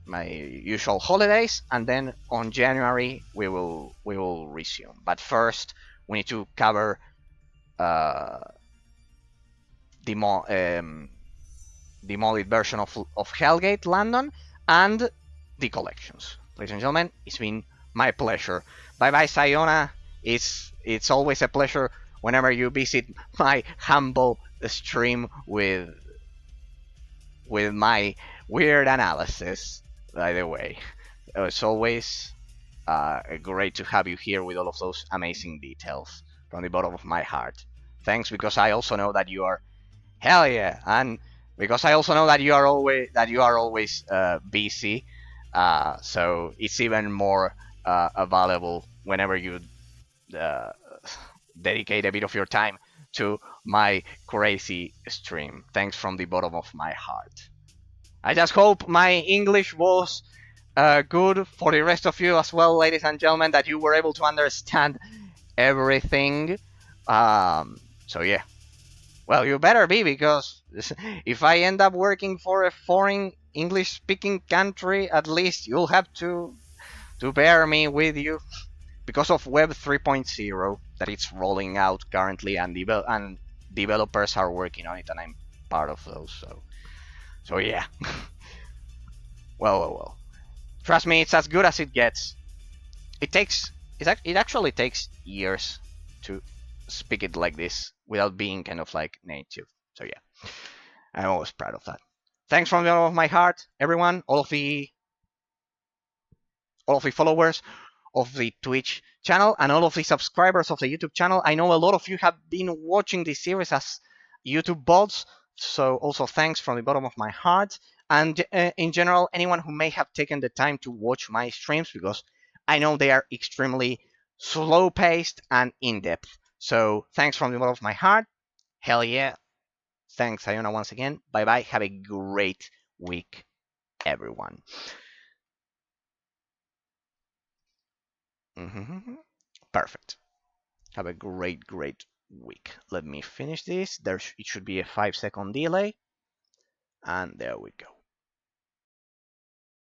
usual holidays, and then on January we will resume. But first, we need to cover the modded version of Hellgate London and the collections. Ladies and gentlemen, it's been my pleasure. Bye bye, Sayona. It's always a pleasure whenever you visit my humble stream with my weird analysis. By the way, it's always great to have you here with all of those amazing details from the bottom of my heart. Thanks, because I also know that you are hell yeah, and because I also know that you are always busy. So it's even more valuable whenever you dedicate a bit of your time to my crazy stream. Thanks from the bottom of my heart. I just hope my English was good for the rest of you as well, ladies and gentlemen, that you were able to understand everything. So yeah. Well, you better be, because if I end up working for a foreign English-speaking country, at least you'll have to bear me with you, because of Web 3.0 that it's rolling out currently, and developers are working on it, and I'm part of those. So yeah. Well. Trust me, it's as good as it gets. It actually takes years to speak it like this without being kind of like native. So yeah, I'm always proud of that. Thanks from the bottom of my heart, everyone, all of the followers of the Twitch channel and all of the subscribers of the YouTube channel. I know a lot of you have been watching this series as YouTube bots, so also thanks from the bottom of my heart. And in general, anyone who may have taken the time to watch my streams, because I know they are extremely slow paced and in depth. So thanks from the bottom of my heart. Hell yeah. Thanks, Iona, once again. Bye bye. Have a great week, everyone. Perfect. Have a great week. Let me finish this. It should be a 5-second delay. And there we go.